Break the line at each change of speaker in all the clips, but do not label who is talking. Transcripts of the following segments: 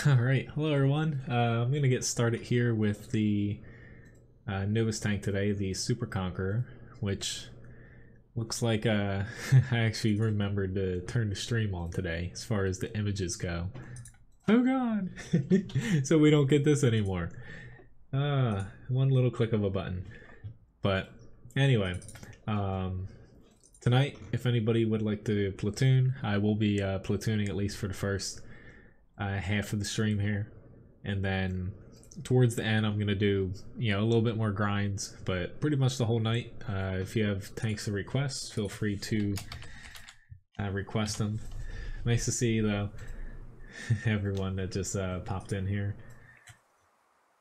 Alright, hello everyone. I'm going to get started here with the newest tank today, the Super Conqueror, which looks like I actually remembered to turn the stream on today as far as the images go. Oh god! So we don't get this anymore. One little click of a button. But anyway, tonight, if anybody would like to platoon, I will be platooning at least for the first half of the stream here, and then towards the end I'm gonna do a little bit more grinds, but pretty much the whole night. If you have tanks to request, feel free to request them. Nice to see though everyone that just popped in here.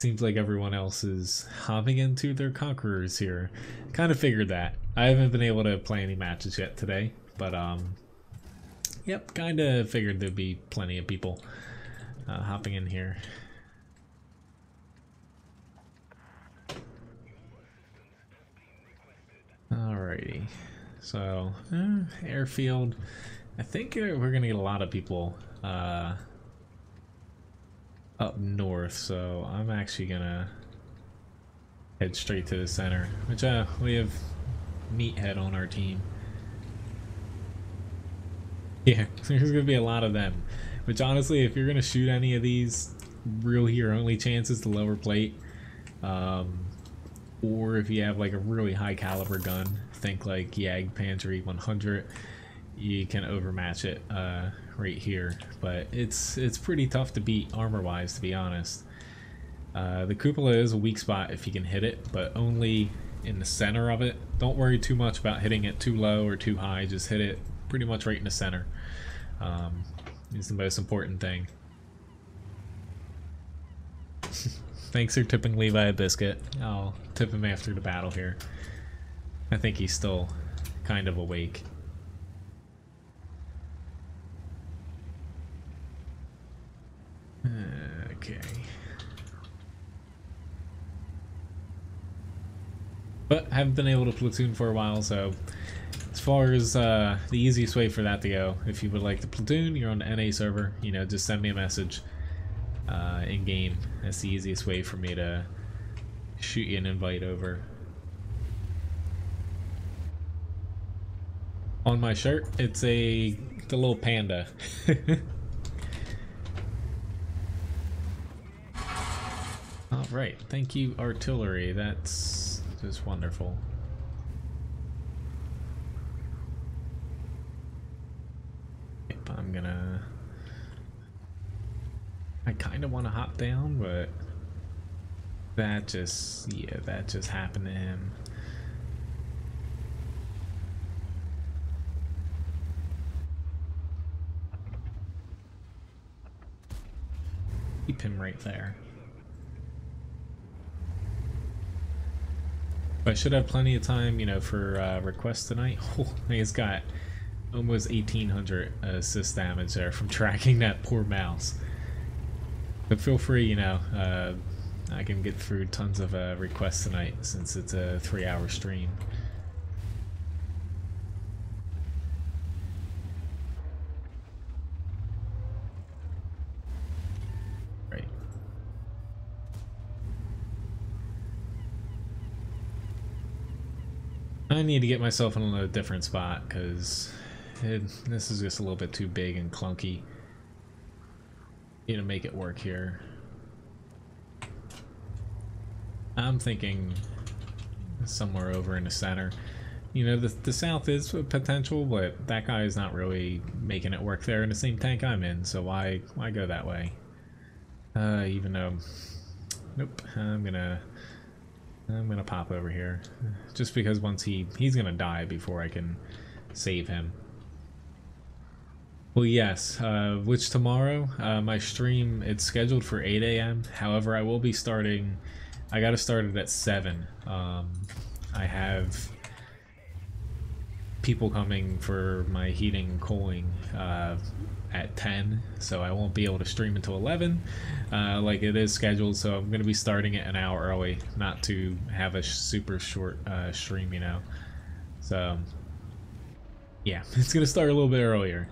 Seems like everyone else is hopping into their conquerors here. Kind of figured that. I haven't been able to play any matches yet today, but yep, kind of figured there'd be plenty of people hopping in here. Alrighty, so airfield. I think we're gonna get a lot of people up north, so I'm actually gonna head straight to the center, which we have Meathead on our team. Yeah, there's gonna be a lot of them. Which honestly, if you're gonna shoot any of these, really your only chance is the lower plate. Or if you have like a really high caliber gun, think like Jagdpanzer 100, you can overmatch it right here. But it's pretty tough to beat armor wise, to be honest. The cupola is a weak spot if you can hit it, but only in the center of it. Don't worry too much about hitting it too low or too high, just hit it pretty much right in the center. Is the most important thing. Thanks for tipping Levi a biscuit. I'll tip him after the battle here. I think he's still kind of awake. Okay. But haven't been able to platoon for a while, so as far as the easiest way for that to go, if you would like to platoon, you're on the NA server, just send me a message in game. That's the easiest way for me to shoot you an invite over. On my shirt, it's the little panda. Alright, thank you artillery, that's just wonderful. I kind of want to hop down, but that just happened to him. Keep him right there. But I should have plenty of time, for requests tonight. Oh, he's got almost 1800 assist damage there from tracking that poor mouse. But feel free, I can get through tons of requests tonight since it's a 3-hour stream. Right. I need to get myself in a different spot because this is just a little bit too big and clunky. To make it work here. I'm thinking somewhere over in the center. The south is a potential, but that guy is not really making it work there in the same tank I'm in, so why go that way? Even though, nope, I'm gonna pop over here just because once he's gonna die before I can save him. Well, yes, which tomorrow, my stream, it's scheduled for 8 a.m. However, I will be starting, I gotta start it at 7. I have people coming for my heating and cooling at 10, so I won't be able to stream until 11, like it is scheduled, so I'm gonna be starting it an hour early, not to have a super short stream, So, yeah, it's gonna start a little bit earlier.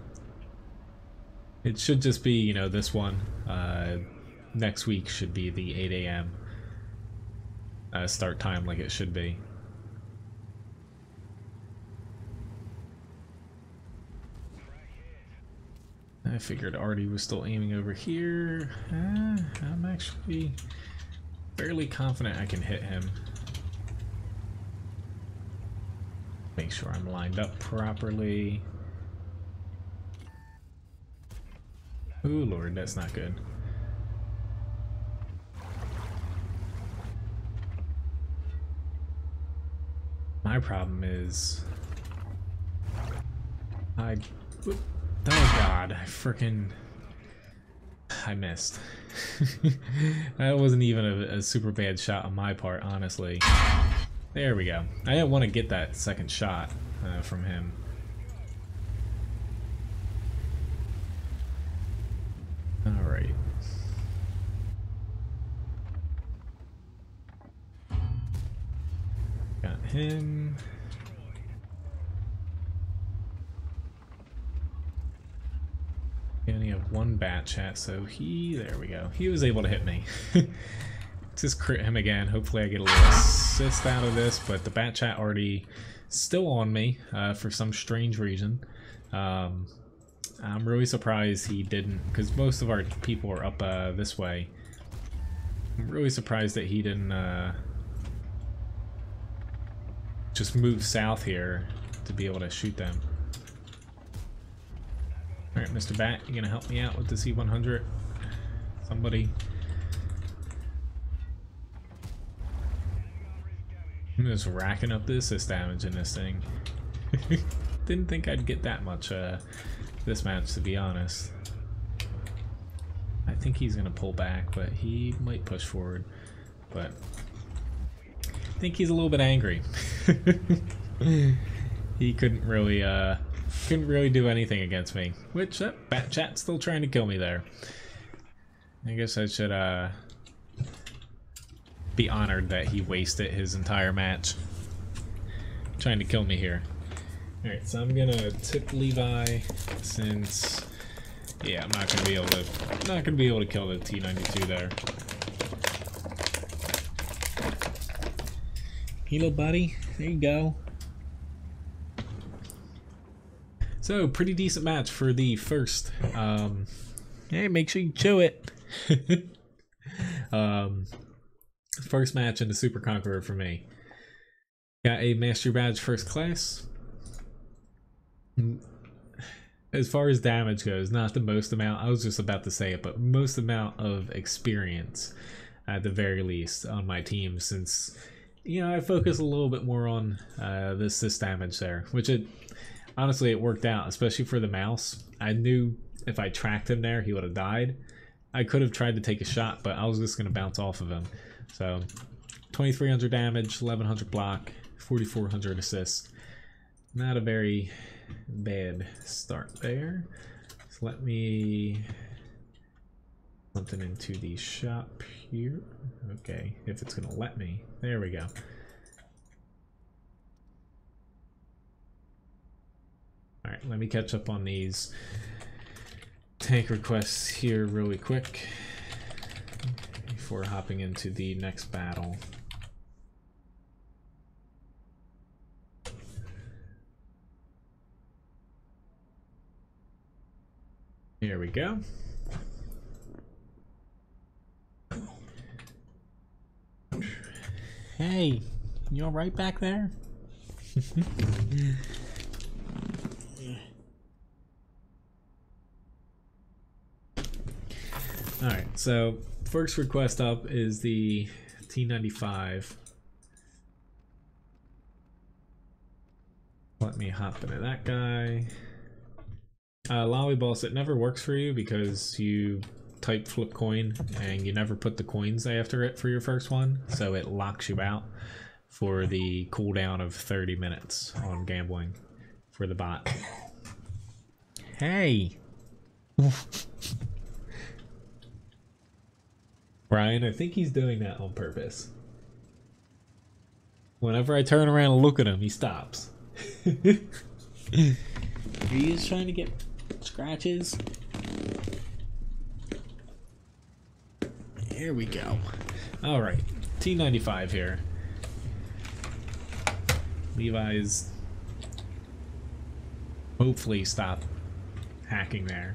It should just be, you know, this one. Next week should be the 8 a.m. Start time like it should be. I figured Artie was still aiming over here. I'm actually fairly confident I can hit him. Make sure I'm lined up properly. Ooh, Lord, that's not good. My problem is... Oh god, I missed. That wasn't even a super bad shot on my part, honestly. There we go. I didn't want to get that second shot from him. Alright. Got him. We only have one bat chat, so there we go. He was able to hit me. Just crit him again. Hopefully I get a little assist out of this, but the bat chat already still on me for some strange reason. I'm really surprised he didn't, because most of our people are up this way. I'm really surprised that he didn't just move south here to be able to shoot them. Alright, Mr. Bat, you gonna help me out with the C-100? Somebody. I'm just racking up the assist damage in this thing. Didn't think I'd get that much this match, to be honest. I think he's gonna pull back, but he might push forward. But I think he's a little bit angry. He couldn't really do anything against me, which Bat Chat's still trying to kill me there. I guess I should be honored that he wasted his entire match trying to kill me here. Alright, so I'm gonna tip Levi since I'm not gonna be able to kill the T-92 there. Hello buddy, there you go. So, pretty decent match for the first. Hey, make sure you chew it. First match in the Super Conqueror for me. Got a Mastery Badge First Class. As far as damage goes, not the most amount, I was just about to say it, but most amount of experience at the very least on my team, since, you know, I focus a little bit more on the assist damage there, which honestly, it worked out, especially for the mouse. I knew if I tracked him there, he would have died. I could have tried to take a shot, but I was just going to bounce off of him. So, 2300 damage, 1100 block, 4400 assists. Not a very bad start there. So let me... something into the shop here. Okay, if it's going to let me. There we go. Alright, let me catch up on these tank requests here really quick before hopping into the next battle. Here we go. Hey, you all right back there? Alright, so first request up is the T95. Let me hop into that guy. Lollyballs, it never works for you because you type flip coin and you never put the coins after it for your first one, so it locks you out for the cooldown of 30 minutes on gambling for the bot. Hey! Brian, I think he's doing that on purpose. Whenever I turn around and look at him, he stops. He is trying to get scratches. Here we go. Alright, T95 here. Levi's hopefully stop hacking there.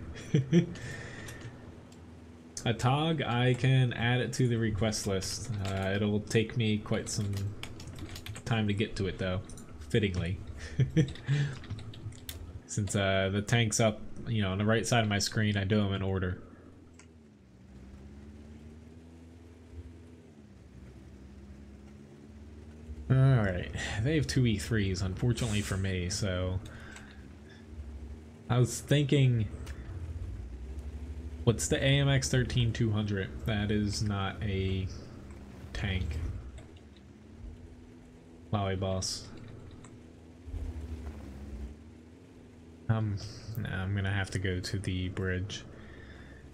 A tog, I can add it to the request list. It'll take me quite some time to get to it though, fittingly. Since the tank's up, you know, on the right side of my screen, I do them in order. Alright, they have 2 E3s, unfortunately for me, so... I was thinking... What's the AMX 13200? That is not a tank. Wowie boss. Nah, I'm gonna have to go to the bridge.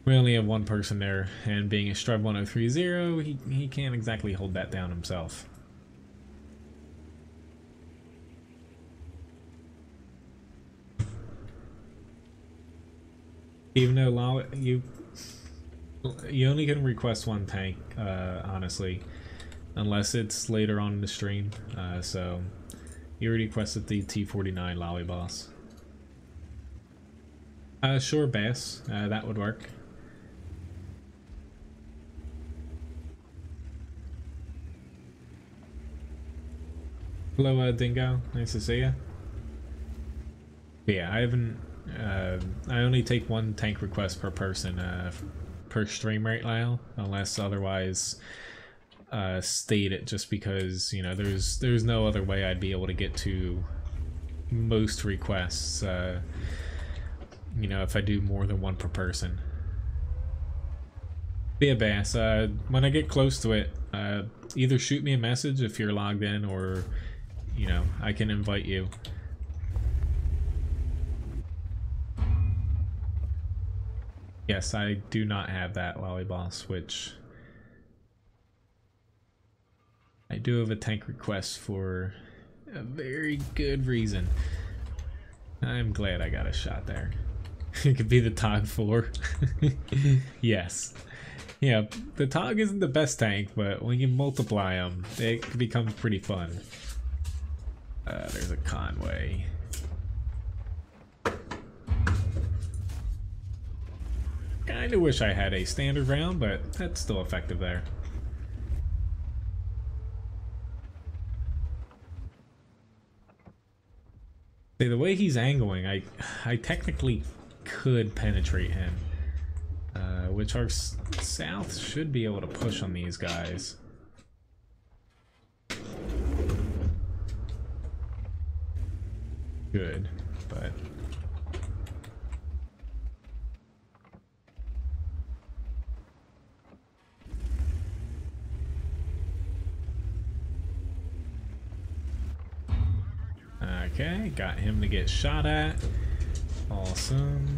We only have one person there, and being a Strub 1030, he can't exactly hold that down himself. Even though you only can request one tank, honestly, unless it's later on in the stream. So you already requested the T49 Lowy boss. Sure, Bass, that would work. Hello, Dingo. Nice to see you. Yeah, I haven't. I only take one tank request per person per stream right now, unless otherwise stated. Just because, you know, there's no other way I'd be able to get to most requests. You know, if I do more than one per person. But yeah, Bass. When I get close to it, either shoot me a message if you're logged in, or you know, I can invite you. Yes, I do not have that Lolly Boss, which I do have a tank request for a very good reason. I'm glad I got a shot there. It could be the Tog 4. Yes. Yeah, the Tog isn't the best tank, but when you multiply them, it becomes pretty fun. There's a Conway. Kinda wish I had a standard round, but that's still effective there. See, the way he's angling, I technically could penetrate him. Which our south should be able to push on these guys. Good, but... Okay, got him to get shot at. Awesome.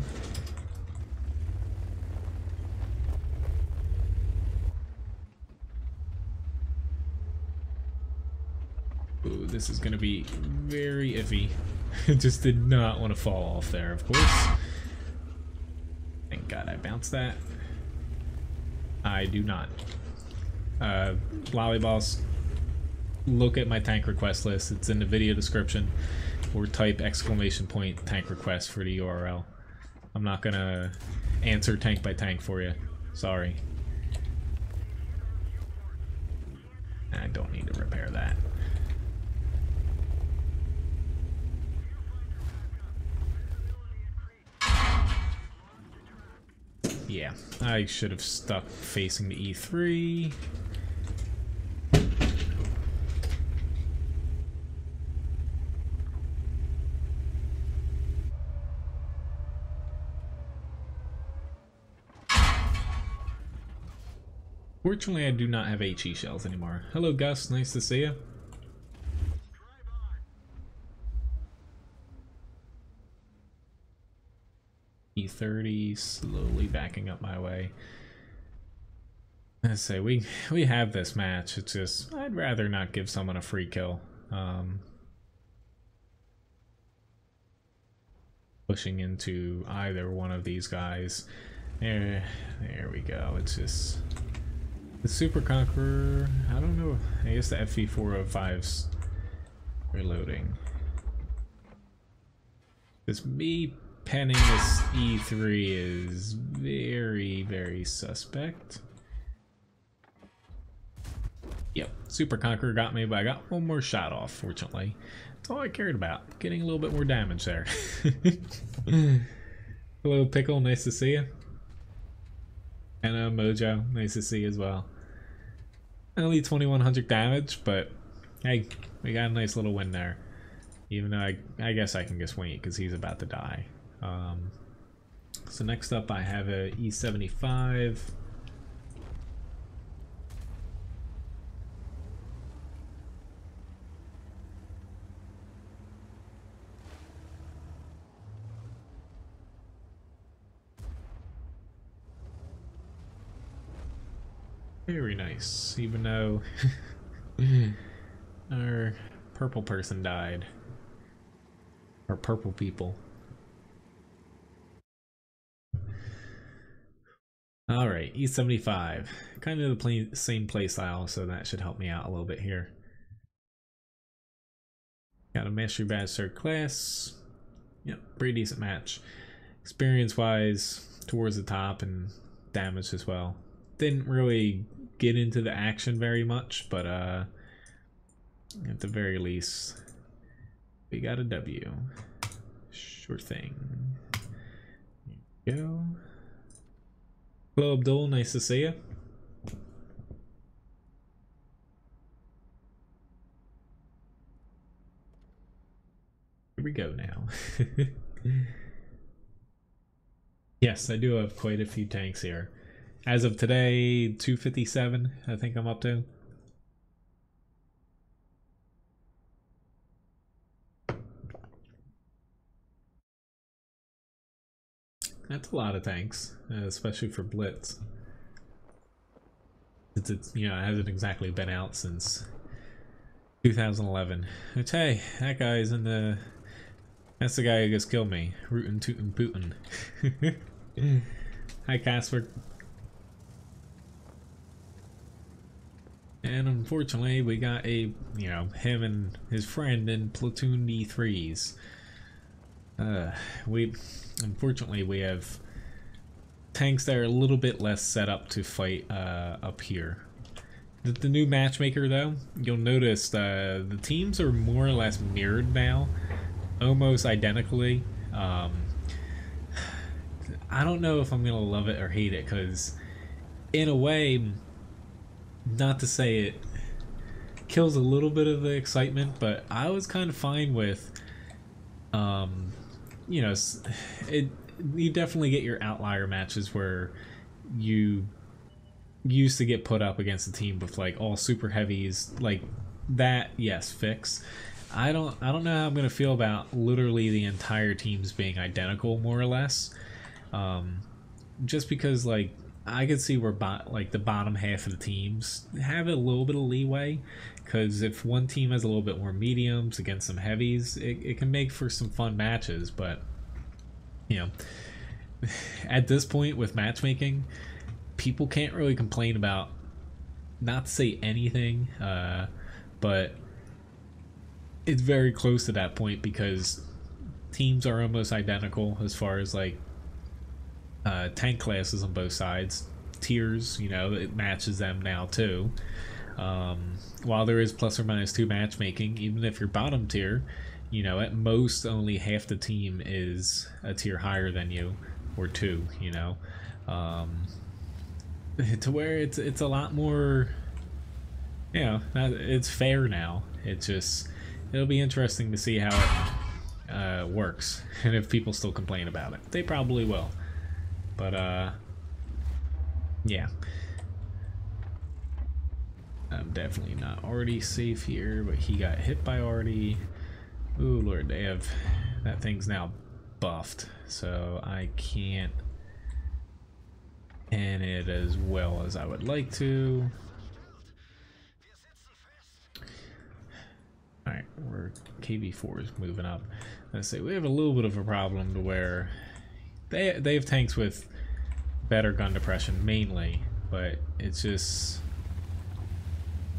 Ooh, this is gonna be very iffy. Just did not want to fall off there, of course. Thank God I bounced that. I do not. Lollyballs, look at my tank request list. It's in the video description, or type ! tank request for the URL. I'm not gonna answer tank by tank for you. Sorry. I don't need to repair that. Yeah, I should have stuck facing the E3. Fortunately, I do not have HE shells anymore. Hello, Gus. Nice to see you. E30 slowly backing up my way. Let's say we have this match. It's just I'd rather not give someone a free kill. Pushing into either one of these guys. There we go. It's just The Super Conqueror, I don't know. I guess the FV405's reloading. Because me penning this E3 is very, very suspect. Yep, Super Conqueror got me, but I got one more shot off, fortunately. That's all I cared about. Getting a little bit more damage there. Hello, Pickle. Nice to see you. And Mojo. Nice to see you as well. Only 2100 damage, but hey, we got a nice little win there. Even though I guess I can just wait because he's about to die. So next up I have a E75. Very nice, even though our purple person died. Or purple people. Alright, E75. Kind of the same playstyle, so that should help me out a little bit here. Got a Mastery Badge 3rd class. Yep, pretty decent match. Experience-wise, towards the top and damage as well. Didn't really get into the action very much, but at the very least, we got a W. Sure thing. There you go. Hello, Abdul. Nice to see you. Here we go now. Yes, I do have quite a few tanks here. As of today, 257, I think I'm up to. That's a lot of tanks, especially for Blitz. It's you know, it hasn't exactly been out since 2011. Which, hey, that guy's in the... That's the guy who just killed me. Rootin' Tootin' Putin. Hi, Casper. And unfortunately, we got a, you know, him and his friend in Platoon D3s. Unfortunately, we have tanks that are a little bit less set up to fight up here. The new Matchmaker, though, you'll notice the teams are more or less mirrored now, almost identically. I don't know if I'm gonna love it or hate it, because in a way, not to say it kills a little bit of the excitement, but I was kind of fine with, you know, you definitely get your outlier matches where you used to get put up against a team with like all super heavies like that. Yes, fix. I don't know how I'm gonna feel about literally the entire teams being identical, more or less. Just because like I could see where like the bottom half of the teams have a little bit of leeway, because if one team has a little bit more mediums against some heavies, it can make for some fun matches. But you know, at this point with matchmaking, people can't really complain about, not to say anything, but it's very close to that point, because teams are almost identical as far as like tank classes on both sides. Tiers, you know, it matches them now too. While there is plus or minus 2 matchmaking, even if you're bottom tier, you know, at most only half the team is a tier higher than you, or 2, you know, to where it's a lot more, you know, it's fair now. It's just, it'll be interesting to see how it works, and if people still complain about it. They probably will. But yeah, I'm definitely not already safe here, but he got hit by Artie. Ooh lord, they have, that thing's now buffed, so I can't pan it as well as I would like to. Alright, we're KV4 is moving up. Let's say we have a little bit of a problem to where they have tanks with better gun depression mainly, but it's just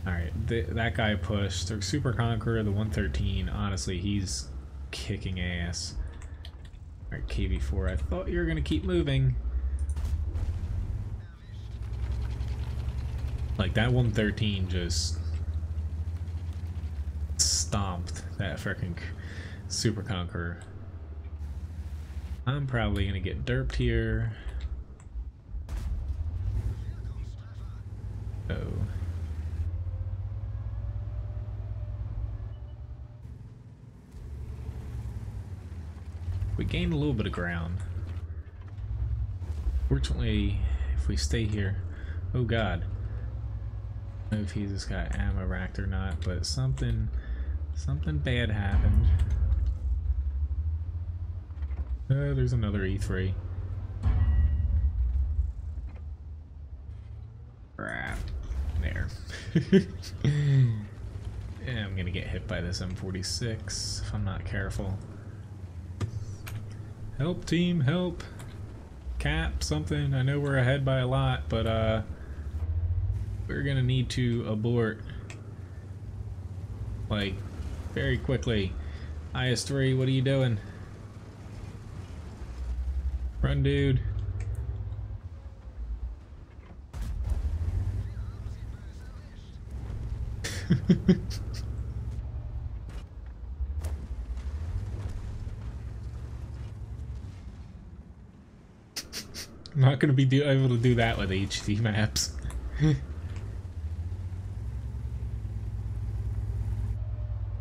Alright, that guy pushed. Their Super Conqueror, the 113. Honestly, he's kicking ass. Alright, KV4. I thought you were going to keep moving. Like, that 113 just stomped that freaking Super Conqueror. I'm probably going to get derped here. Oh. We gained a little bit of ground. Fortunately, if we stay here... Oh god. I don't know if he's just got ammo racked or not, but something bad happened. There's another E3. Crap. There. Yeah, I'm gonna get hit by this M46 if I'm not careful. Help team, help. Cap, something. I know we're ahead by a lot, but we're gonna need to abort. Like, very quickly. IS-3, what are you doing? Run, dude. I'm not gonna be able to do that with HD maps.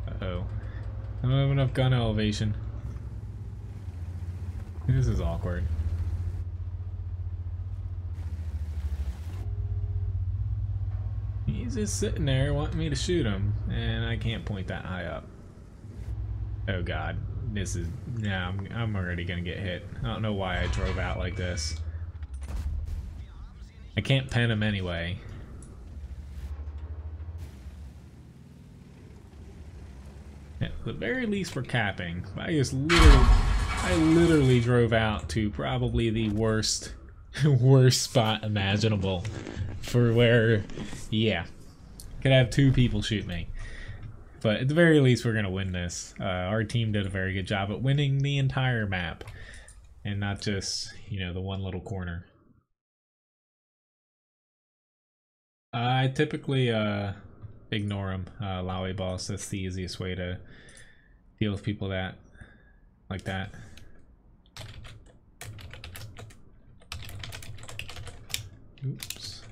Uh-oh. I don't have enough gun elevation. This is awkward. He's just sitting there wanting me to shoot him, and I can't point that high up. Oh god, this is... Nah, I'm already gonna get hit. I don't know why I drove out like this. I can't pen him anyway. At the very least we're capping. I literally drove out to probably the worst spot imaginable for where, yeah, could have two people shoot me. But at the very least we're gonna win this. Our team did a very good job at winning the entire map and not just, you know, the one little corner. I typically ignore them, lowy balls. That's the easiest way to deal with people like that. Oops.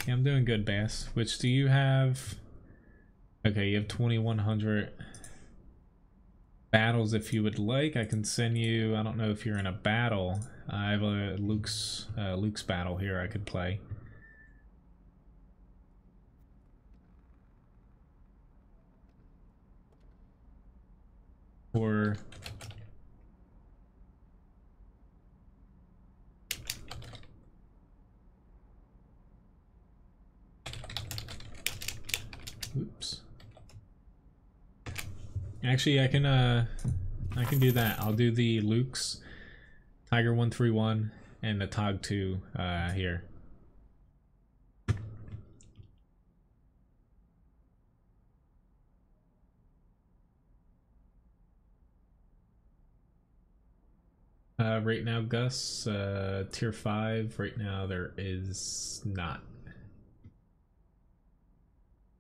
Yeah, I'm doing good, Bass. Which do you have? Okay, you have 2,100 battles if you would like. I can send you. I don't know if you're in a battle. I have a Luke's battle here I could play. Or oops. Actually, I can do that. I'll do the Luke's Tiger 131 and the Tog 2 here. Right now, Gus, tier 5, right now there is not.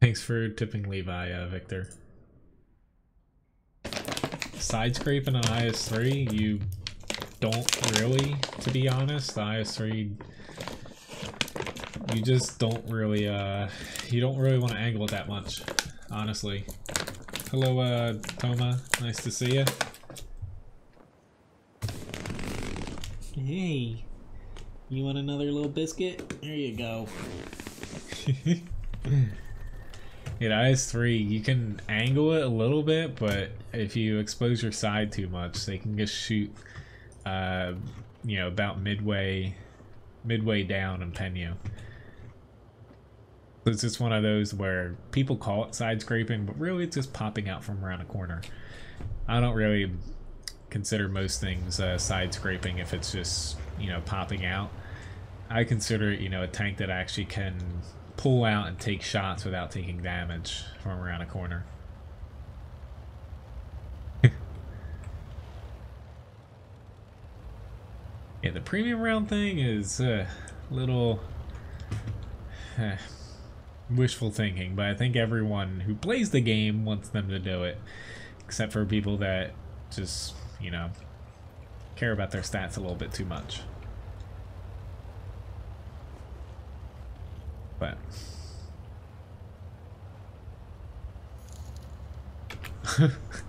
Thanks for tipping Levi, Victor. Side scraping on IS-3, you don't really, to be honest. The IS-3, you just don't really, you don't really want to angle it that much, honestly. Hello, Toma, nice to see you. Hey, you want another little biscuit? There you go. Yeah, IS-3, you can angle it a little bit, but if you expose your side too much, they can just shoot, you know, about midway down and pen you. So it's just one of those where people call it side scraping, but really it's just popping out from around a corner. I don't really consider most things side scraping if it's just, you know, popping out. I consider it, you know, a tank that actually can pull out and take shots without taking damage from around a corner. Yeah, the premium round thing is a little wishful thinking, but I think everyone who plays the game wants them to do it, except for people that just, you know, care about their stats a little bit too much. But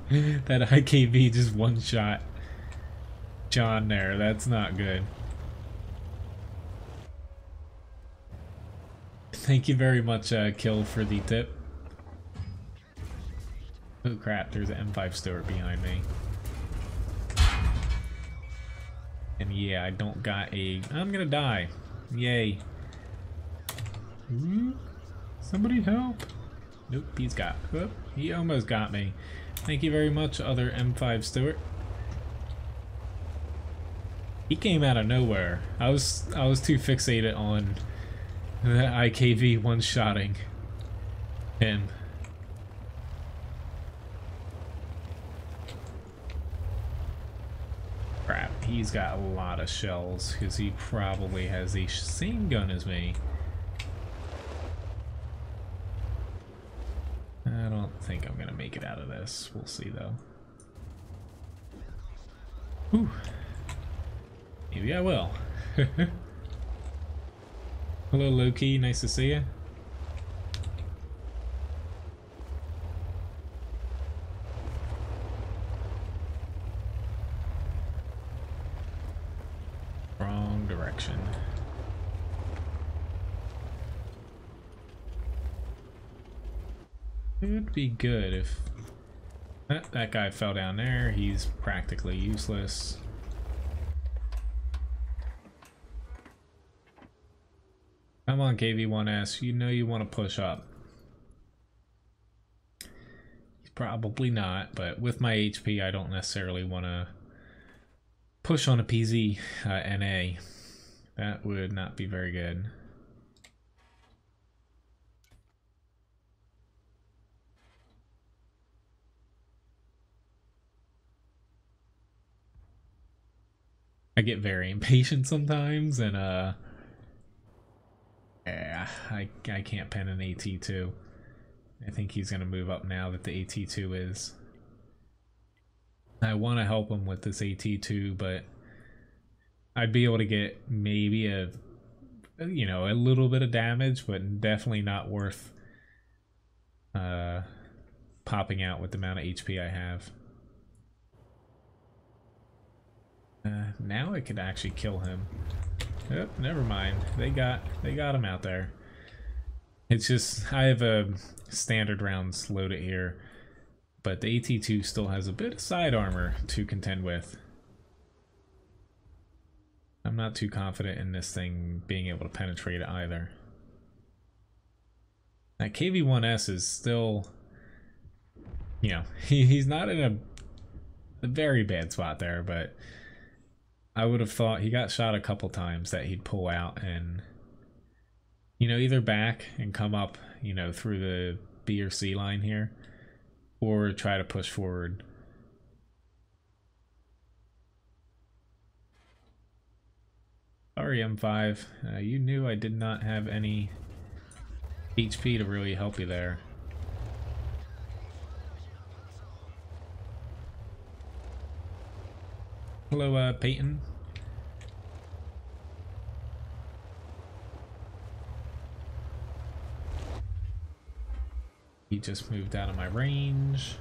that IKV just one shot John there, that's not good. Thank you very much, Kill, for the tip. Oh crap, there's an M5 Stewart behind me. And yeah, I don't got a... I'm gonna die. Yay. Ooh, somebody help. Nope, he's got... Whoop, he almost got me. Thank you very much, other M5 Stewart. He came out of nowhere. I was too fixated on the IKV one-shotting him. Crap, he's got a lot of shells because he probably has the same gun as me. I don't think I'm gonna make it out of this. We'll see though. Whew. Maybe I will. Hello, Loki. Nice to see you. Wrong direction. It would be good if... that guy fell down there. He's practically useless. Come on, KV1S. You know you want to push up. He's probably not, but with my HP, I don't necessarily want to push on a PZ NA. That would not be very good. I get very impatient sometimes, and yeah, I can't pen an AT2. I think he's gonna move up now that the AT2 is. I want to help him with this AT2, but I'd be able to get maybe a, you know, a little bit of damage, but definitely not worth popping out with the amount of HP I have. Now I could actually kill him. Oh, never mind. They got him out there. It's just I have a standard rounds loaded here, but the AT2 still has a bit of side armor to contend with. I'm not too confident in this thing being able to penetrate it either. That KV1S is still, you know, he's not in a very bad spot there, but I would have thought he got shot a couple times that he'd pull out and, you know, either back and come up, you know, through the B or C line here, or try to push forward. Sorry, M5. You knew I did not have any HP to really help you there. Hello, Peyton. He just moved out of my range.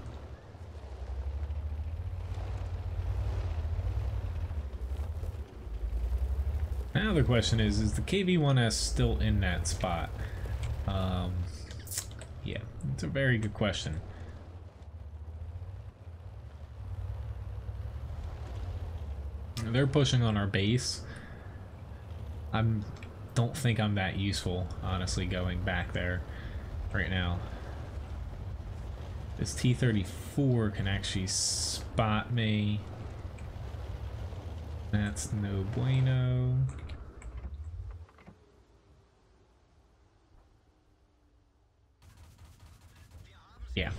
Now the question is the KV1S still in that spot? Yeah, it's a very good question. They're pushing on our base. Don't think I'm that useful, honestly, going back there right now. This T-34 can actually spot me. That's no bueno. Yeah.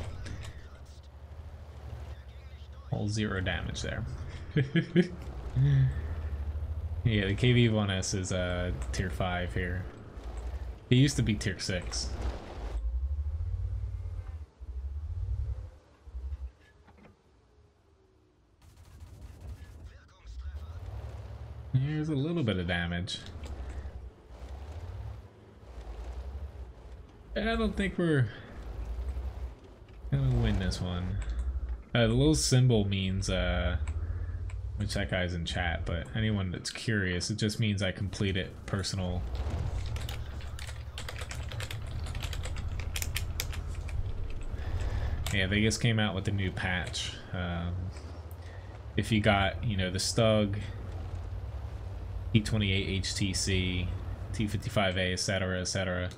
All 0 damage there. Yeah, the KV-1S is tier 5 here. He used to be tier 6. Here's a little bit of damage. I don't think we're gonna win this one. The little symbol means, which that guy's in chat, but anyone that's curious, it just means I completed personal. Yeah, they just came out with a new patch. If you got, you know, the Stug, T28 HTC, T55A, etc., etc.,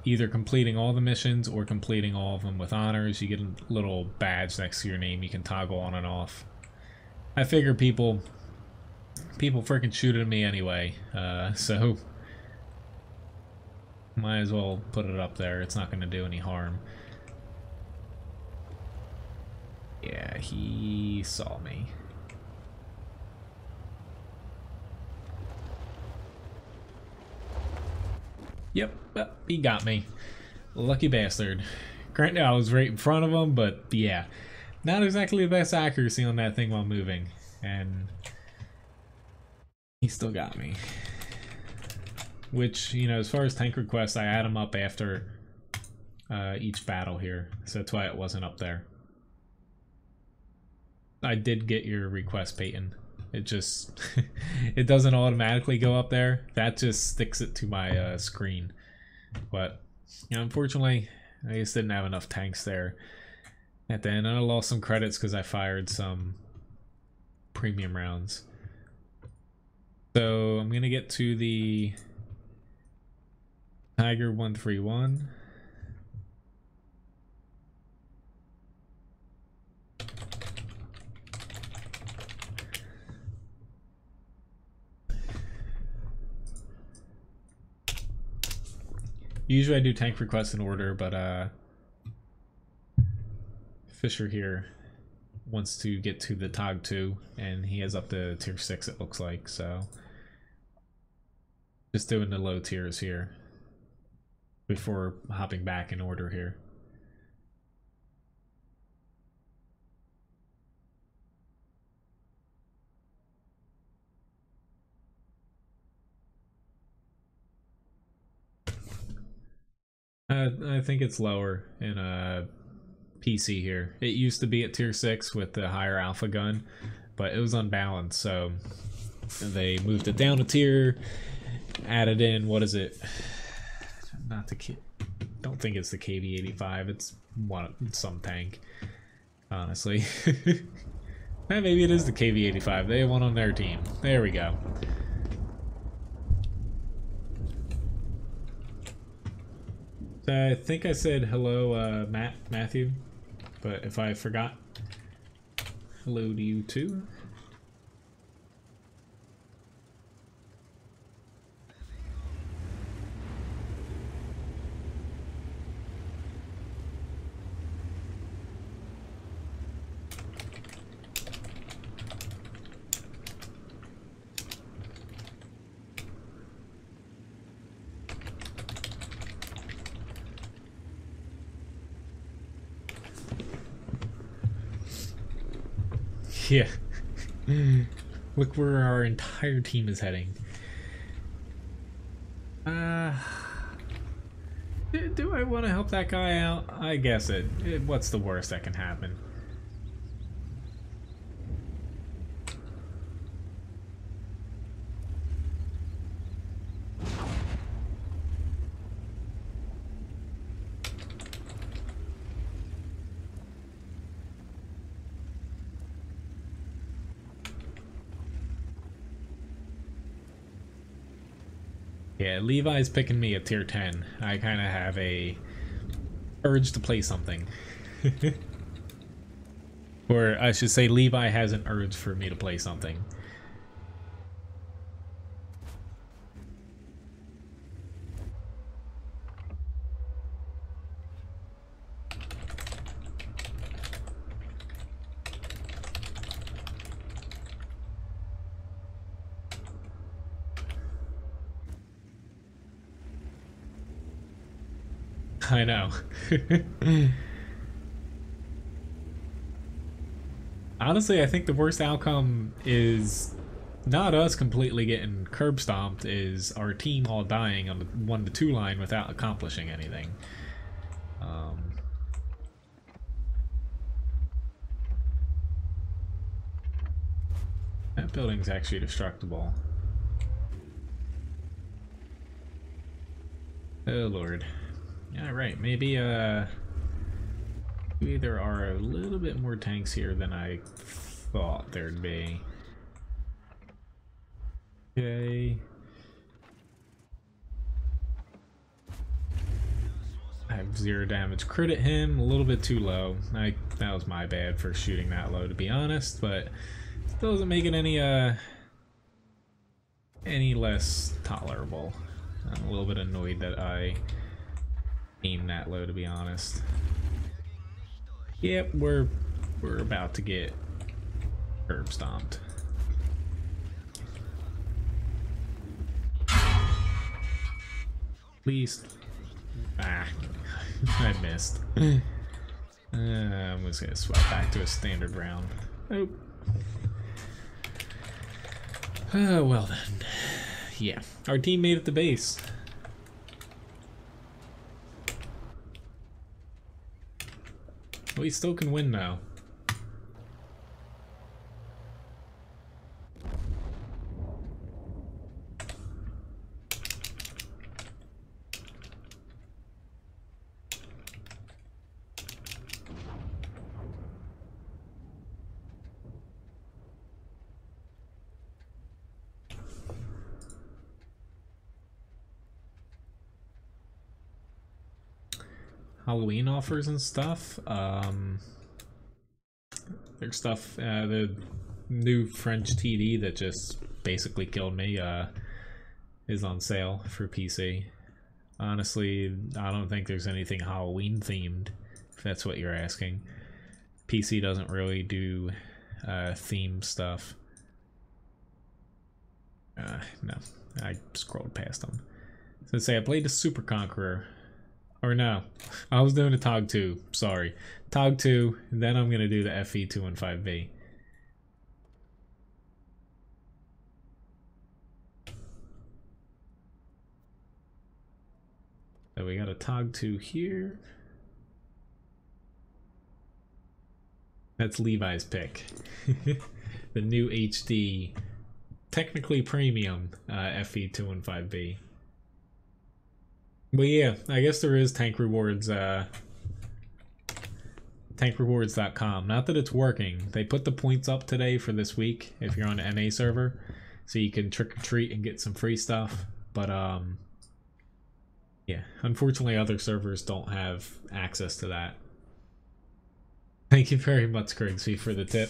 either completing all the missions or completing all of them with honors, you get a little badge next to your name you can toggle on and off. I figure people freaking shoot at me anyway, so might as well put it up there. It's not going to do any harm. Yeah, he saw me. Yep, he got me. Lucky bastard. Granted, I was right in front of him, but yeah, not exactly the best accuracy on that thing while moving, and he still got me. Which, you know, as far as tank requests, I add them up after each battle here, so that's why it wasn't up there. I did get your request, Peyton. It just it doesn't automatically go up there. That just sticks it to my screen. But you know, unfortunately, I just didn't have enough tanks there at the end. And I lost some credits because I fired some premium rounds. So I'm gonna get to the Tiger 131. Usually I do tank requests in order, but Fisher here wants to get to the TOG 2, and he has up to tier 6 it looks like, so just doing the low tiers here before hopping back in order here. I think it's lower in PC here. It used to be at tier 6 with the higher alpha gun, but it was unbalanced, so they moved it down a tier, added in, what is it? Not the don't think it's the KV-85, it's some tank, honestly. Maybe it is the KV-85, they have one on their team. There we go. I think I said hello, Matthew, but if I forgot, hello to you too. Yeah. Look where our entire team is heading. Do I want to help that guy out? I guess what's the worst that can happen? Yeah, Levi's picking me at tier 10. I kind of have a urge to play something. Or I should say Levi has an urge for me to play something. I know. Honestly, I think the worst outcome is not us completely getting curb stomped, is our team all dying on the 1-2 line without accomplishing anything. That building's actually destructible. Oh lord. Yeah, right. Maybe there are a little bit more tanks here than I thought there'd be. Okay. I have 0 damage. Crit at him, a little bit too low. That was my bad for shooting that low, to be honest, but still doesn't make it any less tolerable. I'm a little bit annoyed that I aimed that low, to be honest. Yep, we're about to get curb stomped. Please. Ah, I missed. I'm just gonna swap back to a standard round. Oh. Well then. Yeah, our team made it to base. We still can win now. Halloween offers and stuff. There's stuff, the new French TD that just basically killed me, is on sale for PC. Honestly, I don't think there's anything Halloween themed, if that's what you're asking. PC doesn't really do theme stuff. No, I scrolled past them. So say I played the Super Conqueror. Or no, I was doing a TOG 2, sorry. TOG 2, then I'm gonna do the FE 215V. So we got a TOG 2 here. That's Levi's pick. The new HD, technically premium FE 215V. But yeah, I guess there is tank rewards, tankrewards.com. Not that it's working. They put the points up today for this week if you're on an NA server, so you can trick or treat and get some free stuff. But yeah, unfortunately other servers don't have access to that. Thank you very much, Krigsby, for the tip.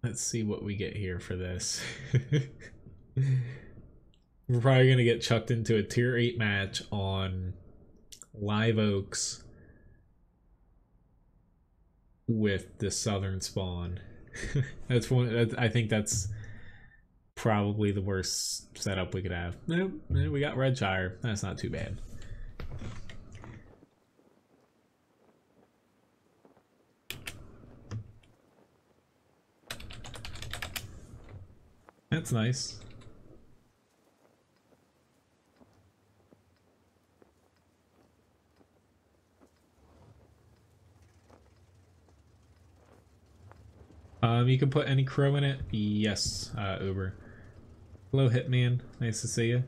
Let's see what we get here for this. We're probably going to get chucked into a tier 8 match on Live Oaks with the Southern Spawn. That's one. I think that's probably the worst setup we could have. Nope, we got Redshire. That's not too bad. That's nice. You can put any crow in it. Yes, Uber. Hello, Hitman. Nice to see you.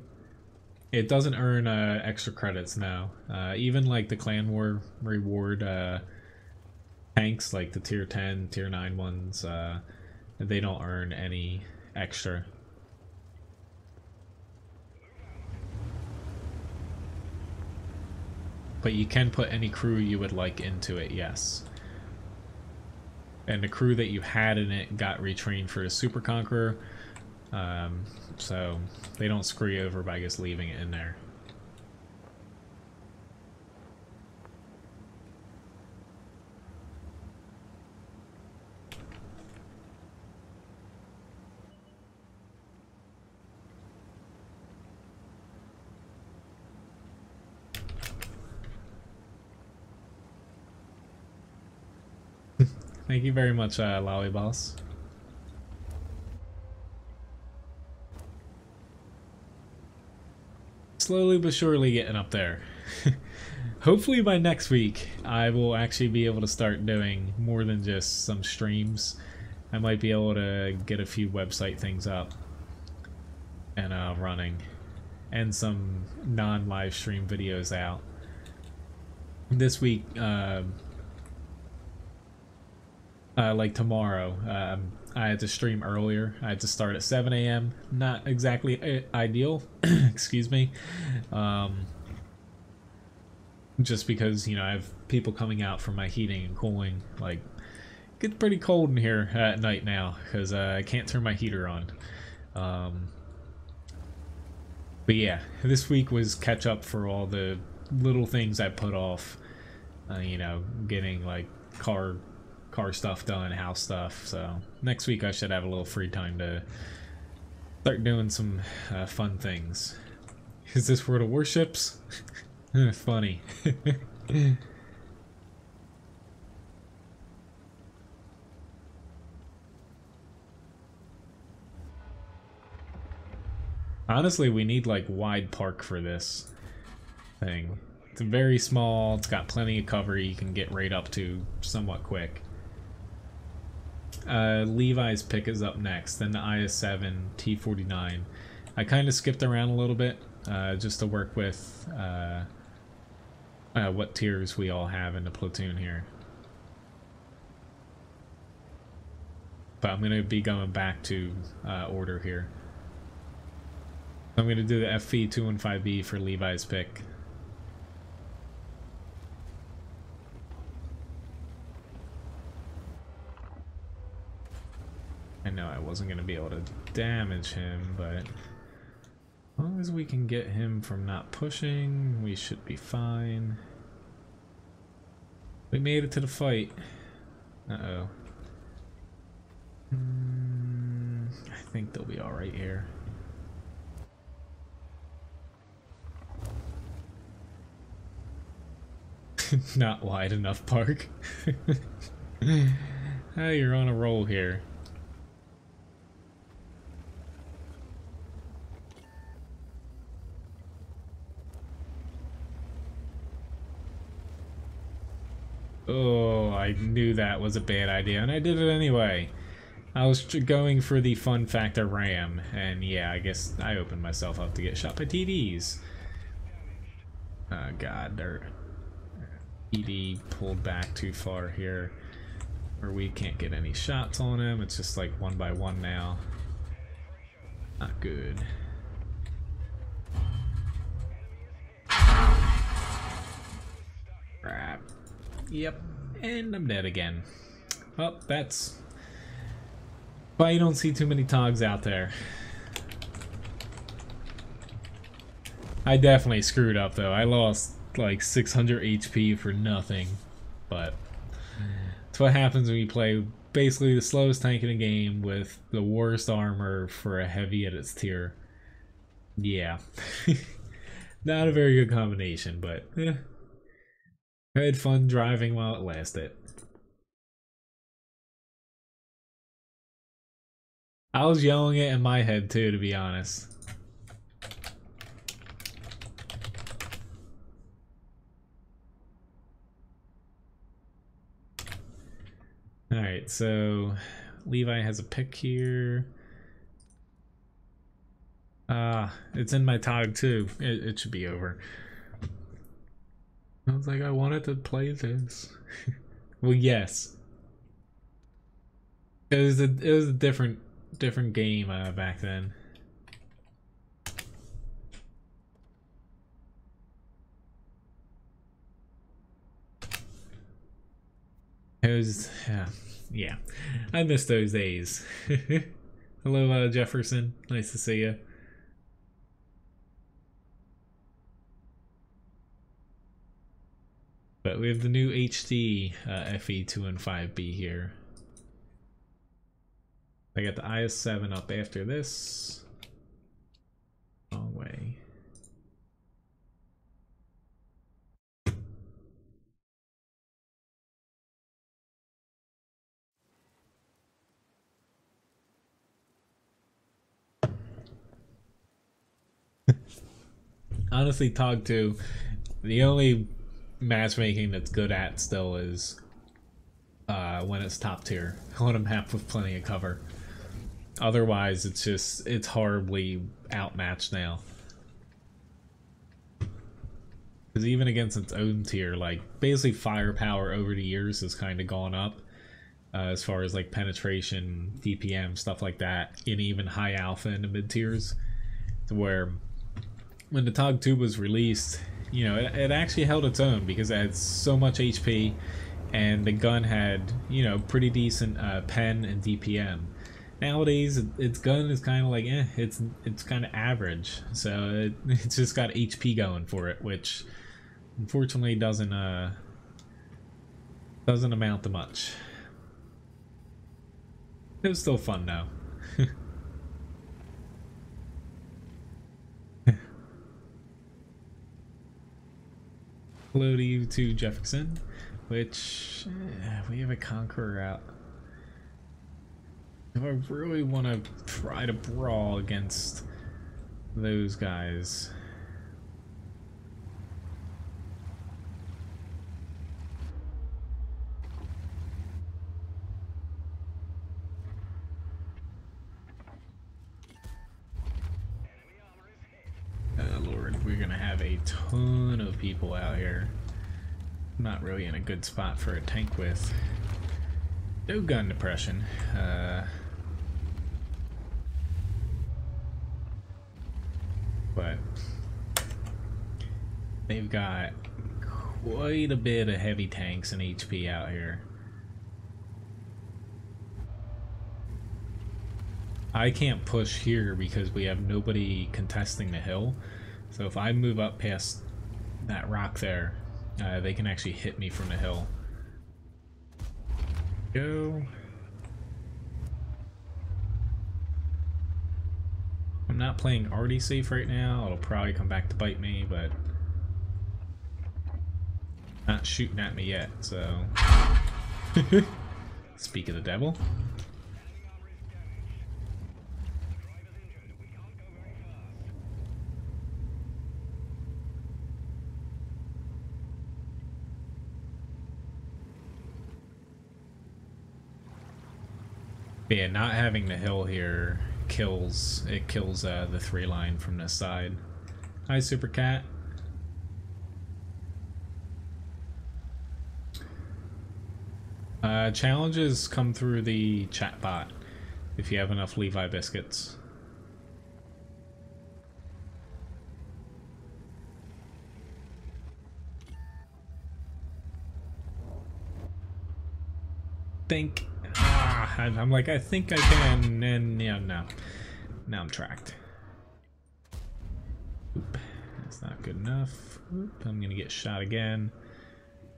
It doesn't earn extra credits now. Even like the Clan War reward tanks, like the tier 10, tier 9 ones, they don't earn any extra. But you can put any crew you would like into it, yes. and the crew that you had in it got retrained for the Super Conqueror, so they don't screw you over by just leaving it in there. Thank you very much, Lowy Boss. Slowly but surely getting up there. Hopefully by next week, I will actually be able to start doing more than just some streams. I might be able to get a few website things up and running, and some non-live stream videos out. This week, like tomorrow, I had to stream earlier. I had to start at 7 a.m. Not exactly ideal, excuse me. Just because, you know, I have people coming out for my heating and cooling. Like, it gets pretty cold in here at night now because I can't turn my heater on. But yeah, this week was catch up for all the little things I put off. You know, getting like car stuff done, house stuff. So next week I should have a little free time to start doing some fun things. Is this World of Warships? Funny. Honestly, we need like wide park for this thing. It's very small, it's got plenty of cover you can get right up to somewhat quick. Levi's pick is up next, then the IS-7, T-49. I kind of skipped around a little bit just to work with what tiers we all have in the platoon here. But I'm going to be going back to order here. I'm going to do the FV215B for Levi's pick. I know I wasn't going to be able to damage him, but as long as we can get him from not pushing, we should be fine. We made it to the fight. Uh-oh. I think they'll be alright here. Not wide enough park. Oh, you're on a roll here. Oh, I knew that was a bad idea, and I did it anyway. I was going for the fun factor ram, and yeah, I guess I opened myself up to get shot by TDs. Oh god, they're... TD pulled back too far here, where we can't get any shots on him. It's just like one by one now. Not good. Crap. Yep, and I'm dead again. Well, that's why you don't see too many togs out there. I definitely screwed up though. I lost like 600 HP for nothing, but that's what happens when you play basically the slowest tank in the game with the worst armor for a heavy at its tier. Yeah. Not a very good combination, but I had fun driving while it lasted. I was yelling it in my head too, to be honest. Alright, so Levi has a pick here. It's in my tog too. It should be over. I was like, I wanted to play this. Well, yes. It was a different game back then. It was, yeah, I miss those days. Hello, Jefferson. Nice to see you. But we have the new HD FE 2 and 5B here. I got the IS-7 up after this. Wrong way. Honestly, TOG 2, the only matchmaking that's good at still is when it's top tier on a map with plenty of cover. Otherwise, it's horribly outmatched now. Because even against its own tier, like, basically firepower over the years has kind of gone up. As far as like penetration, DPM, stuff like that, and even high alpha in the mid tiers, to where when the TOG 2 was released, you know, it actually held its own because it had so much HP, and the gun had, you know, pretty decent pen and DPM. Nowadays, its gun is kind of like, it's kind of average, so it's just got HP going for it, which unfortunately doesn't amount to much. It was still fun though. Hello to you too, Jefferson. Which we have a Conqueror out. If I really want to try to brawl against those guys. Lord, we're gonna have a ton of people out here. Not really in a good spot for a tank with no gun depression. But they've got quite a bit of heavy tanks and HP out here. I can't push here because we have nobody contesting the hill. So if I move up past that rock there, they can actually hit me from the hill. Go. I'm not playing already safe right now. It'll probably come back to bite me, but not shooting at me yet, so. Speak of the devil. But yeah, not having the hill here kills the 3 line from this side. Hi, Super Cat. Challenges come through the chat bot if you have enough Levi biscuits. I'm like, I think I can, and yeah, no. Now I'm tracked. Oop, that's not good enough. Oop, I'm gonna get shot again.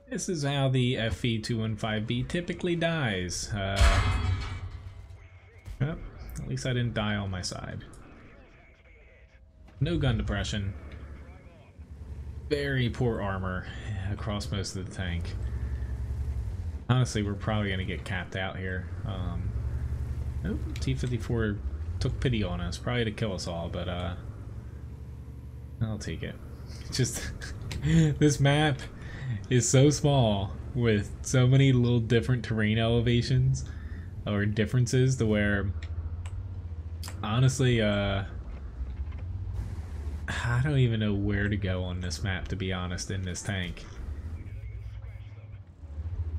This is how the FE 215B typically dies. Well, at least I didn't die on my side. No gun depression. Very poor armor across most of the tank. Honestly, we're probably gonna get capped out here. Nope, T-54 took pity on us, probably to kill us all, but I'll take it. Just this map is so small with so many little different terrain elevations or differences to where honestly I don't even know where to go on this map, to be honest, in this tank.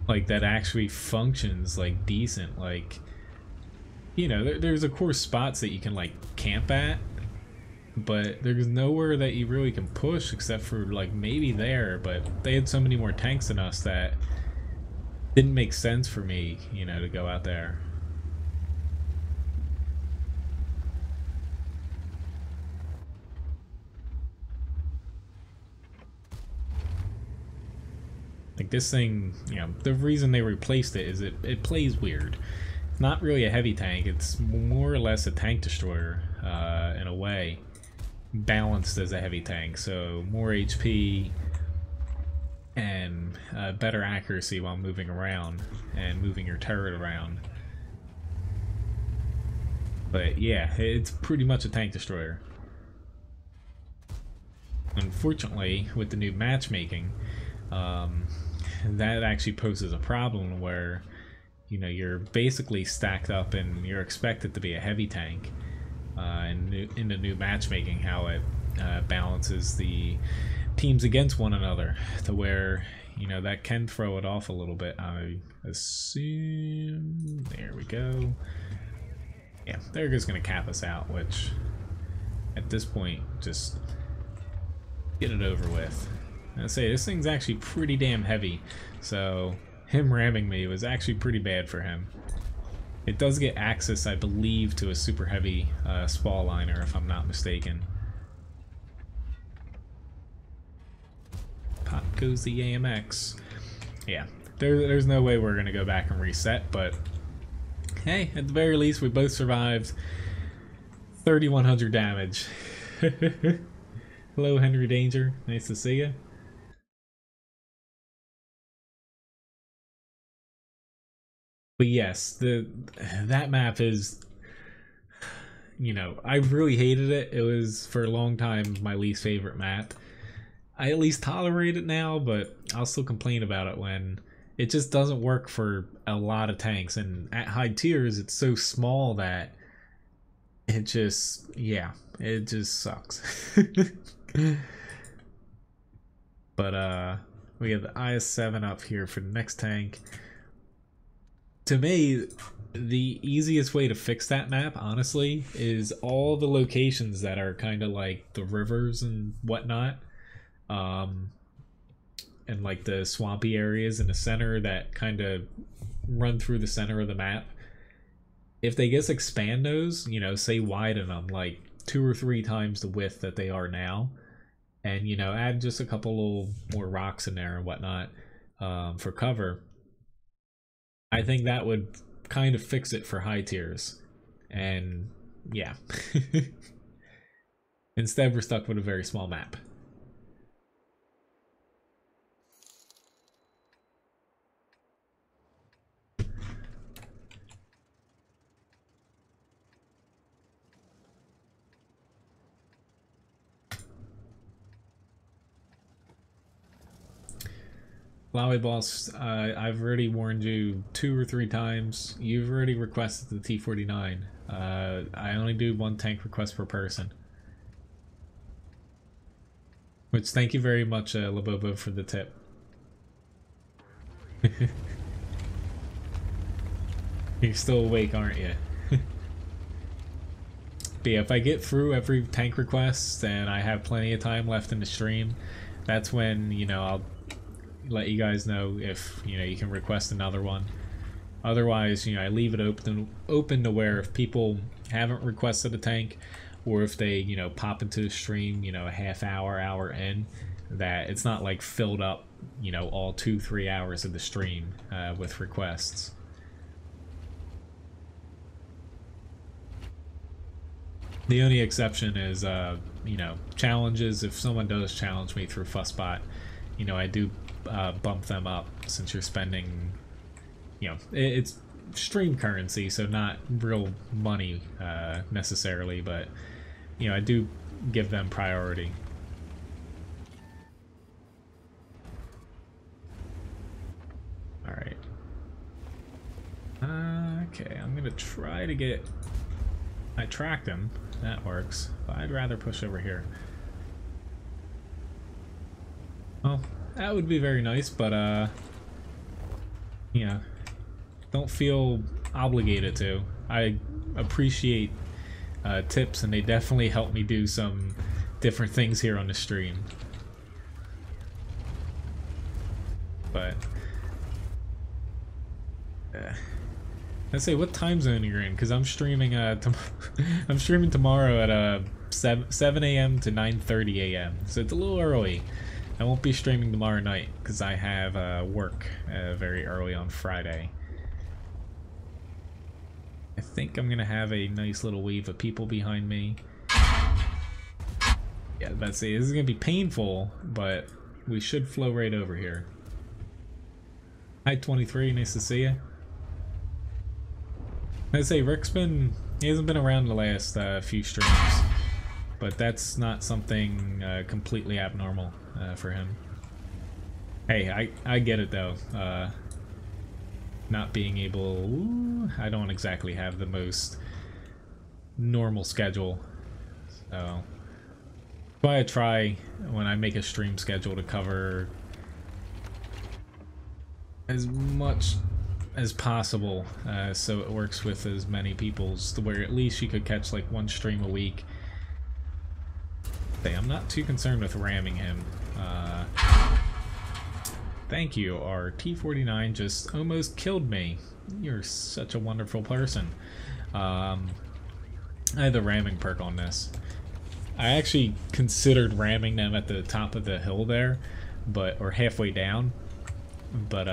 Like, that actually functions like decent. Like, you know, there's of course spots that you can like camp at, but there's nowhere that you really can push except for like maybe there. But they had so many more tanks than us that didn't make sense for me, you know, to go out there. Like this thing, you know, the reason they replaced it is it plays weird. It's not really a heavy tank, it's more or less a tank destroyer, in a way. Balanced as a heavy tank, so more HP and better accuracy while moving around and moving your turret around. But yeah, it's pretty much a tank destroyer. Unfortunately, with the new matchmaking, that actually poses a problem where, you know, you're basically stacked up and you're expected to be a heavy tank. In the new matchmaking, how it balances the teams against one another, to where, you know, that can throw it off a little bit, I assume. There we go. Yeah, they're just going to cap us out, which at this point, just get it over with. I say, this thing's actually pretty damn heavy, so him ramming me was actually pretty bad for him. It does get access, I believe, to a super heavy spall liner, if I'm not mistaken. Pop goes the AMX. Yeah, there's no way we're going to go back and reset, but hey, at the very least, we both survived 3,100 damage. Hello, Henry Danger. Nice to see you. But yes, that map is, you know, I really hated it. It was for a long time my least favorite map. I at least tolerate it now, but I'll still complain about it when it just doesn't work for a lot of tanks. And at high tiers, it's so small that it just, yeah, it just sucks. But we have the IS-7 up here for the next tank. To me, the easiest way to fix that map, honestly, is all the locations that are kind of like the rivers and whatnot, and like the swampy areas in the center that kind of run through the center of the map. If they just expand those, you know, say widen them like 2 or 3 times the width that they are now, and, you know, add just a couple little more rocks in there and whatnot for cover, I think that would kind of fix it for high tiers. And yeah. Instead, we're stuck with a very small map. Lowy Boss, I've already warned you 2 or 3 times. You've already requested the T-49. I only do 1 tank request per person. Which, thank you very much, Labobo, for the tip. You're still awake, aren't you? But yeah, if I get through every tank request and I have plenty of time left in the stream, that's when, you know, I'll let you guys know if, you know, you can request another one. Otherwise, you know, I leave it open to where if people haven't requested a tank, or if they, you know, pop into the stream, you know, a half hour in, that it's not like filled up, you know, all 2-3 hours of the stream with requests. The only exception is, you know, challenges. If someone does challenge me through Fussbot, you know, I do bump them up, since you're spending, you know, it's stream currency, so not real money necessarily, but, you know, I do give them priority. Alright. Okay, I'm gonna try to get... I tracked him. That works. But I'd rather push over here. Well, that would be very nice, but, you know, don't feel obligated to. I appreciate tips, and they definitely help me do some different things here on the stream. Let's say what time zone you're in, because I'm streaming. I'm streaming tomorrow at 7 a.m. to 9:30 a.m. So it's a little early. I won't be streaming tomorrow night because I have work very early on Friday. I think I'm gonna have a nice little wave of people behind me. Yeah, let's see. This is gonna be painful, but we should flow right over here. Hi, 23. Nice to see you. I'd say he hasn't been around the last few streams, but that's not something completely abnormal for him. Hey, I get it though. Not being able, I don't exactly have the most normal schedule, so why I try when I make a stream schedule to cover as much as possible, so it works with as many people's, to where at least you could catch like one stream a week. Hey, I'm not too concerned with ramming him. Thank you. Our T49 just almost killed me. You're such a wonderful person. I had the ramming perk on this. I actually considered ramming them at the top of the hill there, or halfway down, but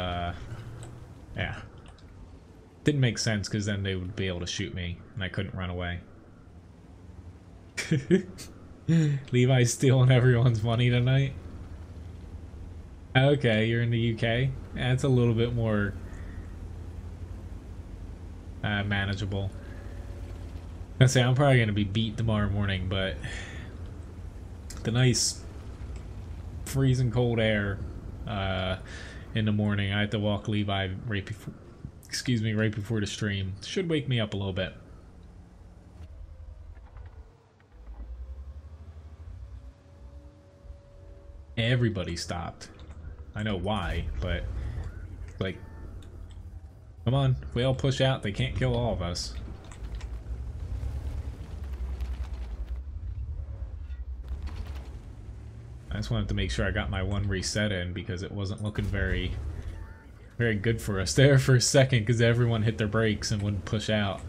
yeah. Didn't make sense because then they would be able to shoot me and I couldn't run away. Levi's stealing everyone's money tonight. Okay, you're in the UK. That's a little bit more manageable. I say I'm probably gonna be beat tomorrow morning, but the nice freezing cold air in the morning, I have to walk Levi right before, right before the stream. Should wake me up a little bit. Everybody stopped. I know why, but like, come on, if we all push out, they can't kill all of us. I just wanted to make sure I got my one reset in because it wasn't looking very good for us there for a second because everyone hit their brakes and wouldn't push out.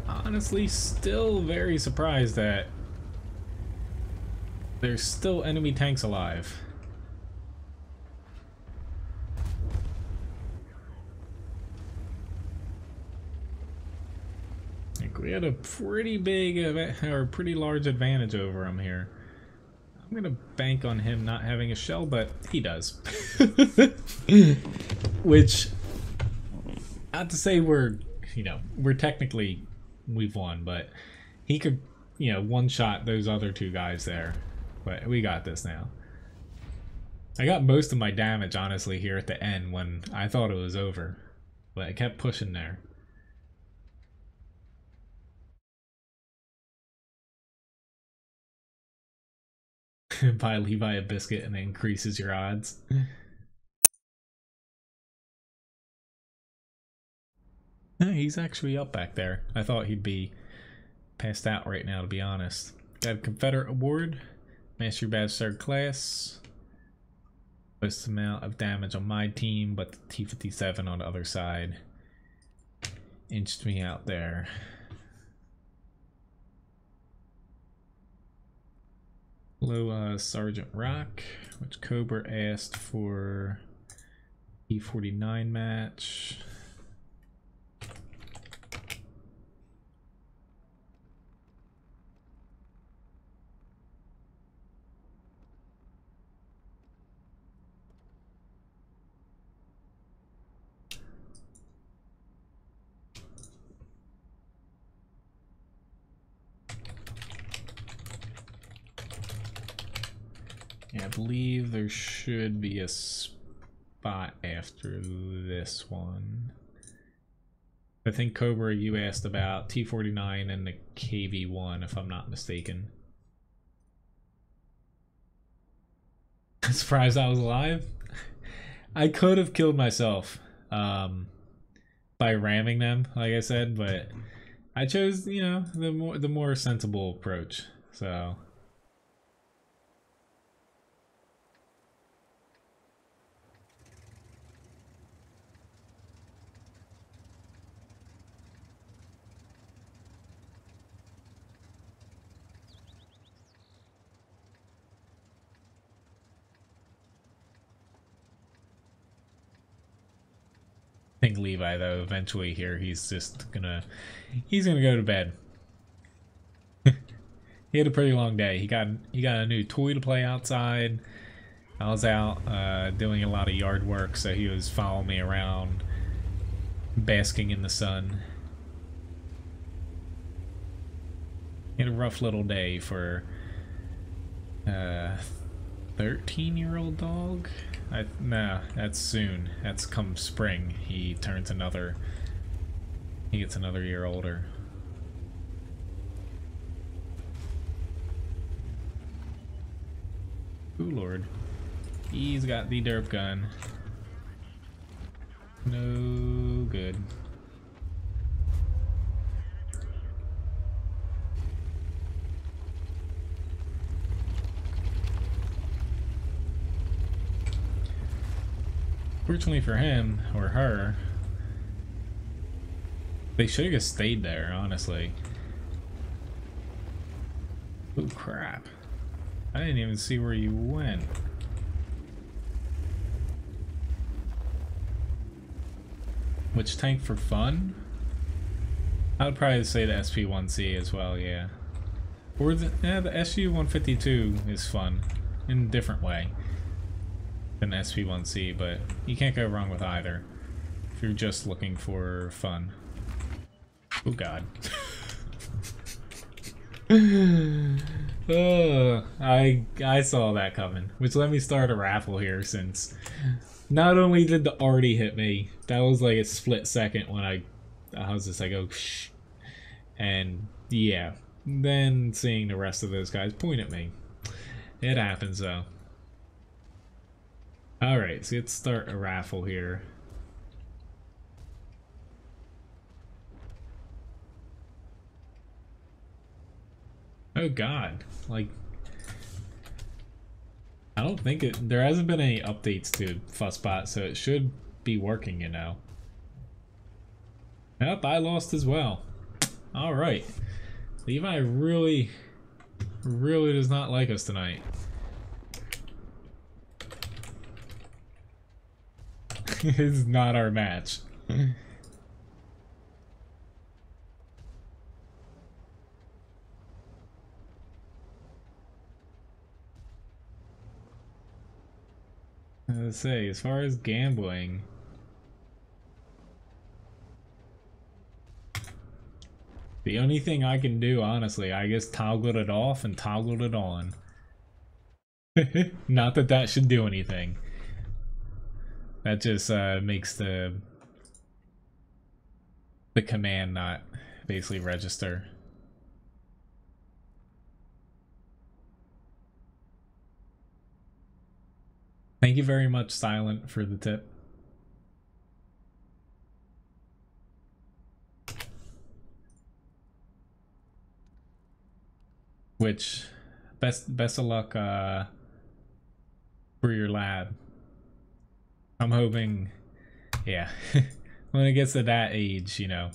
Honestly still very surprised that there's still enemy tanks alive. I think we had a pretty big or pretty large advantage over him here. I'm gonna bank on him not having a shell, but he does. Which, not to say we're technically we've won, but he could, one-shot those other two guys there. But we got this now. I got most of my damage, honestly, here at the end when I thought it was over. But I kept pushing there. Buy Levi a biscuit and it increases your odds. No, he's actually up back there. I thought he'd be passed out right now, to be honest. Got a Confederate award. Mastery badge 3rd class. Most amount of damage on my team, but the T-57 on the other side inched me out there. Hello, Sergeant Rock, which Cobra asked for T-49 match. Yeah, I believe there should be a spot after this one. I think Cobra, you asked about T-49 and the KV-1, if I'm not mistaken. I'm surprised I was alive. I could have killed myself by ramming them, like I said, but I chose, you know, the more sensible approach. So I think Levi, though, eventually here he's gonna go to bed. He had a pretty long day. He got a new toy to play outside. I was out doing a lot of yard work, so he was following me around, basking in the sun. He had a rough little day for a 13-year-old dog. Nah, that's soon. That's come spring. He gets another year older. Ooh, Lord. He's got the derp gun. No good. Fortunately for him, or her, they should have just stayed there, honestly. Oh crap. I didn't even see where you went. Which tank for fun? I would probably say the SP1C as well, yeah. Or the SU-152 is fun in a different way than SP1C, but you can't go wrong with either if you're just looking for fun. Oh god. I saw that coming, which let me start a raffle here, since not only did the arty hit me, that was like a split second when I was just like, oh shh, and yeah, then seeing the rest of those guys point at me. It happens though. Alright, so let's start a raffle here. Oh god, like, I don't think there hasn't been any updates to Fussbot, so it should be working, you know. Yep, I lost as well. Alright. Levi really does not like us tonight. It's not our match. Let's say, as far as gambling, the only thing I can do, honestly, I just toggled it off and toggled it on. Not that that should do anything. That just makes the command not basically register. Thank you very much, Silent, for the tip. Which, best of luck for your lab. I'm hoping, yeah, when it gets to that age, you know.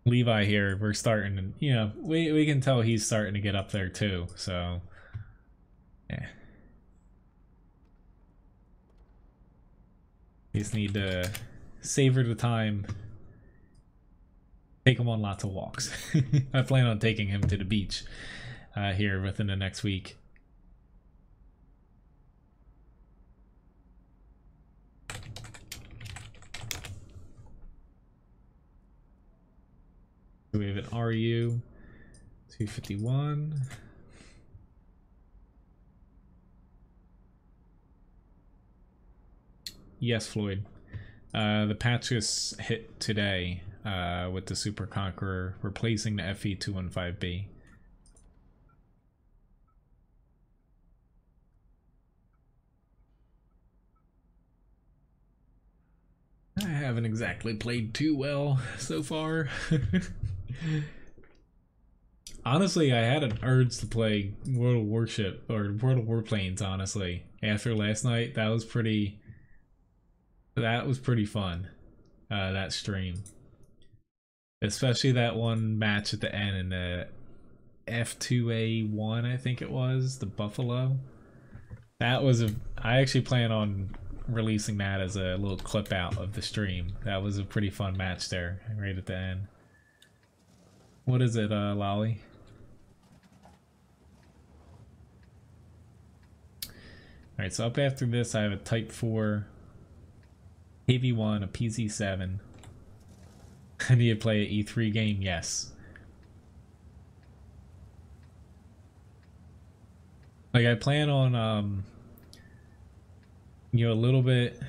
Levi here, we're starting to, you know, we can tell he's starting to get up there too, so, yeah. You just need to savor the time. Take him on lots of walks. I plan on taking him to the beach here within the next week. So we have an RU 251. Yes, Floyd. The patch just hit today with the Super Conqueror replacing the FE215B. haven't exactly played too well so far. Honestly, I had an urge to play World of Warship or World of Warplanes, honestly. After last night, that was pretty fun. That stream. Especially that one match at the end in the F2A1, I think it was, the Buffalo. That was I actually plan on releasing that as a little clip out of the stream. That was a pretty fun match there, right at the end. What is it, Lolly? Alright, so up after this I have a Type 4, KV1, a PZ7. I need to play an E3 game, yes. Like, I plan on, you know, a little bit...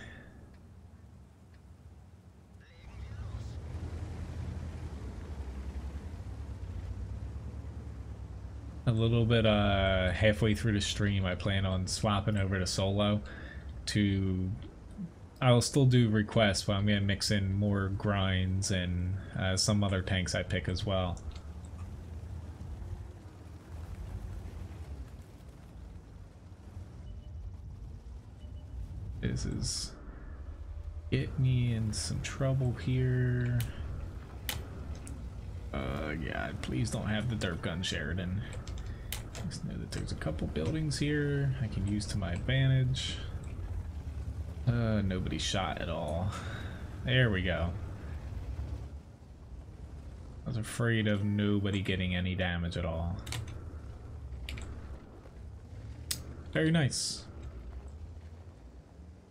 halfway through the stream, I plan on swapping over to solo to... I'll still do requests, but I'm going to mix in more grinds and some other tanks I pick as well. This is get me in some trouble here. God, please don't have the derp gun, Sheridan. Just know that there's a couple buildings here I can use to my advantage. Nobody shot at all. There we go. I was afraid of nobody getting any damage at all. Very nice.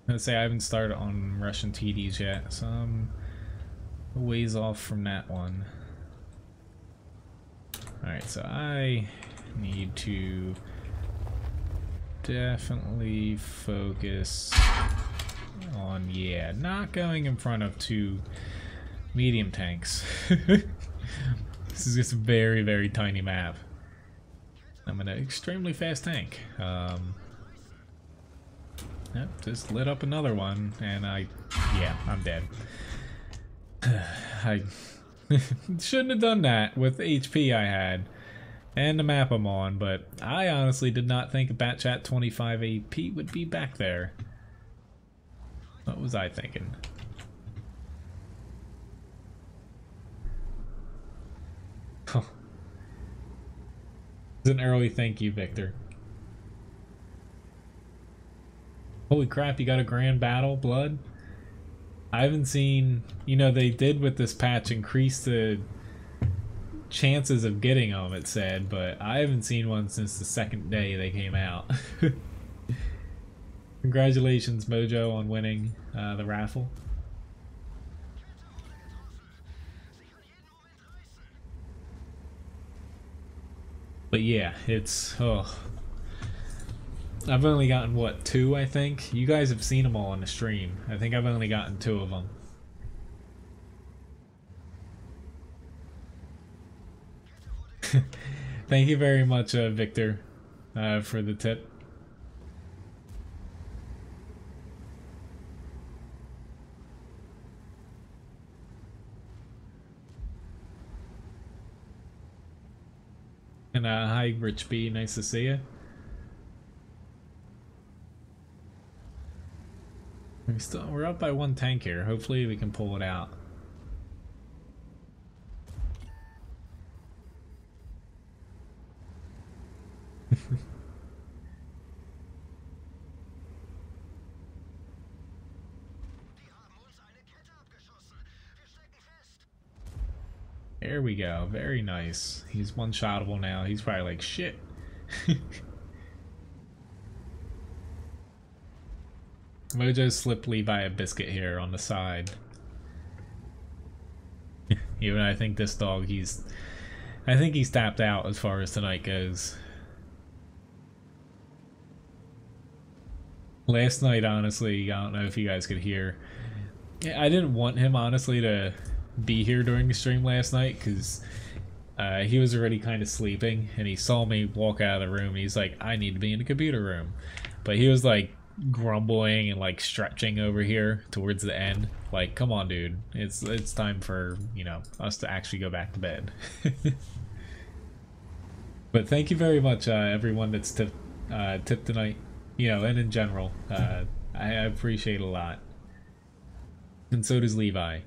I'm gonna say I haven't started on Russian TDs yet, so I'm a ways off from that one. Alright, so I need to definitely focus on, yeah, not going in front of two medium tanks. This is just a very, very tiny map. I'm an extremely fast tank. Yep, just lit up another one, and yeah, I'm dead. I shouldn't have done that with the HP I had and the map I'm on, but I honestly did not think a Batchat 25 AP would be back there. What was I thinking? Oh. It's an early thank you, Victor. Holy crap, you got a grand battle, Blood? I haven't seen, you know, they did with this patch increase the chances of getting them, it said, but I haven't seen one since the second day they came out. Congratulations, Mojo, on winning the raffle. But yeah, it's, oh. I've only gotten, what, 2, I think? You guys have seen them all on the stream. I think I've only gotten 2 of them. Thank you very much, Victor, for the tip. And hi, Rich B, nice to see you. We're up by 1 tank here. Hopefully we can pull it out. There we go. Very nice. He's one-shottable now. He's probably like, shit. Mojo slipped Levi a biscuit here on the side. Even I think this dog, I think he's tapped out as far as tonight goes. Last night, honestly, I don't know if you guys could hear. I didn't want him, honestly, to be here during the stream last night because he was already kind of sleeping and he saw me walk out of the room and he's like, I need to be in the computer room. But he was like grumbling and like stretching over here towards the end. Like, come on, dude. It's time for, you know, us to actually go back to bed. But thank you very much, everyone that's tipped tonight. You know, and in general, I appreciate it a lot. And so does Levi.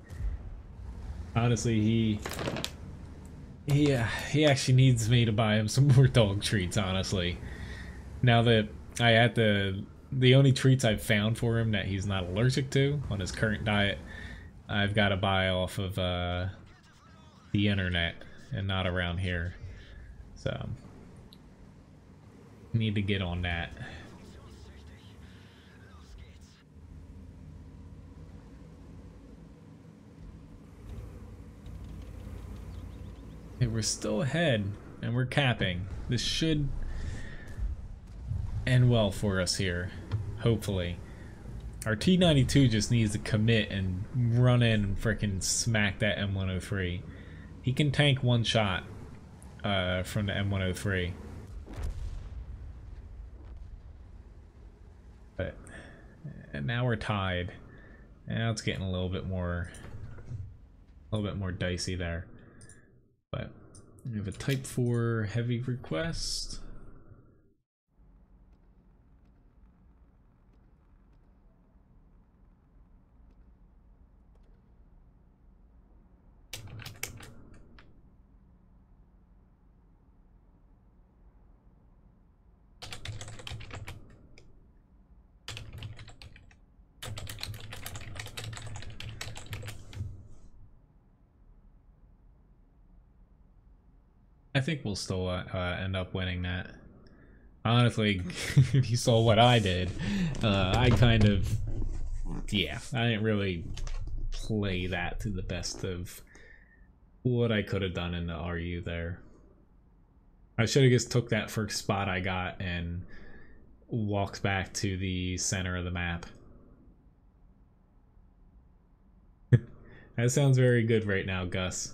Honestly, he actually needs me to buy him some more dog treats, honestly. Now that I had the only treats I've found for him that he's not allergic to on his current diet, I've got to buy off of the internet and not around here. So, need to get on that. Hey, we're still ahead, and we're capping. This should end well for us here, hopefully. Our T-92 just needs to commit and run in and frickin' smack that M103. He can tank one shot from the M103. But and now we're tied. Now it's getting a little bit more dicey there. But we have a Type 4 heavy request. I think we'll still end up winning that. Honestly, if you saw what I did, I kind of, yeah, I didn't really play that to the best of what I could have done in the RU there. I should have just took that first spot I got and walked back to the center of the map. That sounds very good right now, Gus.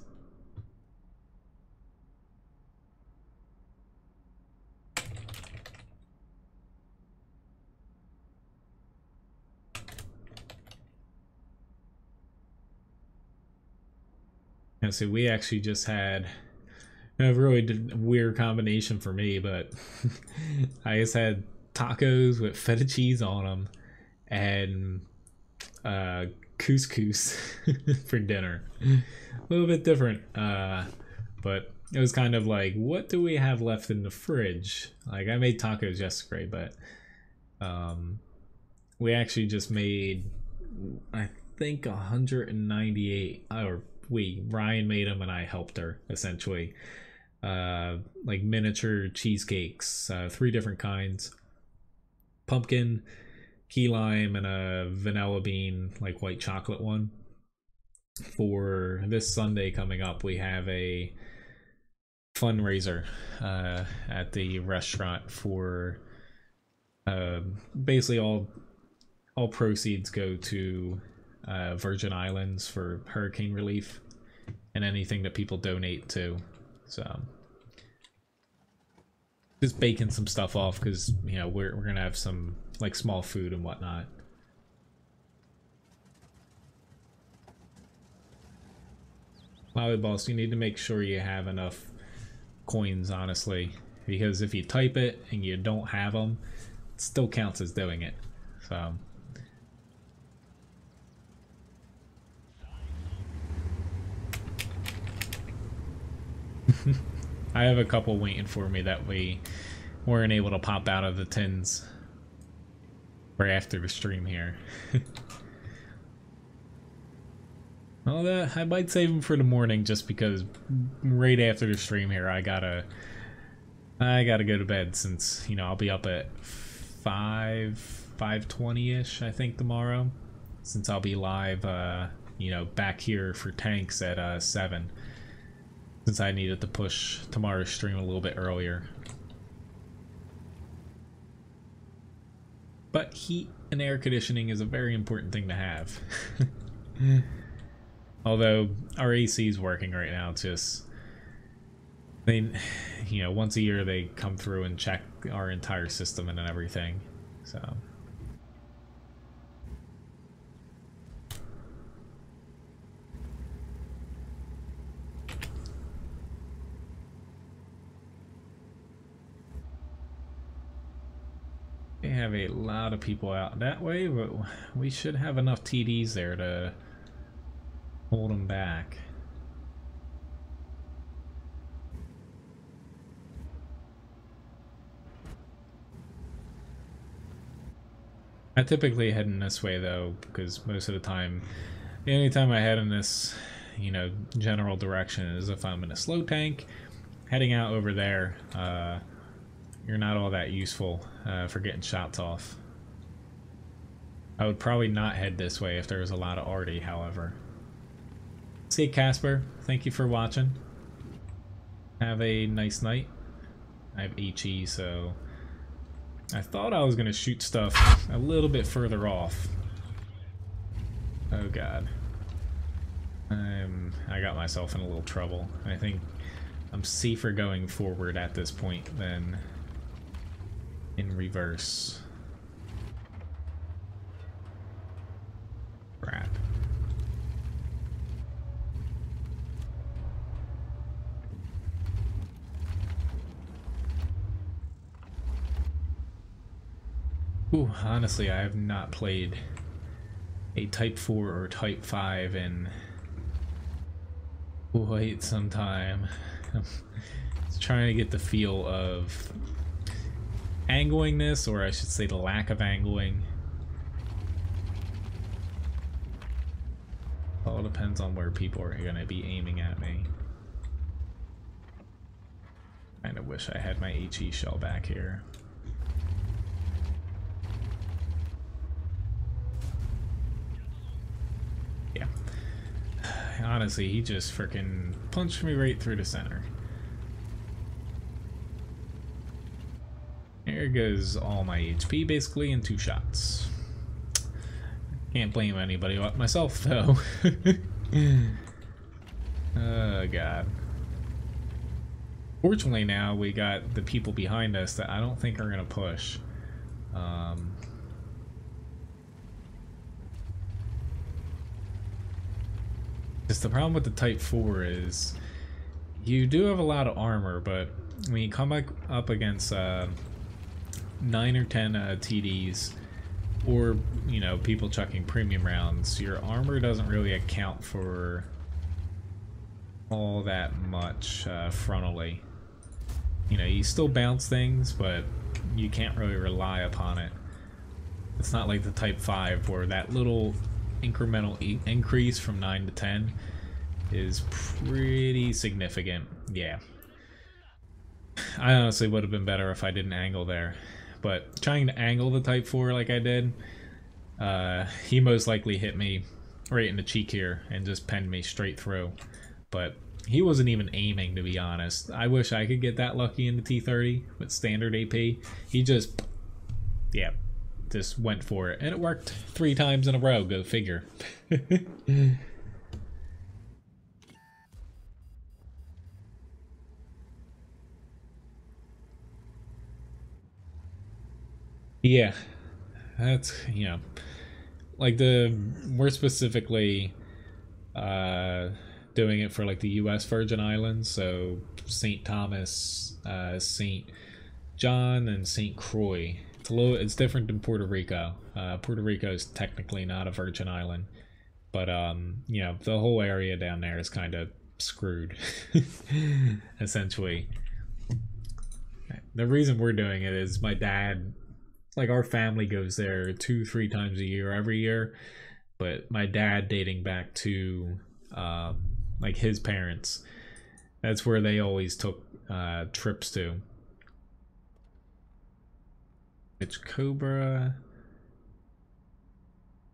And so we actually just had a really weird combination for me, but I just had tacos with feta cheese on them and couscous for dinner. A little bit different, but it was kind of like, what do we have left in the fridge? Like, I made tacos yesterday, but we actually just made, I think, 198, or Ryan made them and I helped her, essentially. Like miniature cheesecakes, 3 different kinds. Pumpkin, key lime, and a vanilla bean, like white chocolate one. For this Sunday coming up, we have a fundraiser at the restaurant for basically all proceeds go to Virgin Islands for hurricane relief and anything that people donate to. So just baking some stuff off because, you know, we're gonna have some like small food and whatnot. Lolly Boss, you need to make sure you have enough coins, honestly, because if you type it and you don't have them, it still counts as doing it. So I have a couple waiting for me that we weren't able to pop out of the tins right after the stream here. Well, I might save them for the morning just because right after the stream here I gotta go to bed, since, you know, I'll be up at 5:20ish I think tomorrow, since I'll be live you know, back here for tanks at 7. Since I needed to push tomorrow's stream a little bit earlier. But heat and air conditioning is a very important thing to have. Although our AC is working right now, it's just, they, you know, once a year they come through and check our entire system and everything. So have a lot of people out that way, but we should have enough TDs there to hold them back. I typically head in this way though, because most of the time, the only time I head in this, you know, general direction is if I'm in a slow tank. Heading out over there, you're not all that useful for getting shots off. I would probably not head this way if there was a lot of arty, however. See, Casper, thank you for watching. Have a nice night. I have HE, so I thought I was going to shoot stuff a little bit further off. Oh god. I got myself in a little trouble. I think I'm safer going forward at this point than in reverse. Crap. Ooh, honestly, I have not played a Type 4 or Type 5 in quite some time. Just trying to get the feel of angling this, or I should say the lack of angling. All depends on where people are going to be aiming at me. Kinda wish I had my HE shell back here. Yeah. Honestly, he just freaking punched me right through the center. There goes all my HP basically in 2 shots. Can't blame anybody but myself though. Oh god. Fortunately now we got the people behind us that I don't think are gonna push. Just the problem with the Type 4 is you do have a lot of armor, but when you come back up against 9 or 10 TDs, or, you know, people chucking premium rounds, your armor doesn't really account for all that much frontally. You know, you still bounce things, but you can't really rely upon it. It's not like the Type 5 where that little incremental increase from 9 to 10 is pretty significant. Yeah. I honestly would have been better if I didn't angle there. But trying to angle the Type 4 like I did, he most likely hit me right in the cheek here and just penned me straight through. But he wasn't even aiming, to be honest. I wish I could get that lucky in the T30 with standard AP. He just, yeah, just went for it. And it worked 3 times in a row, go figure. Yeah, that's, you know, like we're specifically doing it for like the US Virgin Islands, so St. Thomas, St. John, and St. Croix. It's different than Puerto Rico. Puerto Rico is technically not a Virgin Island, but you know, the whole area down there is kind of screwed, essentially. The reason we're doing it is my dad, like our family goes there 2-3 times a year every year, but my dad dating back to like his parents, that's where they always took trips to. It's Cobra.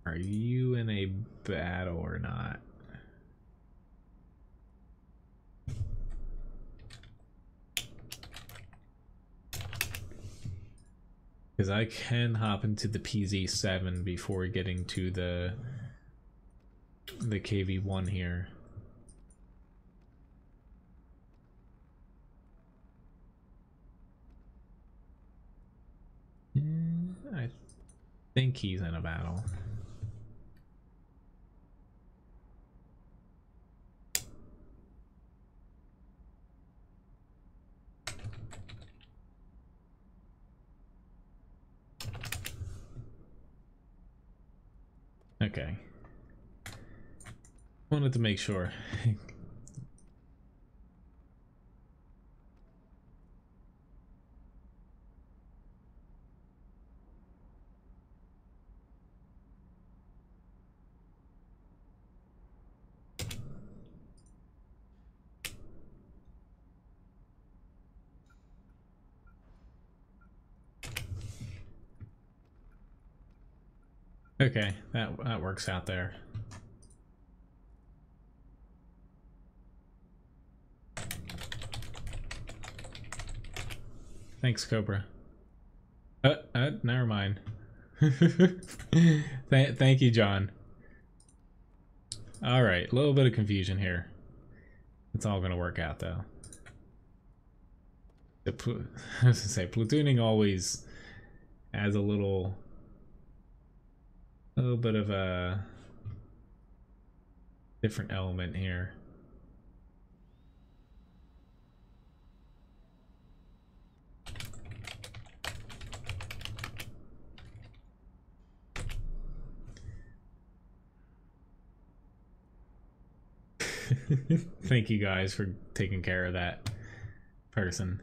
Are you in a battle or not? Because I can hop into the PZ7 before getting to the KV1 here. I think he's in a battle. Okay. Wanted to make sure. Okay, that works out there. Thanks, Cobra. Never mind. Thank you, John. All right, a little bit of confusion here. It's all gonna work out though. I was gonna say platooning always adds a little bit of a different element here. Thank you guys for taking care of that person.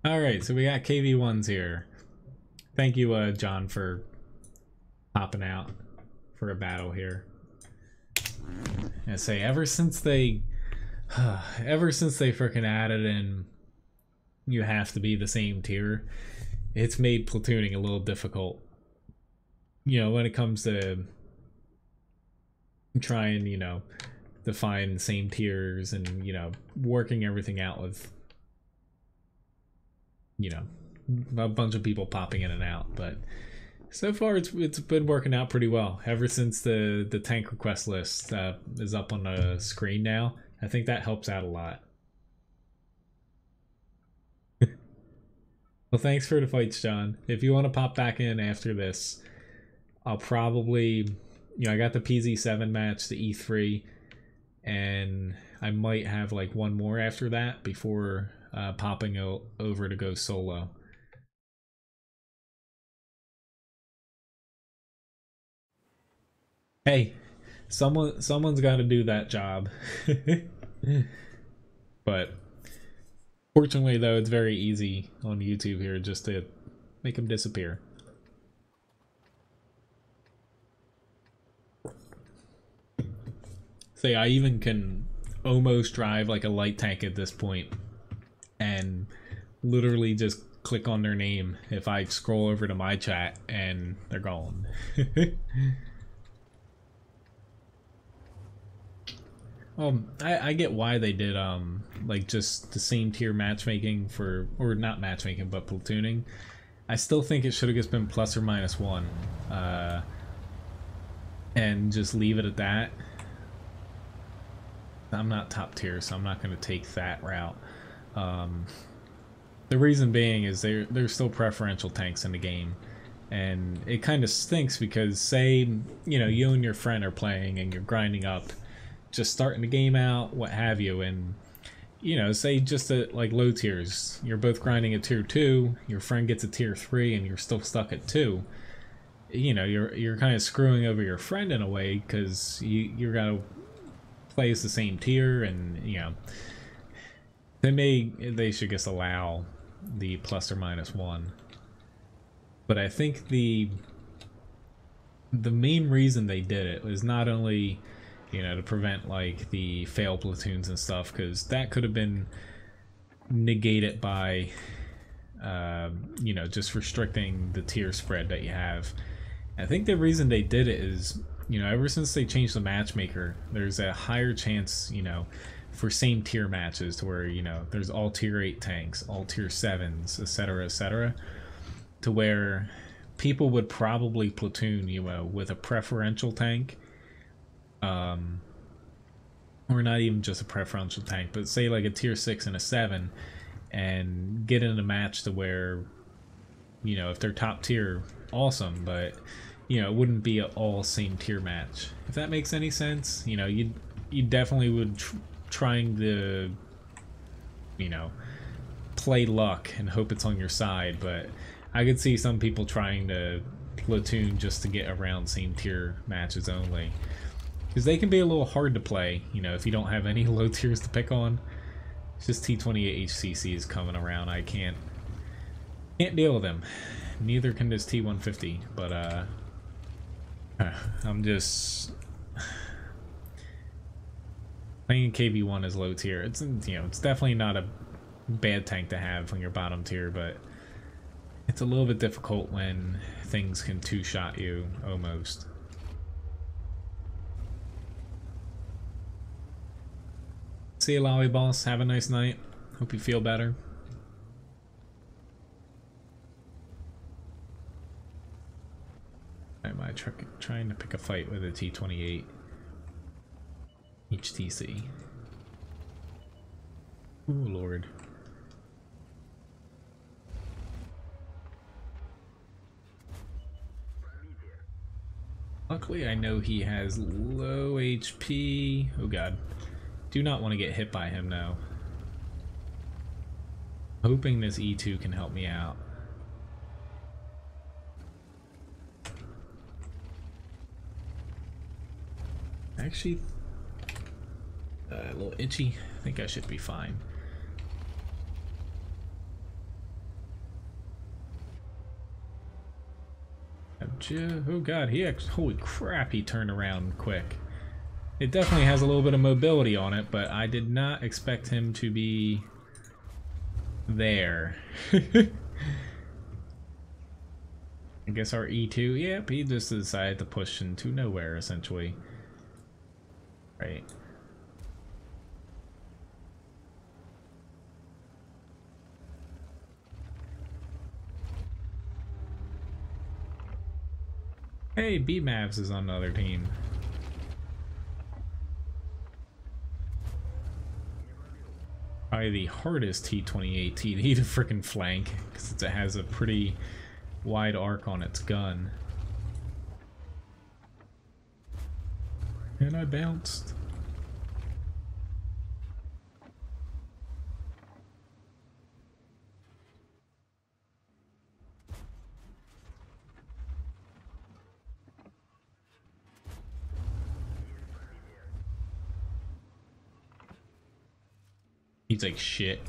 Alright, so we got KV1s here. Thank you, John, for popping out for a battle here. I say, ever since they freaking added in you have to be the same tier, it's made platooning a little difficult. You know, when it comes to trying, you know, to find same tiers and, you know, working everything out with, you know, a bunch of people popping in and out. But so far it's been working out pretty well ever since the tank request list is up on the screen now. I think that helps out a lot. Well, thanks for the fights, John. If you want to pop back in after this, I'll probably, you know, I got the PZ7 match, the E3, and I might have like one more after that before popping over to go solo. Hey, someone's got to do that job. But fortunately, though, it's very easy on YouTube here just to make them disappear. Say, I even can almost drive like a light tank at this point and literally just click on their name if I scroll over to my chat and they're gone. I get why they did like just the same tier matchmaking for, or not matchmaking but platooning. I still think it should have just been plus or minus one, and just leave it at that. I'm not top tier, so I'm not going to take that route. The reason being is there's still preferential tanks in the game, and it kind of stinks because, say, you know, you and your friend are playing and you're grinding up, just starting the game out, what have you, and, you know, say just at like low tiers, you're both grinding at tier 2, your friend gets a tier 3 and you're still stuck at 2. You know, you're kind of screwing over your friend in a way because you're gonna play as the same tier, and, you know, they should just allow the plus or minus one. But I think the main reason they did it was not only, you know, to prevent like the fail platoons and stuff, because that could have been negated by you know, just restricting the tier spread that you have. I think the reason they did it is, you know, ever since they changed the matchmaker, there's a higher chance, you know, for same tier matches to where, you know, there's all tier 8 tanks, all tier 7s, etc., to where people would probably platoon, you know, with a preferential tank, or not even just a preferential tank, but say like a tier 6 and a 7, and get in a match to where, you know, if they're top tier, awesome, but, you know, it wouldn't be an all same tier match, if that makes any sense. You know, you definitely would trying to, you know, play luck and hope it's on your side, but I could see some people trying to platoon just to get around same tier matches only. Because they can be a little hard to play, you know, if you don't have any low tiers to pick on. It's just T28 HCC is coming around. I can't deal with him. Neither can this T150, but I'm just playing KV1 as low tier. It's, you know, it's definitely not a bad tank to have on your bottom tier, but it's a little bit difficult when things can two-shot you almost. See you, Lolly Boss. Have a nice night. Hope you feel better. Am I trying to pick a fight with a T28 HTC? Oh Lord. Luckily I know he has low HP. Oh god. Do not want to get hit by him now. Hoping this E2 can help me out. Actually, a little itchy. I think I should be fine. Oh god, holy crap, he turned around quick. It definitely has a little bit of mobility on it, but I did not expect him to be there. I guess our E2, yep, he just decided to push into nowhere, essentially. Right. Hey, B-Mavs is on the other team. Probably the hardest T28 TD to frickin' flank, because it has a pretty wide arc on its gun. And I bounced. He's like, shit.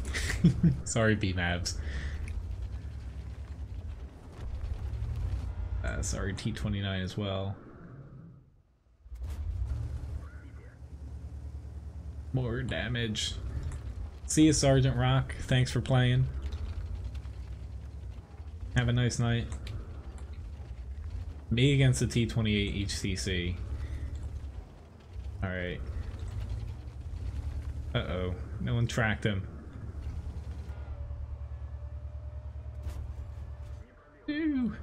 Sorry, B-Mavs. Sorry, T29 as well. More damage. See you, Sergeant Rock. Thanks for playing. Have a nice night. Me against the T28 HCC. Alright. Uh-oh. No one tracked him. Ew.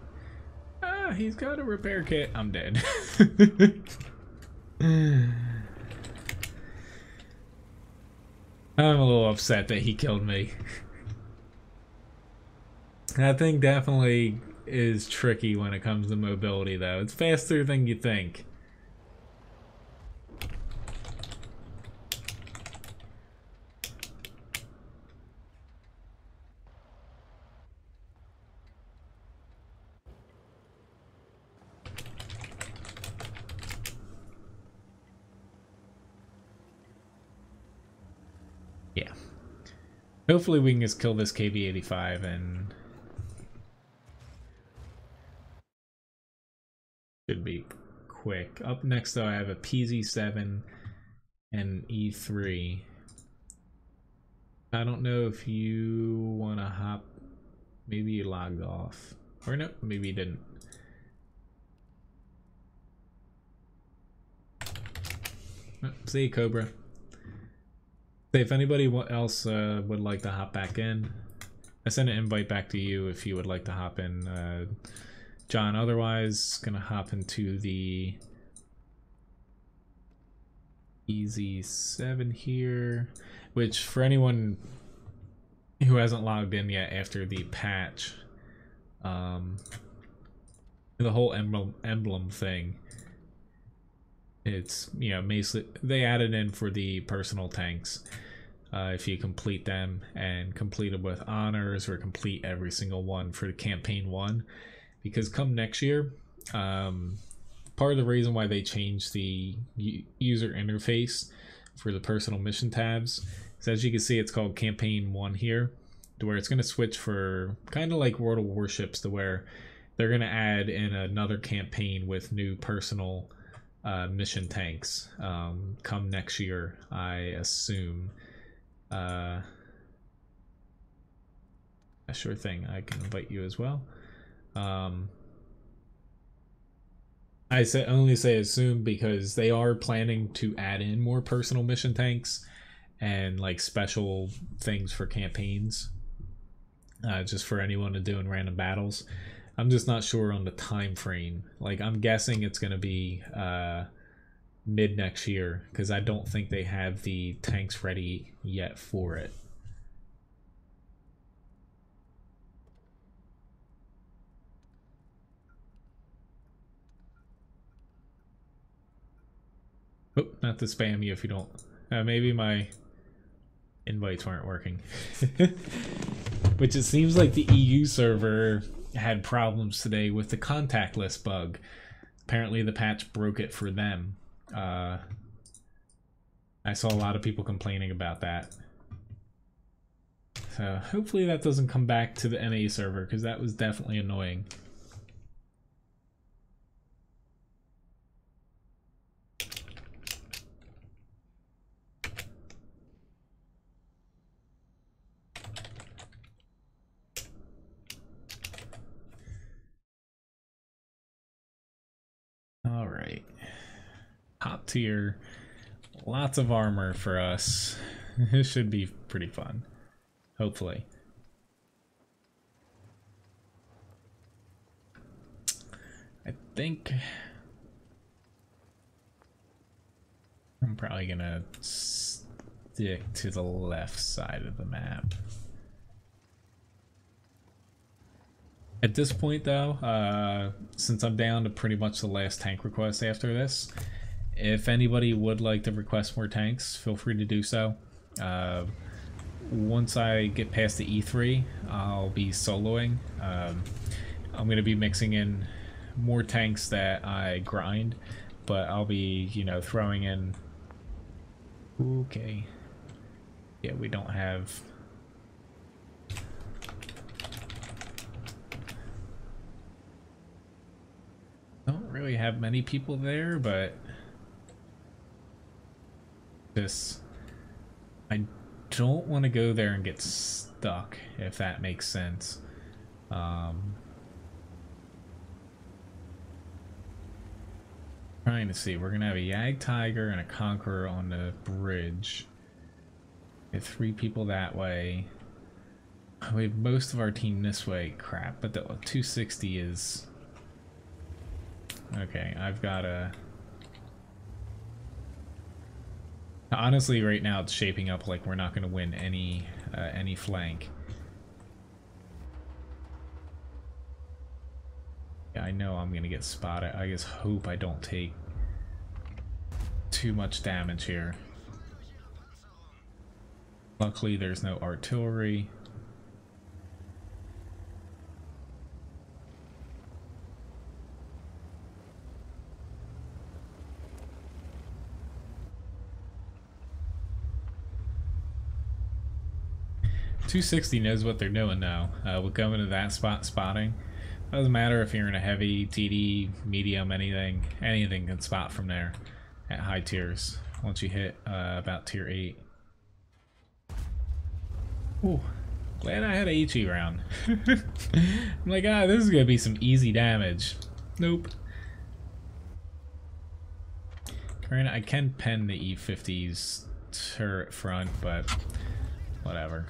Ah, he's got a repair kit. I'm dead. I'm a little upset that he killed me. That thing definitely is tricky when it comes to mobility, though. It's faster than you think. Yeah. Hopefully we can just kill this KV-85 and should be quick. Up next though I have a PZ7 and E3. I don't know if you want to hop. Maybe you logged off. Or no, maybe you didn't. Oh, see you, Cobra. If anybody else would like to hop back in, I sent an invite back to you if you would like to hop in, John. Otherwise, gonna hop into the EZ7 here, which for anyone who hasn't logged in yet after the patch, the whole emblem thing, it's, you know, basically they added in for the personal tanks. If you complete them and complete them with honors or complete every single one for the campaign 1, because come next year, part of the reason why they changed the user interface for the personal mission tabs is, as you can see, it's called Campaign 1 here, to where it's going to switch for kind of like World of Warships, to where they're going to add in another campaign with new personal mission tanks come next year, I assume. A sure thing, I can invite you as well. I only say assume because they are planning to add in more personal mission tanks and like special things for campaigns, just for anyone to do in random battles. I'm just not sure on the time frame. Like, I'm guessing it's going to be mid next year, because I don't think they have the tanks ready yet for it. Oh, not to spam you if you don't. Maybe my invites weren't working. Which it seems like the EU server had problems today with the contact list bug. Apparently the patch broke it for them. I saw a lot of people complaining about that. So hopefully that doesn't come back to the NA server, because that was definitely annoying. All right, top tier, lots of armor for us. This should be pretty fun, hopefully. I think I'm probably gonna stick to the left side of the map. At this point though, since I'm down to pretty much the last tank request after this, if anybody would like to request more tanks, feel free to do so. Once I get past the E3, I'll be soloing. I'm going to be mixing in more tanks that I grind, but I'll be, you know, throwing in... Okay. Yeah, we don't have... Don't really have many people there, but this, I don't want to go there and get stuck, if that makes sense. Trying to see, we're gonna have a Yag Tiger and a Conqueror on the bridge. We have 3 people that way. We have most of our team this way. Crap, but the 260 is... Okay, I've got a... Honestly, right now it's shaping up like we're not going to win any flank. Yeah, I know I'm going to get spotted. I just hope I don't take too much damage here. Luckily, there's no artillery. .260 knows what they're doing now. We'll go into that spotting. Doesn't matter if you're in a heavy, TD, medium, anything can spot from there at high tiers once you hit about tier 8. Ooh, glad I had a HE round. I'm like, this is gonna be some easy damage. Nope. Granted, I can pen the E50's turret front, but whatever.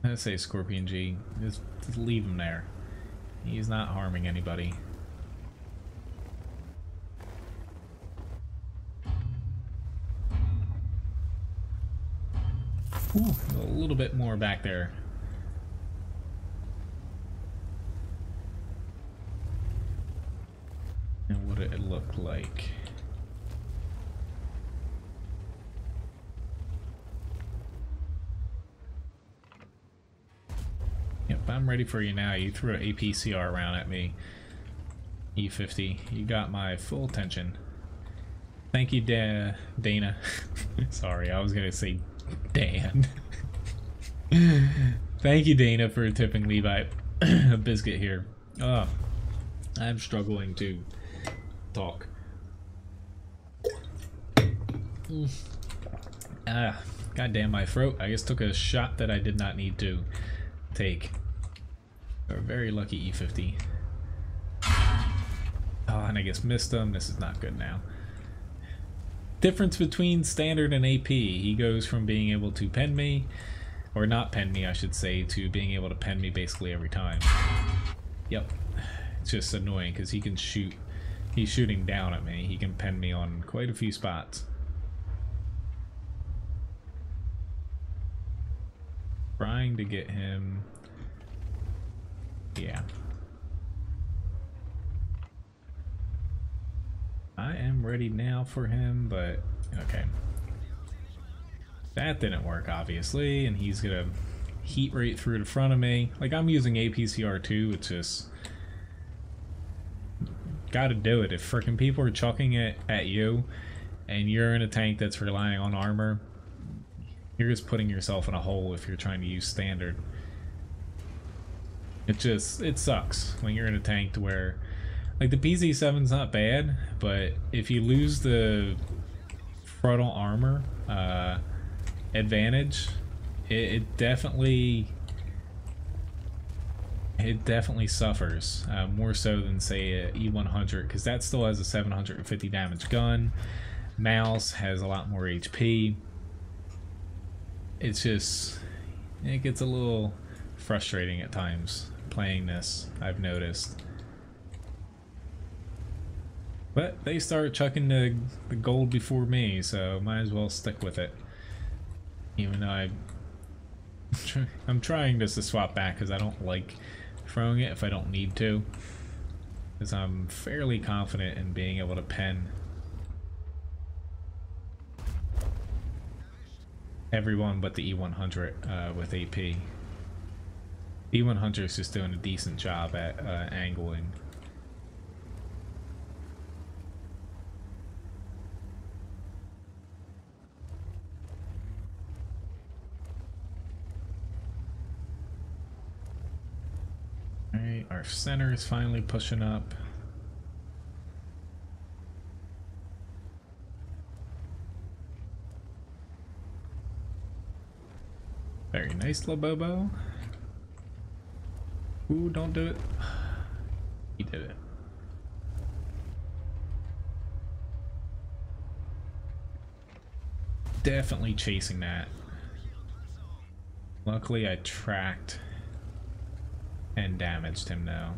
Let's say Scorpion G. Just leave him there. He's not harming anybody. Ooh, a little bit more back there. And what did it look like? I'm ready for you now. You threw an APCR round at me. E50. You got my full attention. Thank you, Dana. Sorry, I was gonna say Dan. Thank you, Dana, for tipping Levi a biscuit here. Oh, I'm struggling to talk. Goddamn my throat. I just took a shot that I did not need to take. A very lucky E50. Oh, and I guess missed him. This is not good now. Difference between standard and AP. He goes from being able to pen me, or not pen me I should say, to being able to pen me basically every time. Yep. It's just annoying because he can shoot. He's shooting down at me. He can pen me on quite a few spots. Trying to get him. Yeah. I am ready now for him, but okay. That didn't work, obviously, and he's gonna heat right through the front of me. Like, I'm using APCR too, it's just... Gotta do it. If frickin' people are chucking it at you, and you're in a tank that's relying on armor, you're just putting yourself in a hole if you're trying to use standard. It sucks when you're in a tank to where... Like, the PZ7's not bad, but if you lose the frontal armor advantage, it definitely suffers more so than, say, a E100, because that still has a 750 damage gun. Mouse has a lot more HP. It's just, it gets a little frustrating at times playing this, I've noticed. But they start chucking the gold before me, so might as well stick with it. Even though I'm trying just to swap back because I don't like throwing it if I don't need to. Because I'm fairly confident in being able to pen everyone but the E100 with AP. E100 is just doing a decent job at angling. Alright, our center is finally pushing up. Very nice, Labobo. Ooh, don't do it. He did it. Definitely chasing that. Luckily, I tracked and damaged him now.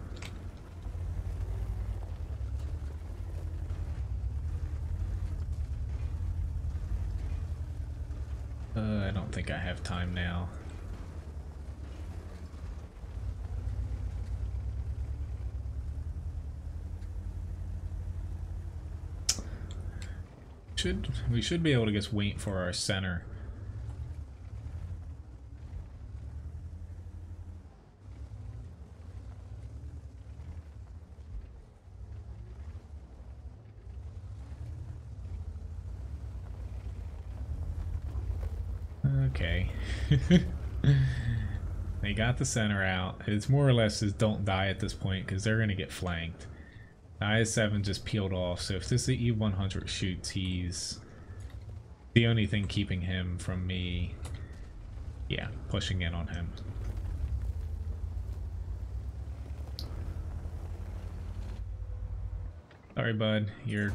I don't think I have time now. We should be able to just wait for our center. Okay. They got the center out. It's more or less just don't die at this point because they're going to get flanked. The IS-7 just peeled off, so if this E100 shoots, he's the only thing keeping him from me, yeah, pushing in on him. Sorry, bud, your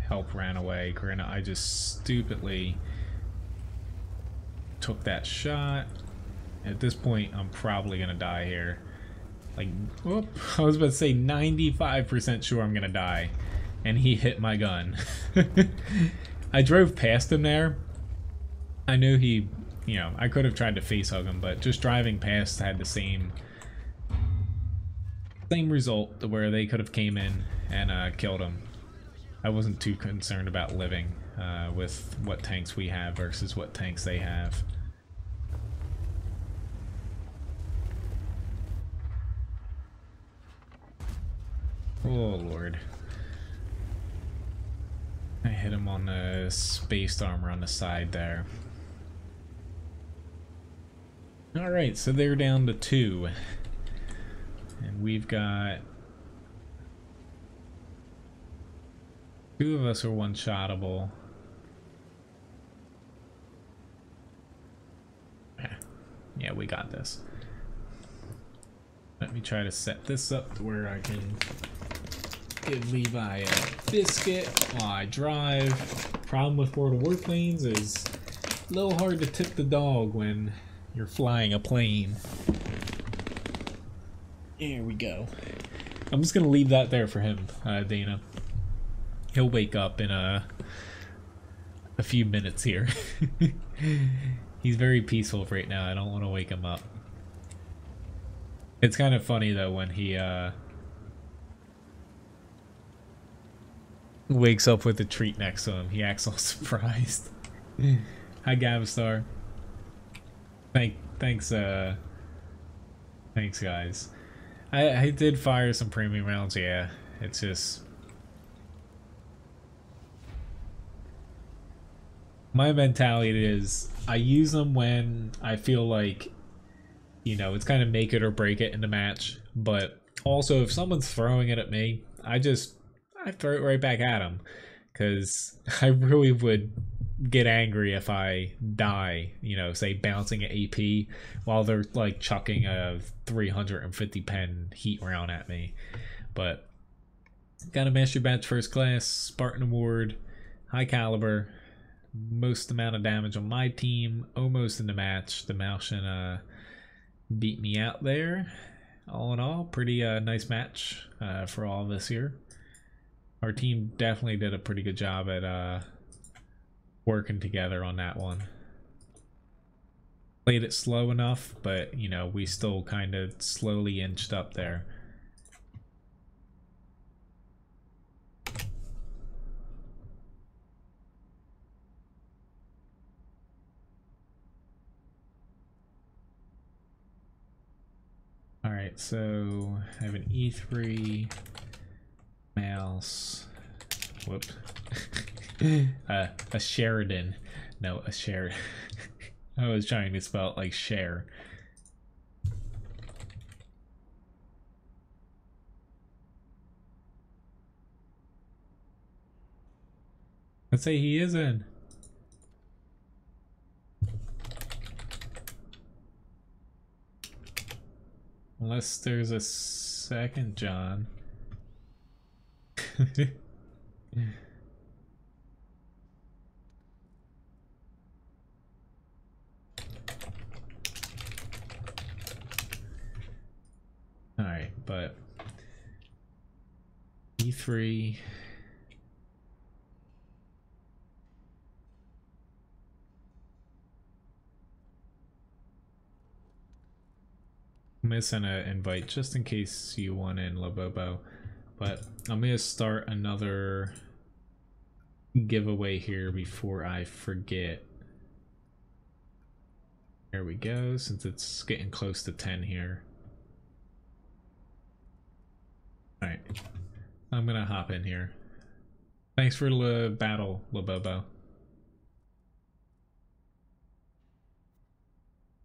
help ran away. Granted, I just stupidly took that shot. At this point, I'm probably gonna die here. Like, whoop, I was about to say 95% sure I'm gonna die, and he hit my gun. I drove past him there. I knew he, you know, I could have tried to face hug him, but just driving past had the same result, where they could have came in and killed him. I wasn't too concerned about living with what tanks we have versus what tanks they have. Oh lord. I hit him on the spaced armor on the side there. Alright, so they're down to 2. And we've got 2 of us are one-shottable. Yeah, we got this. Let me try to set this up to where I can give Levi a biscuit while I drive. Problem with portal warplanes is a little hard to tip the dog when you're flying a plane. There we go. I'm just gonna leave that there for him, Dana. He'll wake up in a few minutes here. He's very peaceful right now. I don't want to wake him up. It's kind of funny though when he wakes up with a treat next to him. He acts all surprised. Hi Gavstar. Thanks guys. I did fire some premium rounds, yeah. It's just my mentality is I use them when I feel like, you know, it's kind of make it or break it in the match. But also if someone's throwing it at me, I throw it right back at them, because I really would get angry if I die, you know, say bouncing an AP while they're like chucking a 350 pen heat round at me. But got a master badge first class, Spartan award, high caliber, most amount of damage on my team, almost in the match. The Malshin beat me out there. All in all, pretty nice match for all of us here. Our team definitely did a pretty good job at working together on that one. Played it slow enough, but you know, we still kind of slowly inched up there. Alright, so I have an E3 mouse. Whoop. A Sheridan. No, a Sheridan. I was trying to spell it like share. Let's say he is in. Unless there's a second John. Alright, but E3. I'm gonna send an invite just in case you want in, Labobo. But I'm gonna start another giveaway here before I forget. There we go, since it's getting close to 10 here. Alright, I'm gonna hop in here. Thanks for the battle, Labobo.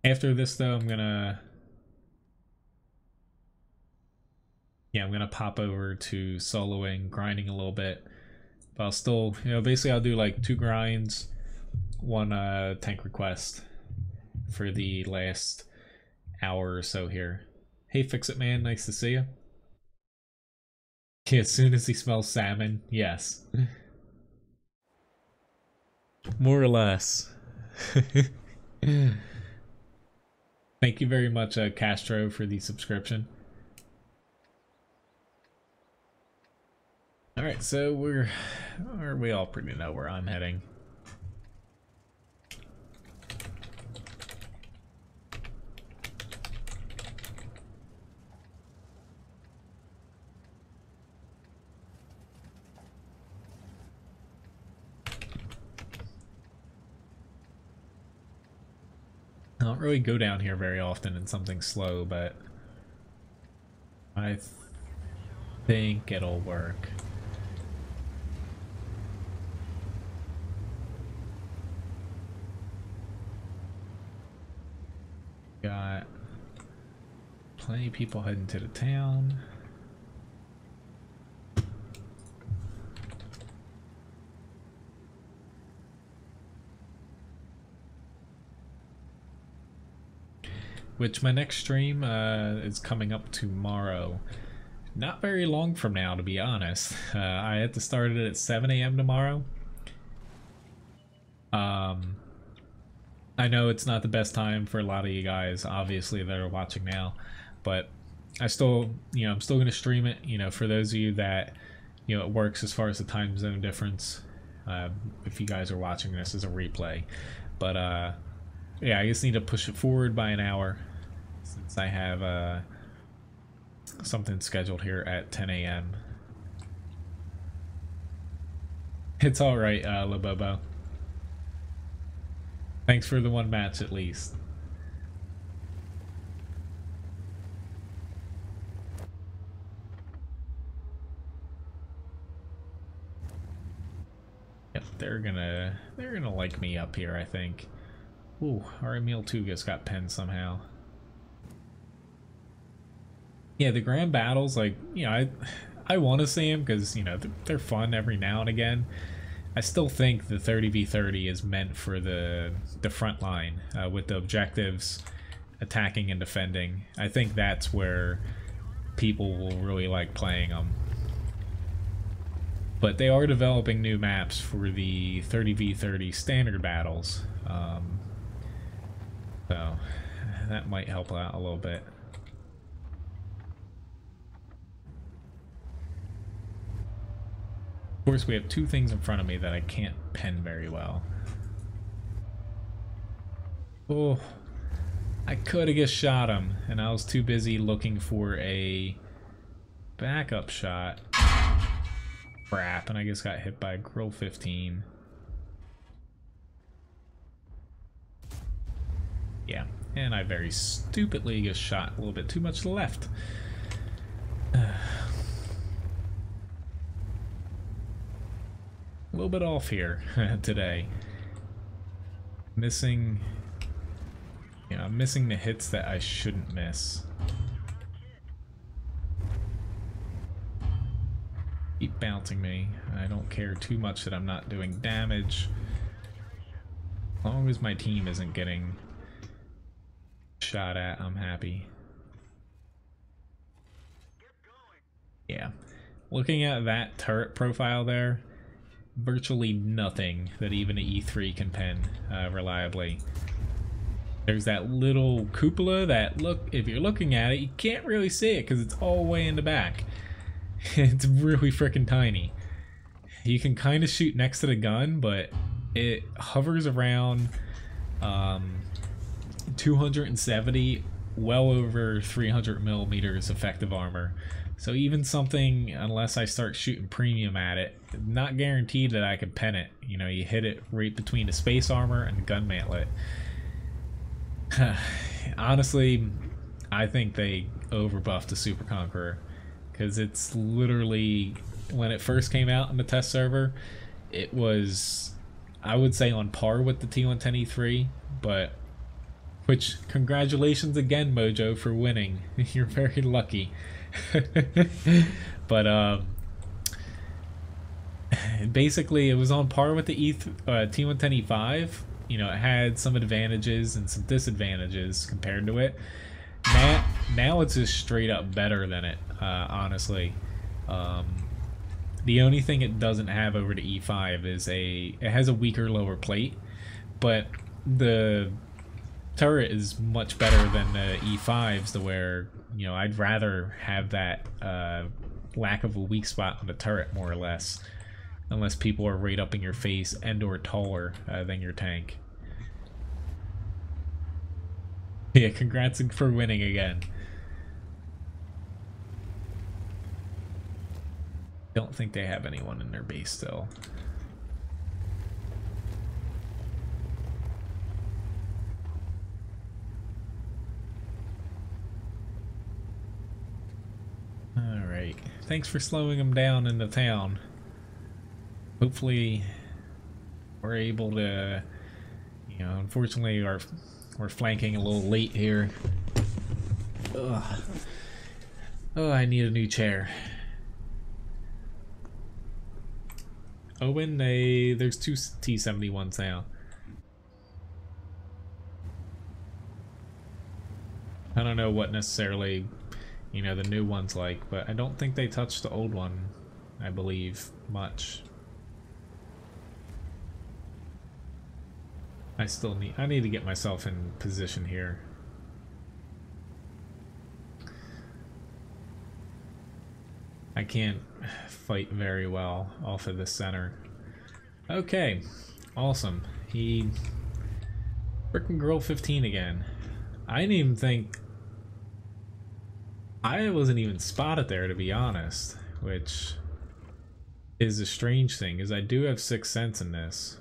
After this though, I'm gonna pop over to soloing, grinding a little bit. But I'll still, you know, basically I'll do like 2 grinds, 1 tank request for the last hour or so here. Hey Fix-It Man, nice to see you. Yeah, as soon as he smells salmon, yes. More or less. Thank you very much, Castro, for the subscription. Alright, so we all pretty know where I'm heading. I don't really go down here very often in something slow, but think it'll work. Got plenty of people heading to the town. Which my next stream is coming up tomorrow. Not very long from now, to be honest. I had to start it at 7 a.m. tomorrow. I know it's not the best time for a lot of you guys, obviously, that are watching now, but I still, I'm still going to stream it, for those of you that, it works as far as the time zone difference, if you guys are watching this as a replay. But, yeah, I just need to push it forward by an hour, since I have, something scheduled here at 10 a.m. It's alright, Labobo. Thanks for the one match, at least. Yep, they're gonna like me up here, I think. Ooh, our Emil Tugas got penned somehow. Yeah, the grand battles, like, I want to see them because, they're fun every now and again. I still think the 30v30 is meant for the front line with the objectives, attacking and defending. I think that's where people will really like playing them. But they are developing new maps for the 30v30 standard battles. So that might help out a little bit. Of course, we have two things in front of me that I can't pen very well. Oh, I could have just shot him, and I was too busy looking for a backup shot. Crap, and I just got hit by Grill 15. Yeah, and I very stupidly just shot a little bit too much to the left. A little bit off here today. Missing, I'm missing the hits that I shouldn't miss. Keep bouncing me. I don't care too much that I'm not doing damage. As long as my team isn't getting shot at, I'm happy. Yeah. Looking at that turret profile there, virtually nothing that even an E3 can pen reliably. There's that little cupola that, look, if you're looking at it, you can't really see it because it's all way in the back. It's really freaking tiny. You can kind of shoot next to the gun, but it hovers around 270, well over 300 millimeters effective armor. So even something, unless I start shooting premium at it, not guaranteed that I could pen it. You hit it right between the space armor and the gun mantlet. Honestly, I think they overbuffed the Super Conqueror, because it's literally, when it first came out in the test server, it was, I would say, on par with the T110E3, but, which, congratulations again, Mojo, for winning. You're very lucky. But basically it was on par with the T110E5. It had some advantages and some disadvantages compared to it. Now it's just straight up better than it, honestly. The only thing it doesn't have over the E5 is it has a weaker lower plate, but the turret is much better than the E5s, to where, I'd rather have that lack of a weak spot on the turret, more or less, unless people are right up in your face and or taller than your tank. Yeah, congrats for winning again. Don't think they have anyone in their base still. Alright. Alright, thanks for slowing them down in the town. Hopefully we're able to, you know, unfortunately we're flanking a little late here. Ugh. Oh, I need a new chair. Owen, there's 2 T-71s now. I don't know what necessarily, you know, the new one's like, but I don't think they touched the old one, I believe, much. I need to get myself in position here. I can't fight very well off of the center. Okay, awesome. He frickin' Girl 15 again. I didn't even think I wasn't even spotted there, to be honest, which is a strange thing, is I do have 6th sense in this.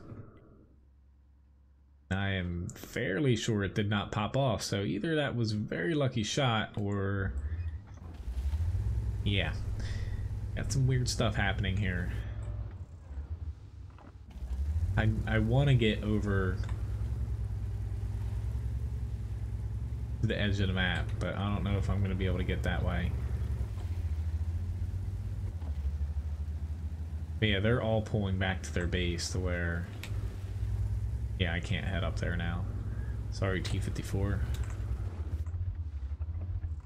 I am fairly sure it did not pop off, so either that was a very lucky shot or yeah. Got some weird stuff happening here. I want to get over to the edge of the map, but I don't know if I'm going to be able to get that way. But yeah, they're all pulling back to their base to where... Yeah, I can't head up there now. Sorry, T-54.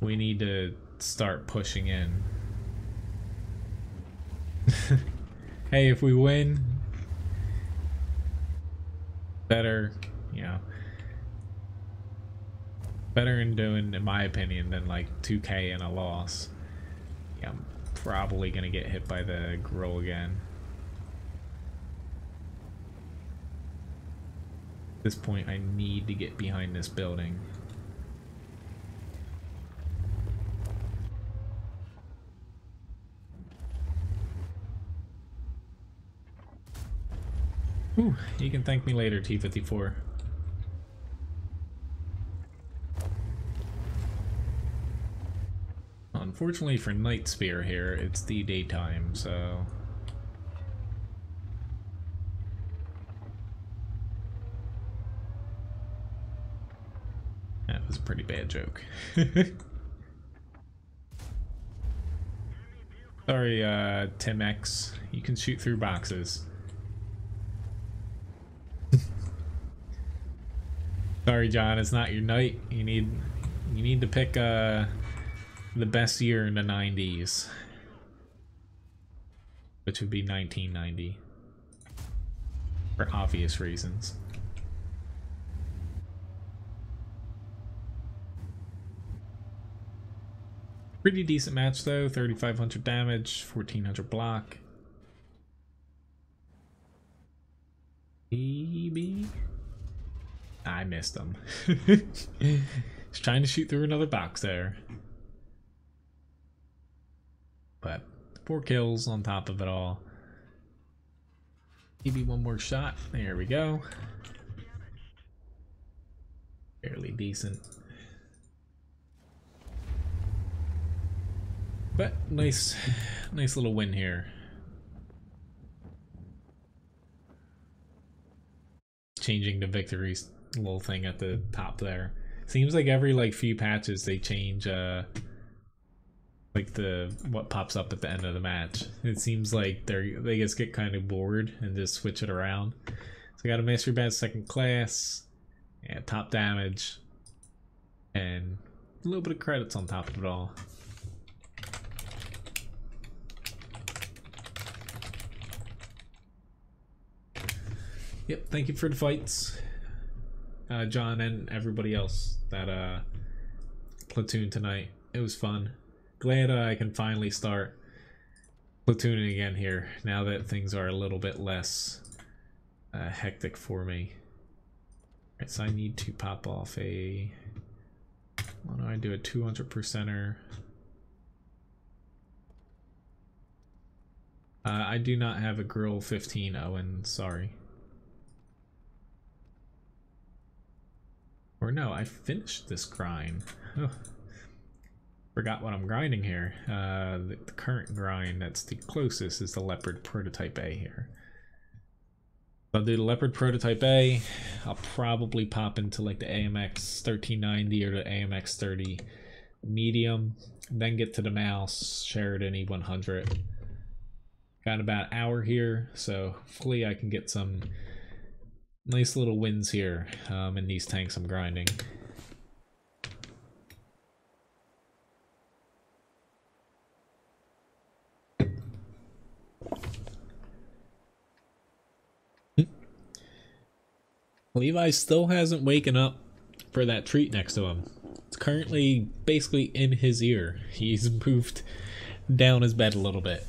We need to start pushing in. Hey, if we win, better, you know, better in doing, in my opinion, than like 2K and a loss. Yeah, I'm probably gonna get hit by the grill again. At this point, I need to get behind this building. Ooh, you can thank me later, T-54. Unfortunately for Night Spear here, it's the daytime, so... That was a pretty bad joke. Sorry, Tim X. You can shoot through boxes. Sorry, John, it's not your night. You need to pick the best year in the 90s, which would be 1990, for obvious reasons. Pretty decent match though, 3,500 damage, 1,400 block. Maybe. I missed him. He's trying to shoot through another box there. But 4 kills on top of it all. Maybe one more shot. There we go. Fairly decent. But nice little win here. Changing the victories little thing at the top there. Seems like every like few patches they change like what pops up at the end of the match. It seems like they just get kind of bored and just switch it around. So I got a mastery badge 2nd class, and top damage, and a little bit of credits on top of it all. Yep, thank you for the fights, John, and everybody else that platoon tonight. It was fun. Glad I can finally start platooning again here now that things are a little bit less hectic for me. Alright, so I need to pop off a... Why don't I do a 200%er? I do not have a Girl 15, Owen, sorry. Or no, I finished this grind. Oh. Forgot what I'm grinding here. The current grind that's the closest is the Leopard Prototype A here. I'll do the Leopard Prototype A. I'll probably pop into like the AMX 1390 or the AMX 30 medium, then get to the Mouse Sheridan E100. Got about an hour here, so hopefully I can get some nice little wins here in these tanks I'm grinding. Levi still hasn't waken up for that treat next to him. It's currently basically in his ear. He's moved down his bed a little bit.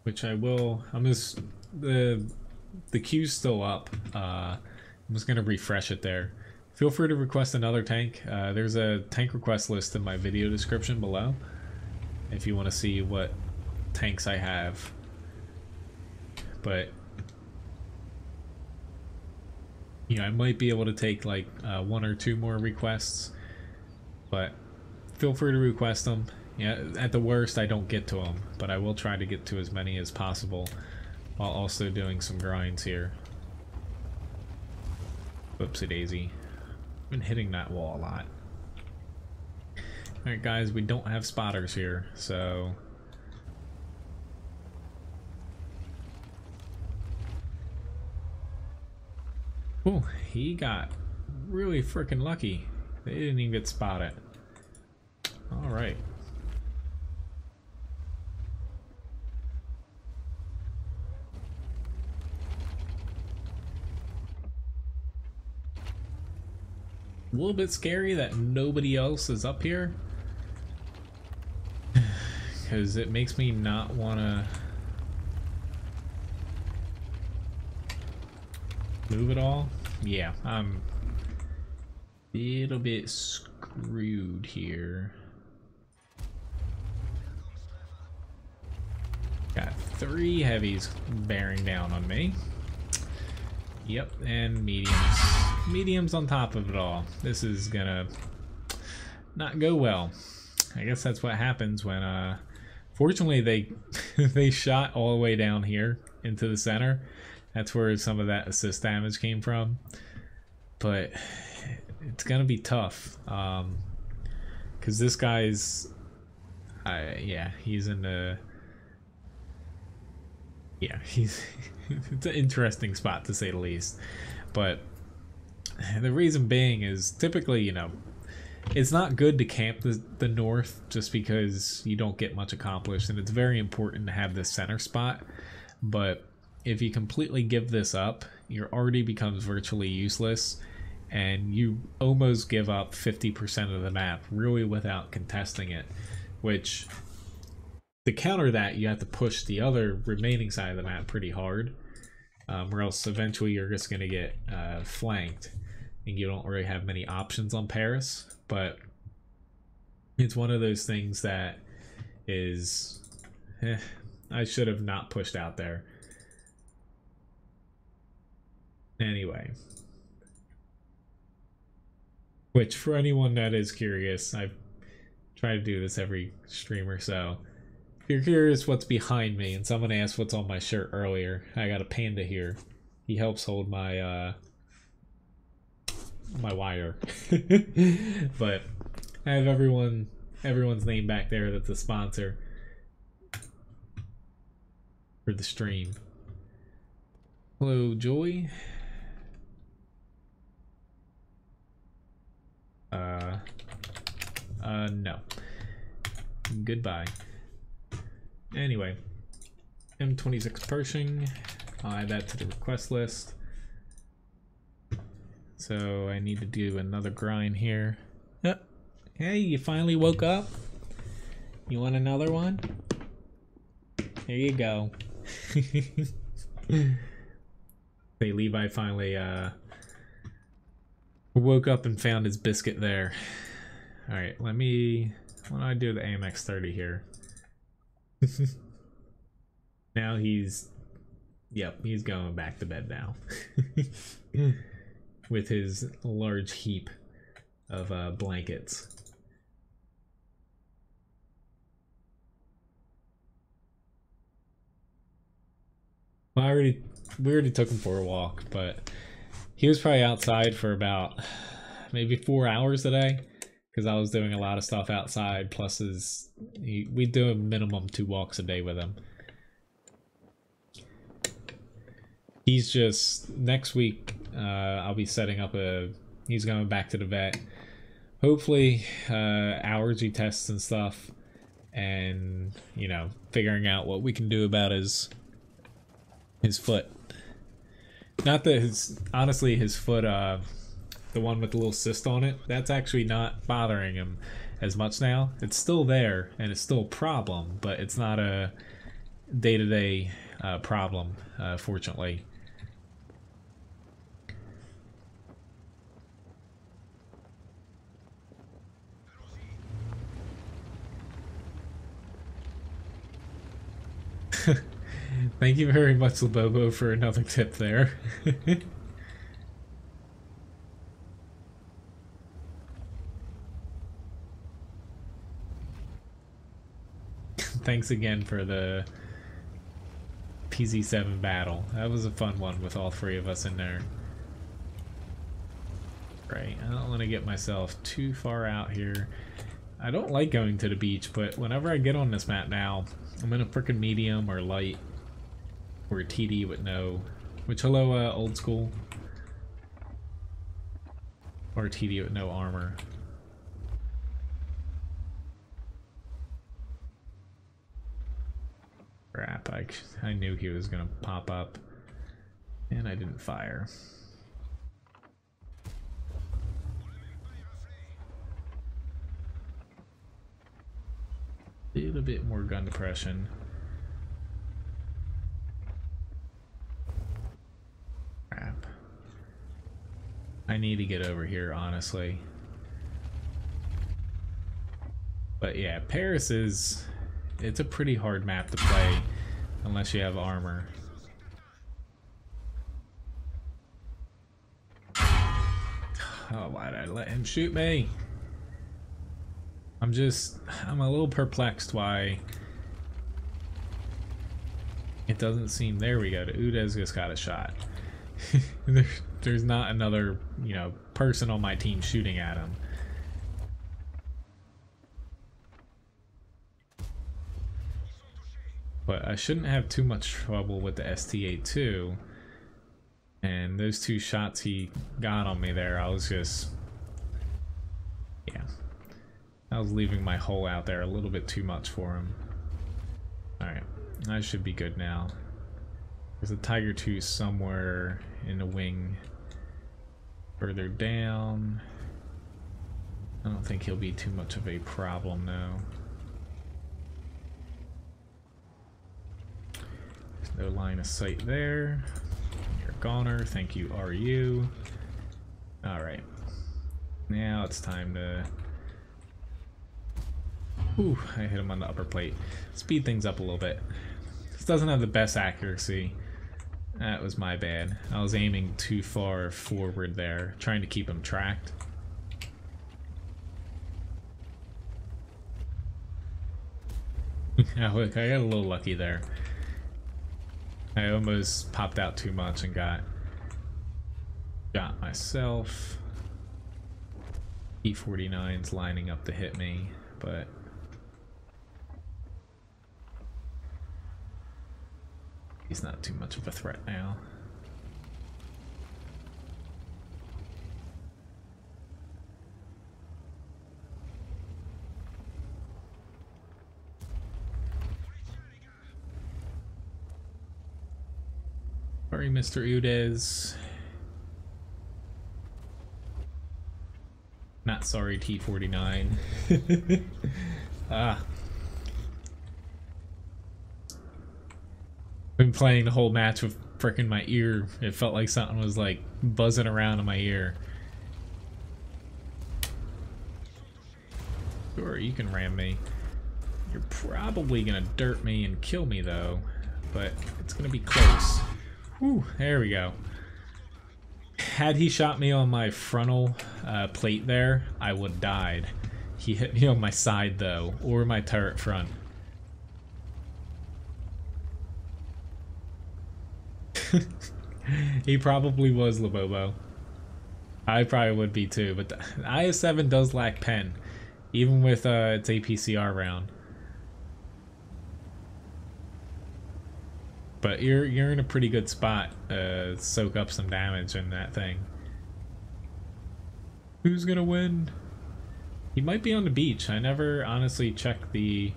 Which I will. I'm just the queue's still up. I'm just gonna refresh it there. Feel free to request another tank. There's a tank request list in my video description below if you want to see what tanks I have. But you know, I might be able to take like 1 or 2 more requests, but feel free to request them. Yeah, at the worst I don't get to them, but I will try to get to as many as possible while also doing some grinds here. Whoopsie daisy. Been hitting that wall a lot. Alright guys, we don't have spotters here, so oh, he got really freaking lucky. They didn't even get spotted. Alright. A little bit scary that nobody else is up here, because it makes me not want to move it all. Yeah, I'm a little bit screwed here. Got 3 heavies bearing down on me. Yep, and mediums. Mediums on top of it all. This is gonna not go well. I guess that's what happens when fortunately they they shot all the way down here into the center. That's where some of that assist damage came from. But it's gonna be tough. Cause this guy's yeah, he's in the yeah, he's it's an interesting spot to say the least. But the reason being is typically, you know, it's not good to camp the north just because you don't get much accomplished, and it's very important to have this center spot. But if you completely give this up, your arty becomes virtually useless, and you almost give up 50% of the map really without contesting it, which to counter that you have to push the other remaining side of the map pretty hard, or else eventually you're just going to get flanked and you don't really have many options on Paris. But it's one of those things that is I should have not pushed out there. Anyway, which for anyone that is curious, I try to do this every stream or so. If you're curious what's behind me, and someone asked what's on my shirt earlier, I got a panda here. He helps hold my my wire. But I have everyone's name back there that's a sponsor for the stream. Hello, Joy. No. Goodbye. Anyway, M26 Pershing. I'll add that to the request list. So I need to do another grind here. Oh, hey, you finally woke up? You want another one? Here you go. Hey, Levi finally woke up and found his biscuit there. Alright, why don't I do the AMX 30 here? Now he's Yep, he's going back to bed now. With his large heap of blankets. Well, we already took him for a walk, but he was probably outside for about maybe 4 hours today, because I was doing a lot of stuff outside. Plus, we do a minimum 2 walks a day with him. He's just next week. I'll be setting up he's going back to the vet. Hopefully, allergy tests and stuff, and figuring out what we can do about his foot. Not that honestly his foot, the one with the little cyst on it, that's actually not bothering him as much now. It's still there and it's still a problem, but it's not a day-to-day problem, fortunately. Thank you very much, Labobo, for another tip there. Thanks again for the PZ7 battle. That was a fun one with all 3 of us in there. Right, I don't want to get myself too far out here. I don't like going to the beach, but whenever I get on this map now, I'm in a frickin' medium or light. Or a TD with no, which hello old school, or a TD with no armor. Crap, I knew he was gonna pop up, and I didn't fire. A little bit more gun depression. Crap. I need to get over here, honestly. But yeah, Paris it's a pretty hard map to play unless you have armor. Oh, why did I let him shoot me? I'm a little perplexed why it doesn't seem. There we go. Udez just got a shot. There's not another, person on my team shooting at him. But I shouldn't have too much trouble with the ST-82. And those 2 shots he got on me there, I was just... yeah. I was leaving my hole out there a little bit too much for him. Alright, I should be good now. There's a Tiger 2 somewhere in the wing further down. I don't think he'll be too much of a problem now. There's no line of sight there. You're a goner. Thank you, RU. Alright. Now it's time to... ooh, I hit him on the upper plate. Speed things up a little bit. This doesn't have the best accuracy. That was my bad. I was aiming too far forward there, trying to keep him tracked. Yeah, look, I got a little lucky there. I almost popped out too much and got myself. E49's lining up to hit me, but he's not too much of a threat now. Sorry, Mr. Udez. Not sorry, T49. Ah. Been playing the whole match with frickin' my ear. It felt like something was like buzzing around in my ear. Sure, you can ram me. You're probably gonna dirt me and kill me though, but it's gonna be close. Whew, there we go. Had he shot me on my frontal plate there, I would have died. He hit me on my side though, or my turret front. He probably was Labobo. I probably would be too, but the IS-7 does lack pen, even with its APCR round. But you're in a pretty good spot to soak up some damage in that thing. Who's gonna win? He might be on the beach. I never honestly checked the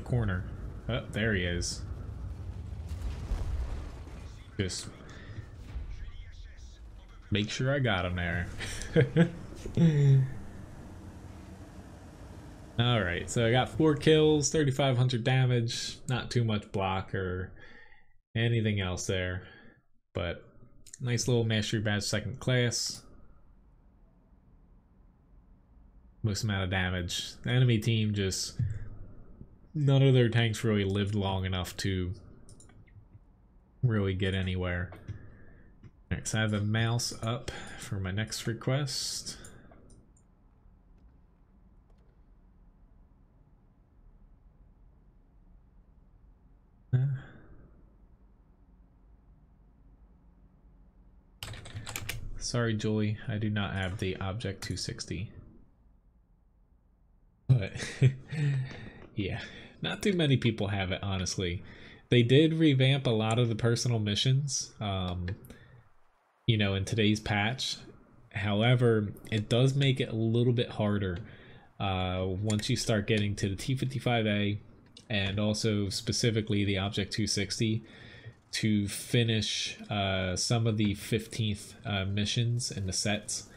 corner. Oh, there he is. Just make sure I got him there. Alright, so I got 4 kills, 3,500 damage, not too much block or anything else there, but nice little mastery badge 2nd class. Most amount of damage. The enemy team just, none of their tanks really lived long enough to really get anywhere. Alright, so I have a mouse up for my next request. Sorry, Julie, I do not have the Object 260. But yeah, not too many people have it, honestly. They did revamp a lot of the personal missions, you know, in today's patch. However, it does make it a little bit harder once you start getting to the T55A and also specifically the Object 260 to finish some of the 15th missions in the sets,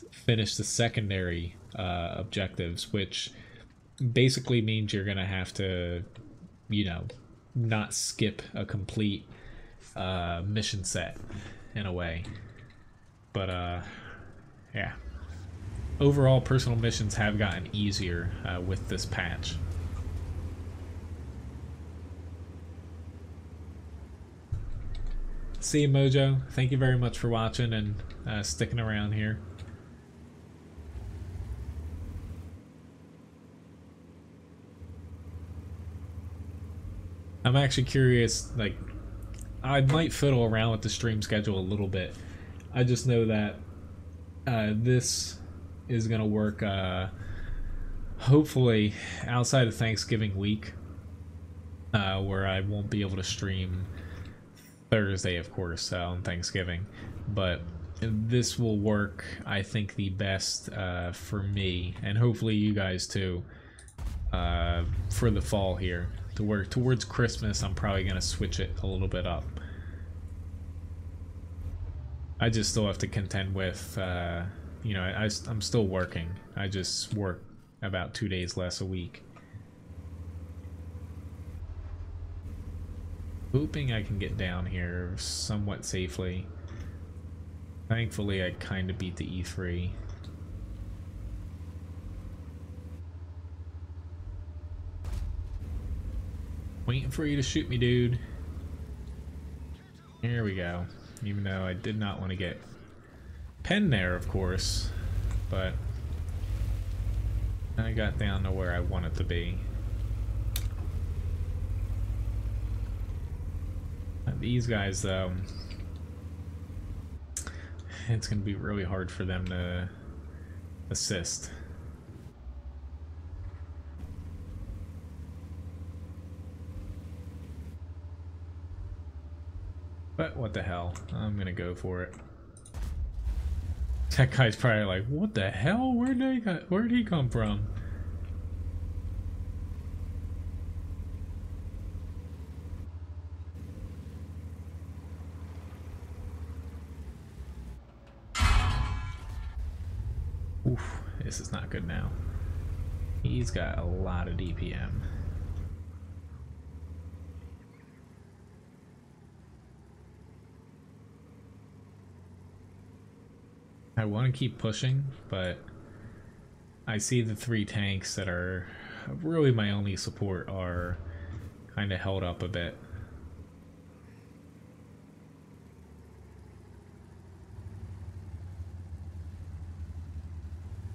finish the secondary objectives, which basically means you're gonna have to, you know, not skip a complete mission set in a way. But yeah, overall personal missions have gotten easier with this patch. See you, Mojo. Thank you very much for watching and sticking around here. I'm actually curious, like, I might fiddle around with the stream schedule a little bit. I just know that this is gonna work hopefully outside of Thanksgiving week, where I won't be able to stream Thursday, of course, on Thanksgiving, but this will work, I think, the best for me, and hopefully you guys too, for the fall here. To work towards Christmas, I'm probably gonna switch it a little bit up. I just still have to contend with, you know, I'm still working. I just work about 2 days less a week. Hoping I can get down here somewhat safely. Thankfully, I kind of beat the E3. Waiting for you to shoot me, dude. Here we go. Even though I did not want to get pen there, of course, but I got down to where I wanted to be. These guys, though, it's going to be really hard for them to assist. But what the hell, I'm going to go for it. That guy's probably like, what the hell? Where'd he come from? Oof, this is not good now. He's got a lot of DPM. I want to keep pushing, but I see the 3 tanks that are really my only support are kind of held up a bit.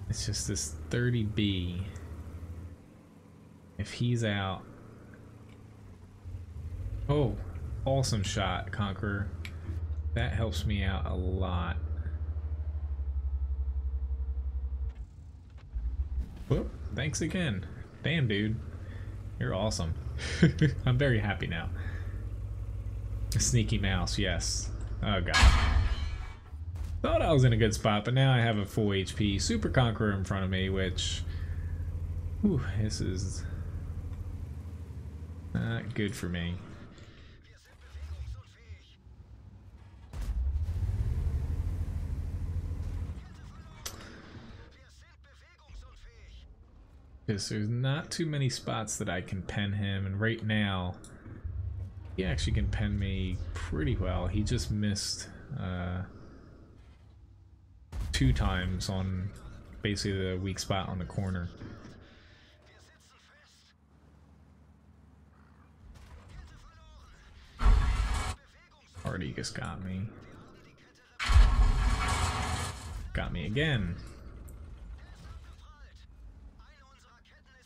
It's just this 30B. If he's out... Oh, awesome shot, Conqueror. That helps me out a lot. Whoop, thanks again. Damn, dude. You're awesome. I'm very happy now. Sneaky mouse, yes. Oh god. Thought I was in a good spot, but now I have a full HP Super Conqueror in front of me, which... Whew, this is... not good for me. Because there's not too many spots that I can pen him, and right now he actually can pen me pretty well. He just missed 2 times on basically the weak spot on the corner. Already just got me. Got me again.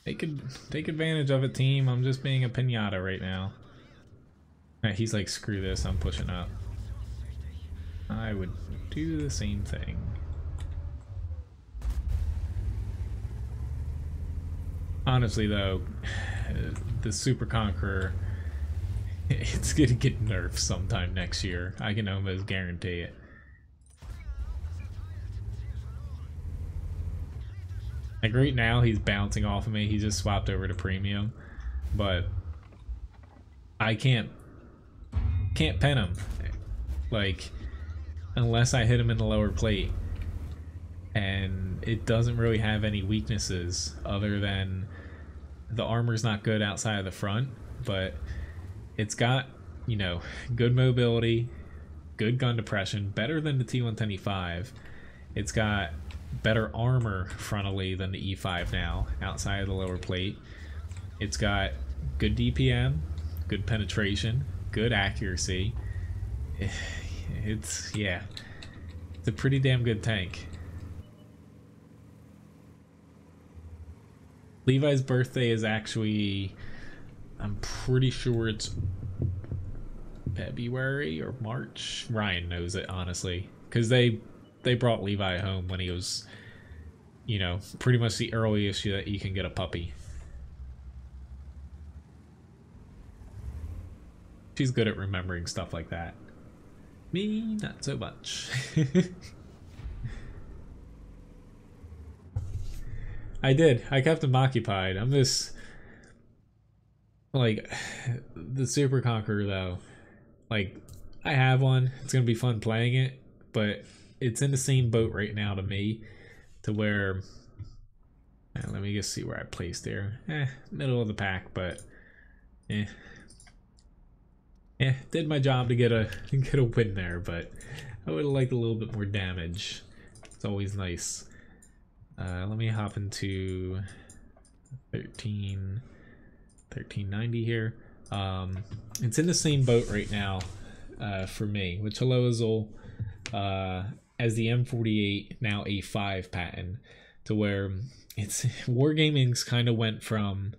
They could take advantage of it, team. I'm just being a pinata right now. Alright, he's like, screw this, I'm pushing up. I would do the same thing. Honestly though, the Super Conqueror, it's gonna get nerfed sometime next year. I can almost guarantee it. Like right now he's bouncing off of me. He just swapped over to premium, but I can't pen him, like, unless I hit him in the lower plate. And it doesn't really have any weaknesses other than the armor's not good outside of the front, but it's got, you know, good mobility, good gun depression, better than the T110E5. It's got better armor frontally than the E5 now, outside of the lower plate. It's got good DPM, good penetration, good accuracy. It's, yeah, it's a pretty damn good tank. Levi's birthday is actually, I'm pretty sure it's February or March. Ryan knows it, honestly, because they brought Levi home when he was, you know, pretty much the earliest that you can get a puppy. She's good at remembering stuff like that. Me, not so much. I kept him occupied. I'm just, like, the Super Conqueror though, like, I have one. It's gonna be fun playing it, but it's in the same boat right now to me, to where, let me just see where I placed there. Middle of the pack, but did my job to get a win there, but I would have liked a little bit more damage. It's always nice. Let me hop into 1390 here. It's in the same boat right now for me, with Chaloazul as the M48 now A5 patent, to where it's Wargaming's kind of went from,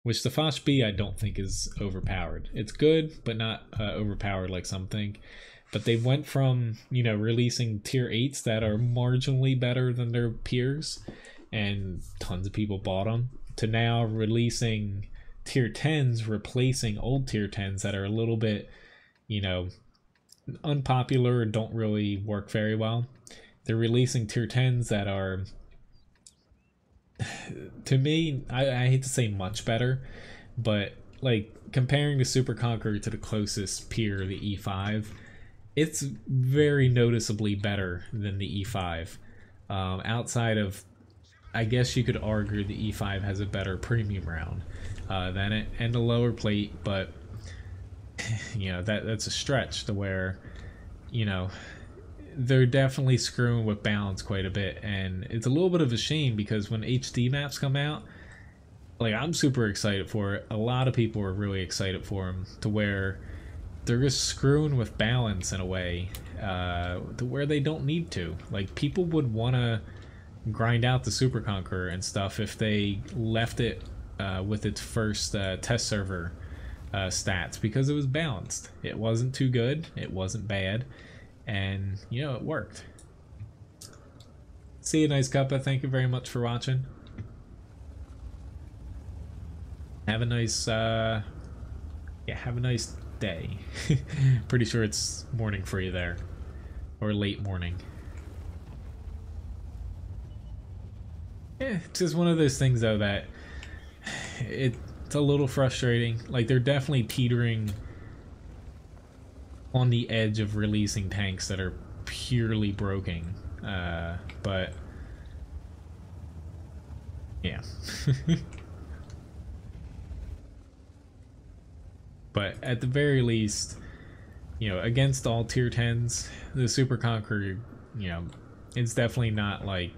which the Foch B I don't think is overpowered. It's good, but not overpowered like some think. But they went from, you know, releasing tier 8s that are marginally better than their peers, and tons of people bought them, to now releasing tier 10s, replacing old tier 10s that are a little bit, you know, unpopular or don't really work very well. They're releasing tier 10s that are, to me, I hate to say much better, but like comparing the Super Conqueror to the closest peer, the E5, it's very noticeably better than the E5. Outside of, I guess you could argue the E5 has a better premium round than it, and a lower plate, but you know, that's a stretch to where, you know, they're definitely screwing with balance quite a bit, and it's a little bit of a shame because when HD maps come out, like, I'm super excited for it. A lot of people are really excited for them, to where they're just screwing with balance in a way to where they don't need to. Like, people would want to grind out the Super Conqueror and stuff if they left it with its first test server stats, because it was balanced. It wasn't too good, it wasn't bad, and you know, it worked. See you, nice cuppa. Thank you very much for watching. Have a nice have a nice day. Pretty sure it's morning for you there, or late morning. Yeah, it's just one of those things though that it's a little frustrating. Like, they're definitely teetering on the edge of releasing tanks that are purely broken, but yeah. But at the very least, you know, against all tier 10s, the Super Conqueror, you know, it's definitely not like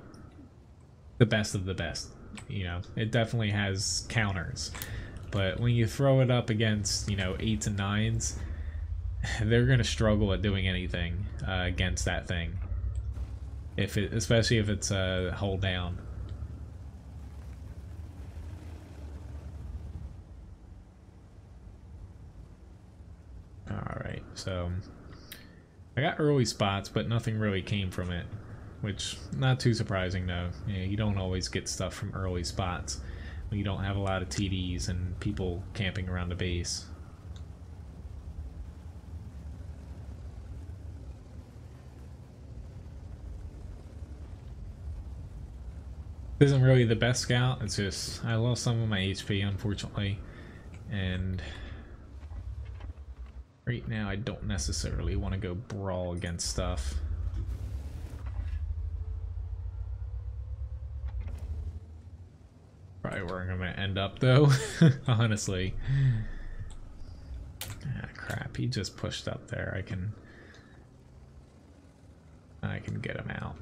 the best of the best. You know, it definitely has counters. But when you throw it up against, you know, 8s and 9s, they're going to struggle at doing anything against that thing. Especially if it's a hold down. Alright, so I got early spots, but nothing really came from it, which not too surprising though. You know, you don't always get stuff from early spots when you don't have a lot of TDs and people camping around the base. This isn't really the best scout, it's just I lost some of my HP unfortunately, and right now I don't necessarily want to go brawl against stuff. Probably where I'm gonna end up though, honestly. Ah, crap, he just pushed up there. I can get him out.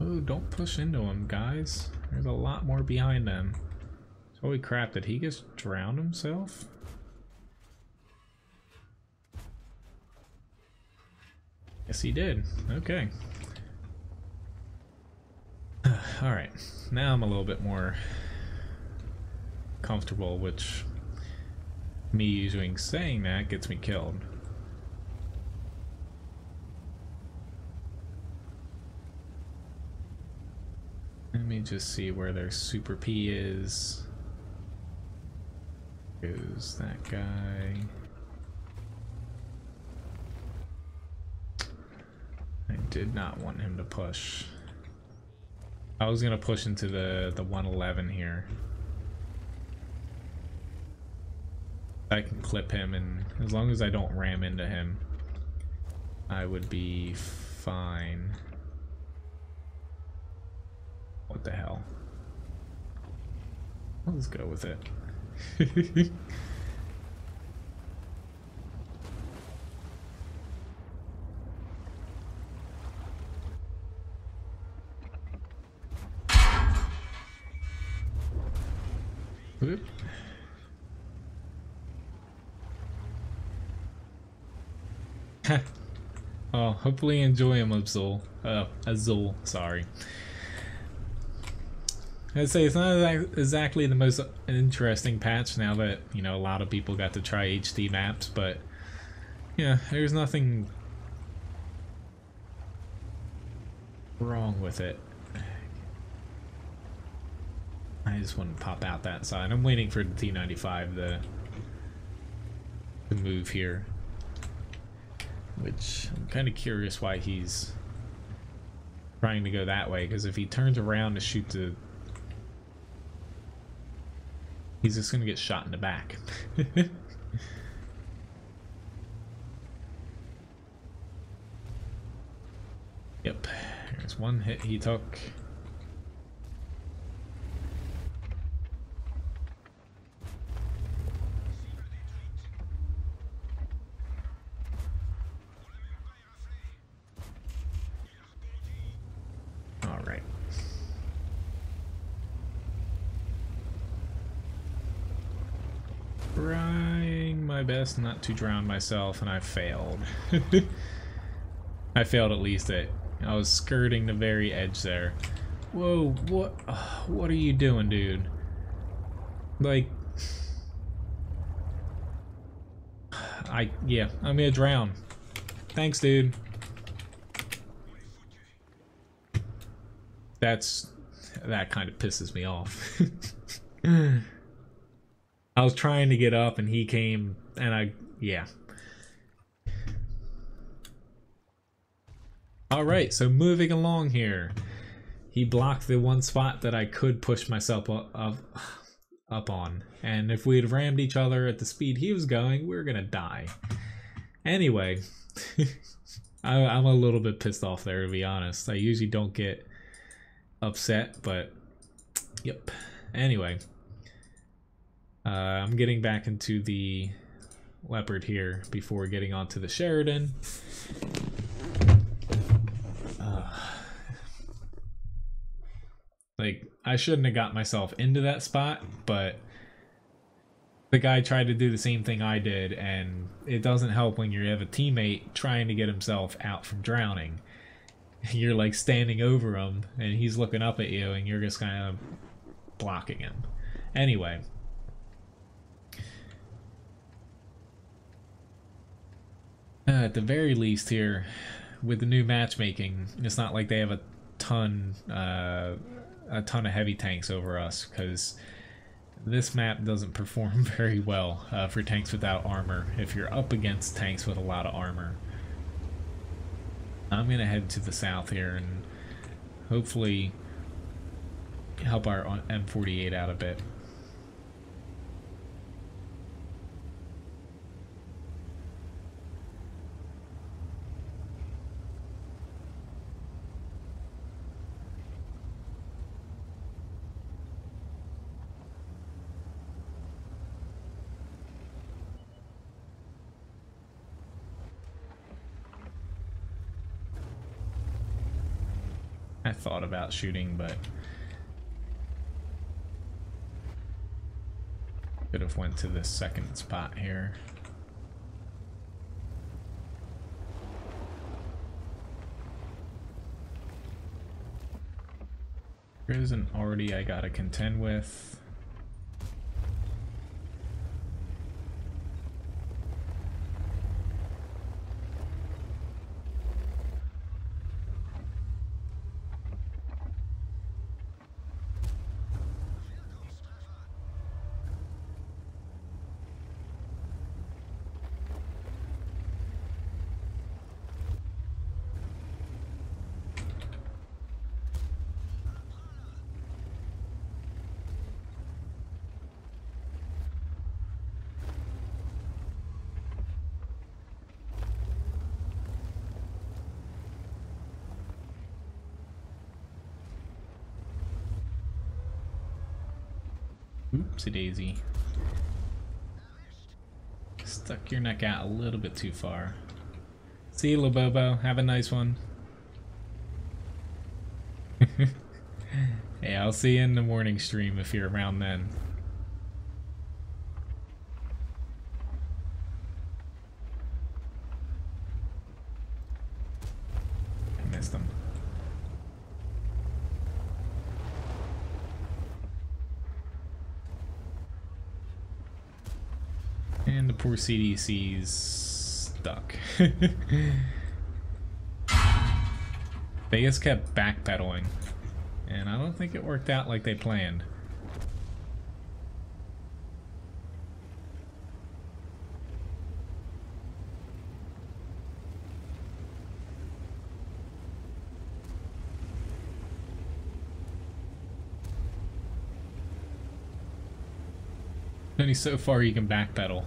Oh, don't push into him, guys. There's a lot more behind them. Holy crap, did he just drown himself? Yes, he did. Okay. Alright, now I'm a little bit more comfortable, which me usually saying that gets me killed. Let me just see where their Super P is. Goes that guy. I did not want him to push. I was gonna push into the 111 here. I can clip him, and as long as I don't ram into him, I would be fine. What the hell? Let's go with it. Whoop. Oh, hopefully you enjoy him, Azul, sorry. I'd say it's not exactly the most interesting patch now that, you know, a lot of people got to try HD maps, but yeah, there's nothing wrong with it. I just want to pop out that side. I'm waiting for the T95 to move here, which I'm kind of curious why he's trying to go that way, because if he turns around to shoot the, he's just gonna get shot in the back. Yep, there's one hit he took. Alright. Trying my best not to drown myself, and I failed. I failed at least it. I was skirting the very edge there. Whoa, what are you doing, dude? Like, yeah, I'm gonna drown. Thanks, dude. That kind of pisses me off. I was trying to get up and he came and yeah. Alright, so moving along here. He blocked the one spot that I could push myself up on. And if we had rammed each other at the speed he was going, we were gonna die. Anyway, I'm a little bit pissed off there, to be honest. I usually don't get upset, but yep. Anyway. I'm getting back into the Leopard here before getting onto the Sheridan. Like, I shouldn't have got myself into that spot, but the guy tried to do the same thing I did, and it doesn't help when you have a teammate trying to get himself out from drowning. You're like standing over him, and he's looking up at you, and you're just kind of blocking him. Anyway. At the very least here, with the new matchmaking, it's not like they have a ton of heavy tanks over us, because this map doesn't perform very well for tanks without armor if you're up against tanks with a lot of armor. I'm gonna head to the south here and hopefully help our M48 out a bit. I thought about shooting, but could have went to this second spot here. There isn't already I gotta contend with. Oopsie daisy. Stuck your neck out a little bit too far. See you, Lobobo. Have a nice one. Hey, I'll see you in the morning stream if you're around then. I missed him. And the poor CDC's stuck. They just kept backpedaling, and I don't think it worked out like they planned. Only so far you can backpedal,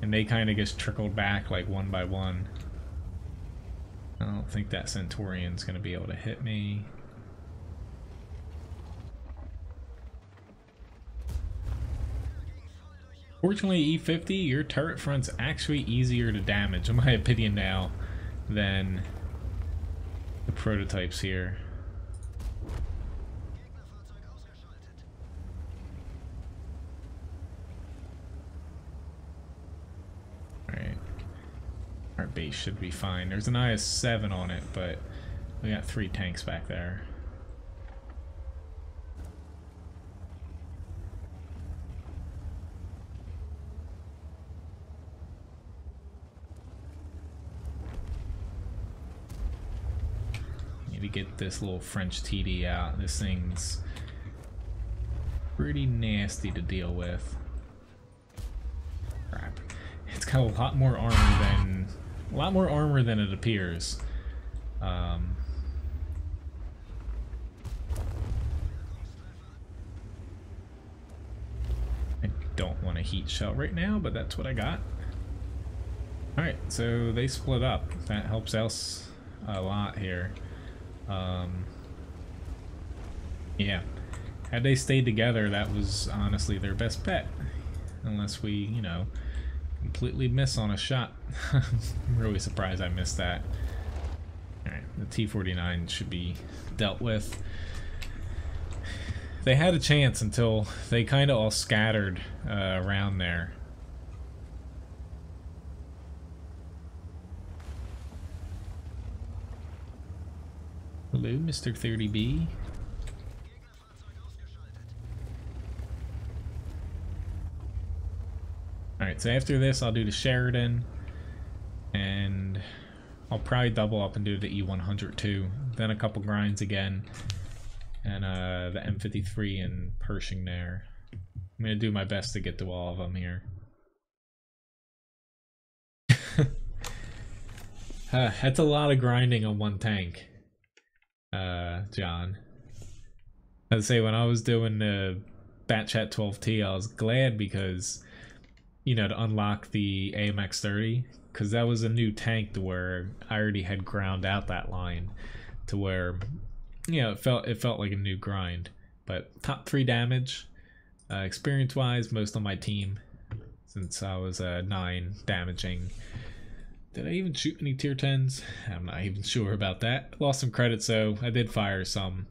and they kind of just trickled back like one by one. I don't think that Centurion's going to be able to hit me. Fortunately, E50, your turret front's actually easier to damage, in my opinion now, than the prototypes here. Our base should be fine. There's an IS-7 on it, but we got 3 tanks back there. Need to get this little French TD out. This thing's pretty nasty to deal with. Crap. It's got a lot more armor than it appears. I don't want a heat shell right now, but that's what I got. Alright, so they split up. That helps us a lot here. Yeah. Had they stayed together, that was honestly their best bet. Unless we, you know, completely miss on a shot. I'm really surprised I missed that. Alright, the T-49 should be dealt with. They had a chance until they kind of all scattered around there. Hello, Mr. 30B. Alright, so after this I'll do the Sheridan, and I'll probably double up and do the E100 too. Then a couple grinds again, and the M53 and Pershing there. I'm gonna do my best to get to all of them here. That's a lot of grinding on one tank, John. I'd say when I was doing the Batchat 12T, I was glad because, you know, to unlock the AMX-30, because that was a new tank to where I already had ground out that line to where, you know, it felt like a new grind. But top 3 damage, experience wise, most on my team, since I was 9 damaging. Did I even shoot any tier 10s? I'm not even sure about that. Lost some credits though. I did fire some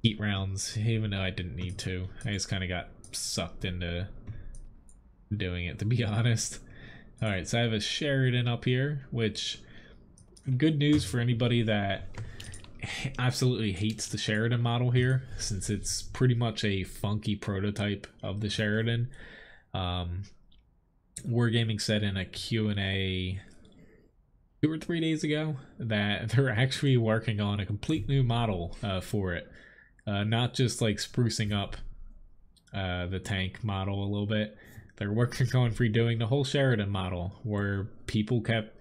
heat rounds, even though I didn't need to. I just kind of got sucked into doing it, to be honest. Alright, so I have a Sheridan up here, which, good news for anybody that absolutely hates the Sheridan model here, since it's pretty much a funky prototype of the Sheridan. Wargaming said in a Q&A 2 or 3 days ago that they're actually working on a complete new model for it. Not just like sprucing up the tank model a little bit. They're working on redoing the whole Sheridan model, where people kept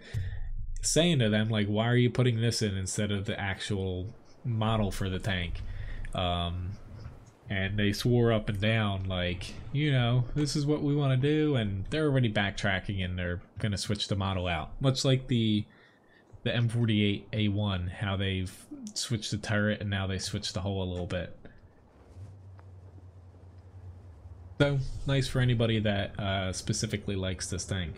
saying to them, like, why are you putting this in instead of the actual model for the tank? And they swore up and down, like, you know, this is what we want to do, and they're already backtracking and they're going to switch the model out. Much like the M48A1, how they've switched the turret and now they switched the hull a little bit. So, nice for anybody that specifically likes this thing.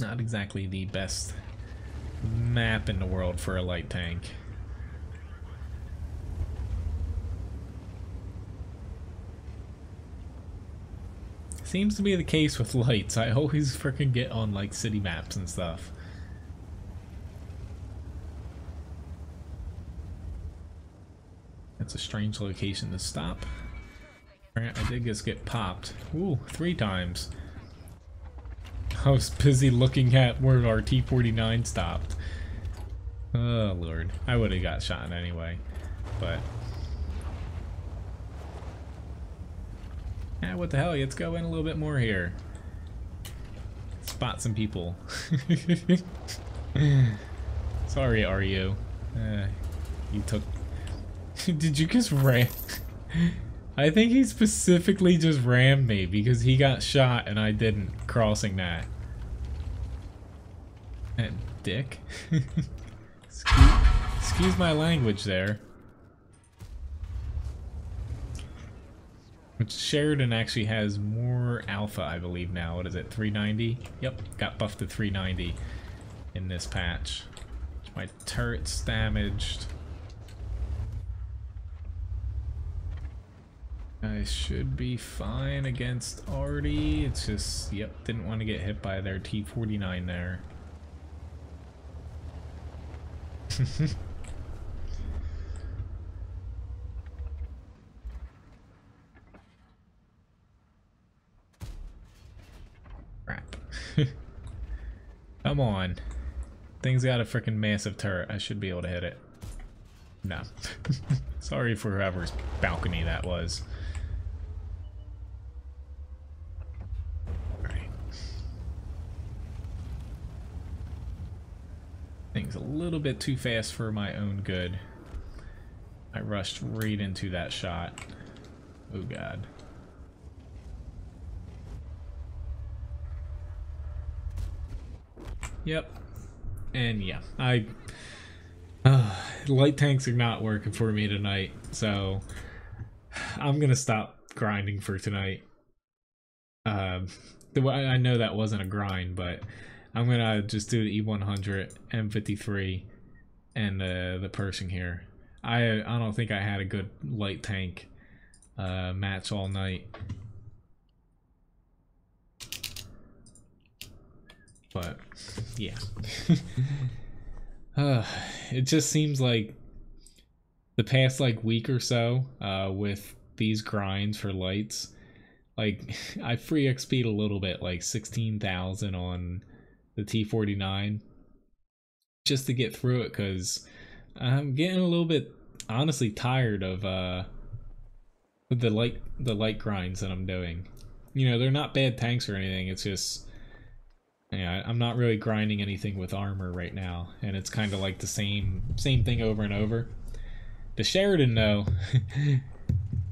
Not exactly the best map in the world for a light tank. Seems to be the case with lights. I always freaking get on like city maps and stuff. That's a strange location to stop. Alright, I did just get popped. Ooh, 3 times. I was busy looking at where our T-49 stopped. Oh lord, I would have got shot anyway, but what the hell, let's go in a little bit more here. Spot some people. Sorry, RU. You took... Did you just ram? I think he specifically just rammed me because he got shot and I didn't, crossing that. And dick. Excuse my language there. Which Sheridan actually has more alpha, I believe now. What is it, 390? Yep, got buffed to 390. in this patch. My turret's damaged. I should be fine against Artie. It's just, yep, didn't want to get hit by their T-49 there. Crap. Come on. Thing's got a freaking massive turret. I should be able to hit it. No. Sorry for whoever's balcony that was. Alright. Thing's a little bit too fast for my own good. I rushed right into that shot. Oh god. Yep. And yeah, light tanks are not working for me tonight, so I'm gonna stop grinding for tonight. I know that wasn't a grind, but I'm gonna just do the E100, M53, and the Pershing here. I don't think I had a good light tank match all night. But yeah. It just seems like the past like week or so with these grinds for lights, like I free XP'd a little bit, like 16,000 on the T49 just to get through it, because I'm getting a little bit honestly tired of the light grinds that I'm doing. You know, they're not bad tanks or anything, it's just, yeah, I'm not really grinding anything with armor right now, and it's kind of like the same thing over and over. The Sheridan, though,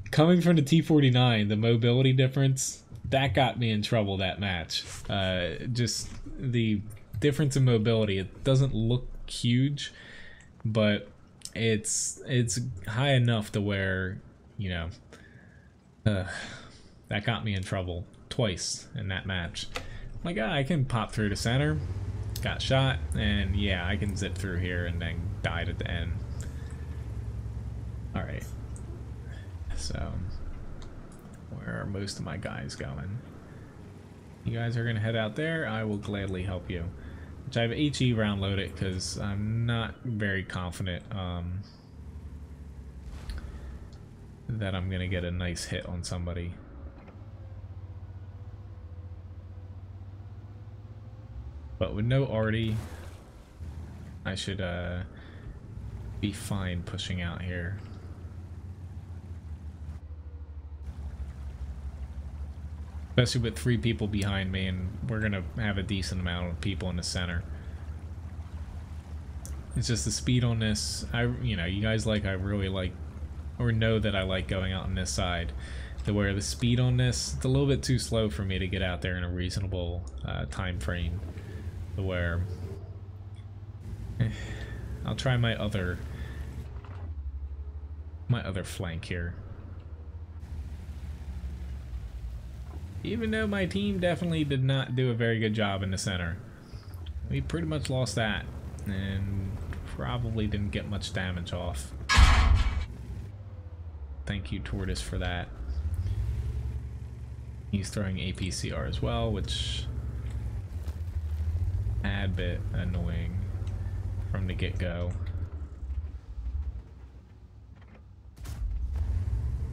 coming from the T49, the mobility difference, that got me in trouble that match. Just the difference in mobility, it doesn't look huge, but it's high enough to where, you know, that got me in trouble twice in that match. My God, I can pop through the center, got shot, and yeah, I can zip through here and then died at the end. Alright, so where are most of my guys going? You guys are going to head out there, I will gladly help you. Which I have HE round loaded because I'm not very confident that I'm going to get a nice hit on somebody. But with no Artie, I should be fine pushing out here. Especially with 3 people behind me, and we're gonna have a decent amount of people in the center. It's just the speed on this. You know, you guys I really like, or know that I like going out on this side. To where the speed on this, it's a little bit too slow for me to get out there in a reasonable time frame. Where I'll try my other flank here. Even though my team definitely did not do a very good job in the center. We pretty much lost that and probably didn't get much damage off. Thank you, Tortoise, for that. He's throwing APCR as well, which a bit annoying from the get-go.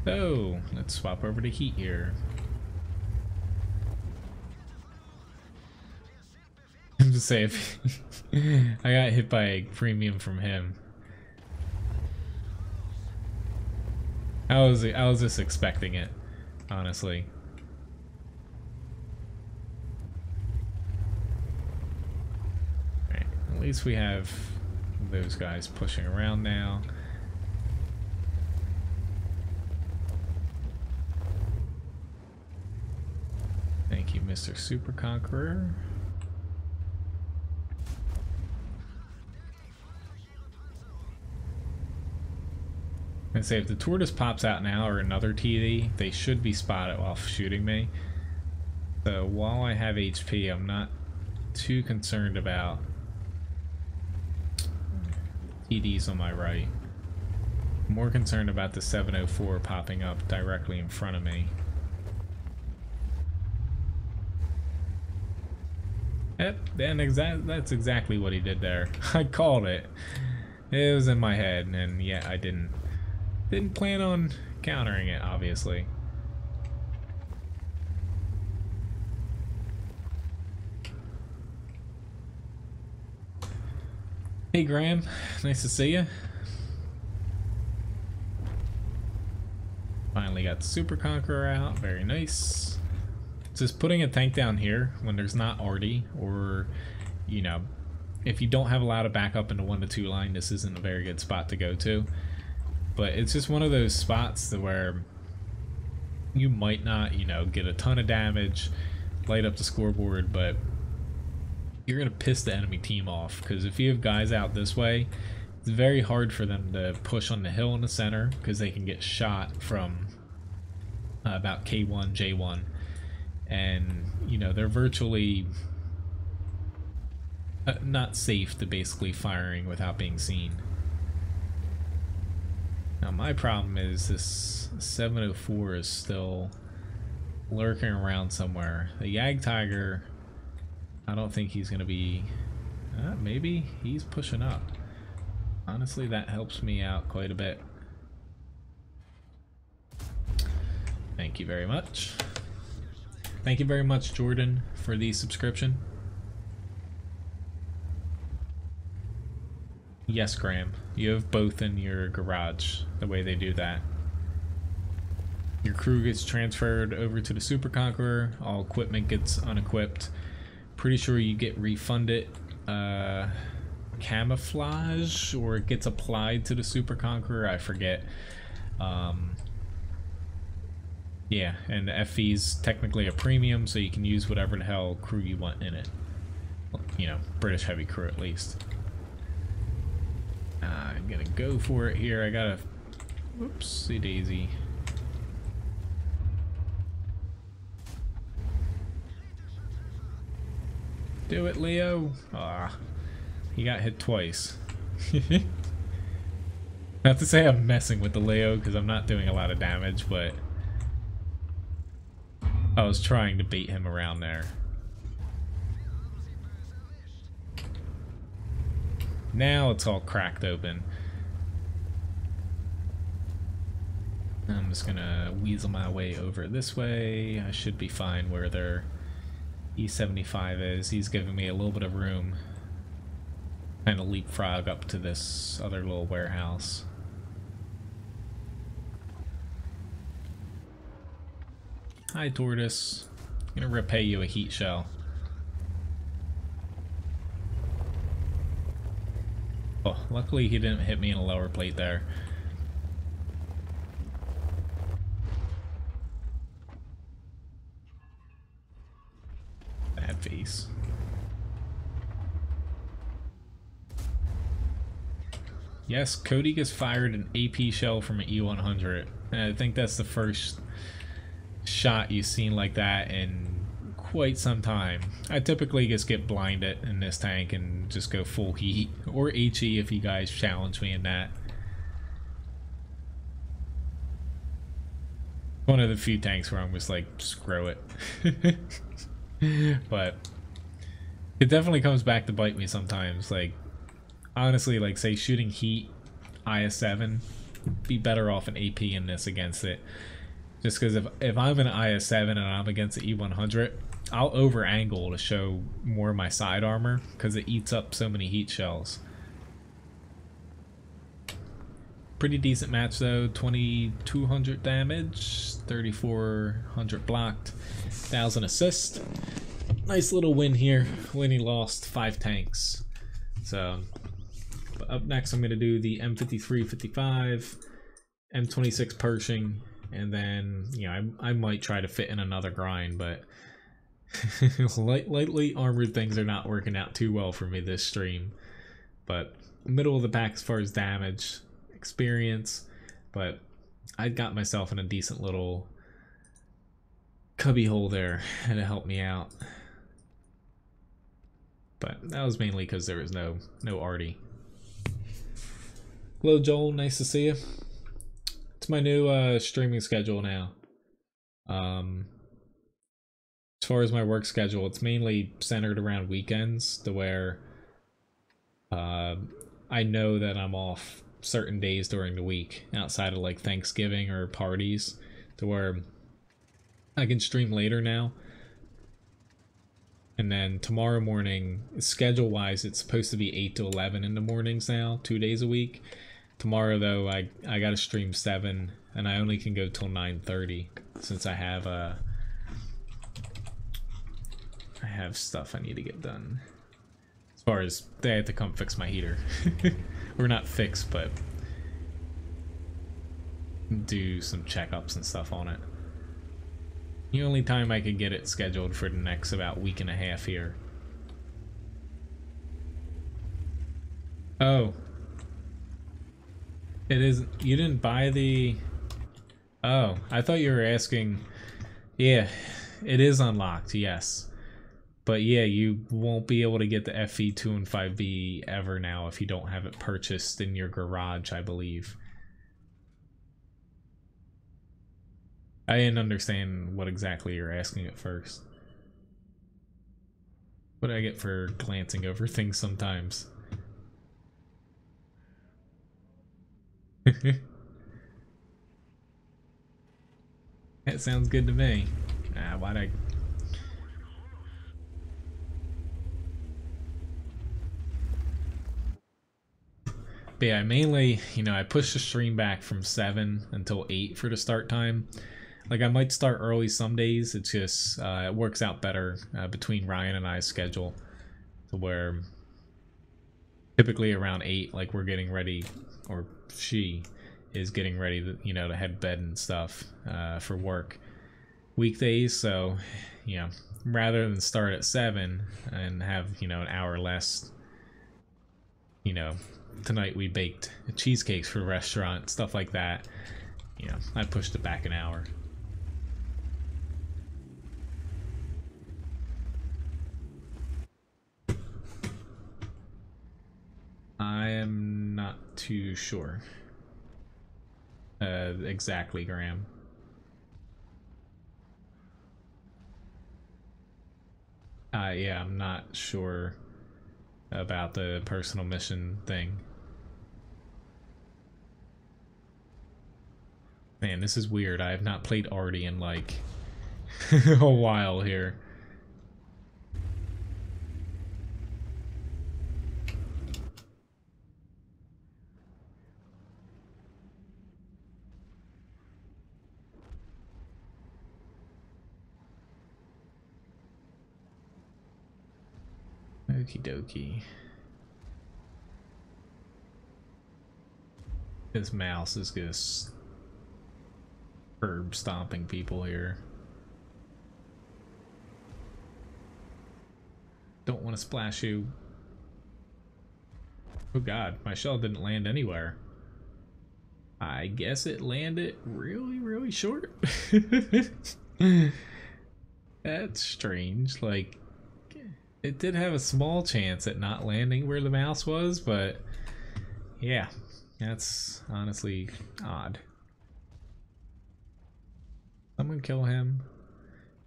So let's swap over to heat here. I'm just saying, I got hit by a premium from him. I was just expecting it, honestly. At least we have those guys pushing around now. Thank you, Mr. Super Conqueror. And say if the Tortoise pops out now or another TD, they should be spotted off shooting me. So while I have HP, I'm not too concerned about PD's on my right. More concerned about the 704 popping up directly in front of me. Yep, and that's exactly what he did there. I called it. It was in my head, and yeah, I didn't plan on countering it, obviously. Hey Graham, nice to see you. Finally got the Super Conqueror out, very nice. Just putting a tank down here when there's not Artie, or, you know, if you don't have a lot of backup in the 1 to 2 line, this isn't a very good spot to go to. But it's just one of those spots where you might not, you know, get a ton of damage, light up the scoreboard, but you're going to piss the enemy team off, because if you have guys out this way, it's very hard for them to push on the hill in the center, because they can get shot from about K1, J1, and, you know, they're virtually not safe to basically firing without being seen. Now my problem is this 704 is still lurking around somewhere. The Yag Tiger, I don't think he's going to be... maybe he's pushing up. Honestly, that helps me out quite a bit. Thank you very much. Thank you very much, Jordan, for the subscription. Yes, Graham. You have both in your garage, the way they do that. Your crew gets transferred over to the Super Conqueror. All equipment gets unequipped. Pretty sure you get refunded camouflage, or it gets applied to the Super Conqueror. I forget. Yeah, and the FV's technically a premium, so you can use whatever the hell crew you want in it. You know, British heavy crew at least. I'm gonna go for it here. I gotta... Whoopsie daisy. Do it, Leo. Ah, he got hit twice. Not to say I'm messing with the Leo, because I'm not doing a lot of damage, but I was trying to bait him around there. Now it's all cracked open. I'm just gonna weasel my way over this way. I should be fine where their E75 is. He's giving me a little bit of room. Kind of leapfrog up to this other little warehouse. Hi, Tortoise. I'm gonna repay you a heat shell. Oh, luckily he didn't hit me in a lower plate there. Bad face. Yes, Cody gets fired an AP shell from an E100. And I think that's the first shot you've seen like that in quite some time. I typically just get blinded in this tank and just go full heat, or HE if you guys challenge me in that. One of the few tanks where I'm just like, screw it. But it definitely comes back to bite me sometimes. Like, honestly, like, say shooting heat IS-7, be better off an AP in this against it. Just because if I'm an IS-7 and I'm against the E100, I'll over angle to show more of my side armor because it eats up so many heat shells. Pretty decent match though. 2200 damage, 3400 blocked, 1000 assist. Nice little win here. When he lost 5 tanks. So up next I'm going to do the M53-55, M26 Pershing, and then, you know, I might try to fit in another grind, but lightly armored things are not working out too well for me this stream. But middle of the pack as far as damage, experience, but I got myself in a decent little cubby hole there and it helped me out. But that was mainly because there was no Artie. Hello, Joel. Nice to see you. It's my new streaming schedule now. As far as my work schedule, it's mainly centered around weekends, to where I know that I'm off certain days during the week, outside of like Thanksgiving or parties, to where I can stream later now. And then tomorrow morning, schedule-wise, it's supposed to be 8 to 11 in the mornings now, 2 days a week. Tomorrow, though, I gotta stream 7, and I only can go till 9:30, since I have stuff I need to get done. As far as they have to come fix my heater. Or not fix, but do some checkups and stuff on it. The only time I could get it scheduled for the next about week and a half here. Oh. It is, you didn't buy the... Oh, I thought you were asking... Yeah, it is unlocked, yes. But yeah, you won't be able to get the FE2 and 5B ever now if you don't have it purchased in your garage, I believe. I didn't understand what exactly you're asking at first. What do I get for glancing over things sometimes? That sounds good to me. Why'd I... But yeah, mainly, you know, I pushed the stream back from 7 until 8 for the start time. Like, I might start early some days. It's just, it works out better between Ryan and I's schedule, to where typically around 8, like, we're getting ready, or she is getting ready to, you know, to head bed and stuff for work weekdays. So, you know, rather than start at 7 and have, you know, an hour less, you know, tonight we baked cheesecakes for the restaurant, stuff like that. You know, I pushed it back an hour. I am not too sure. Exactly, Graham. Yeah, I'm not sure about the personal mission thing. Man, this is weird. I have not played Artie in like a while here. Okie dokie. This mouse is just herb stomping people here. Don't want to splash you. Oh god, my shell didn't land anywhere. I guess it landed really, really short. That's strange. Like, it did have a small chance at not landing where the mouse was, but yeah, that's honestly odd. Someone kill him.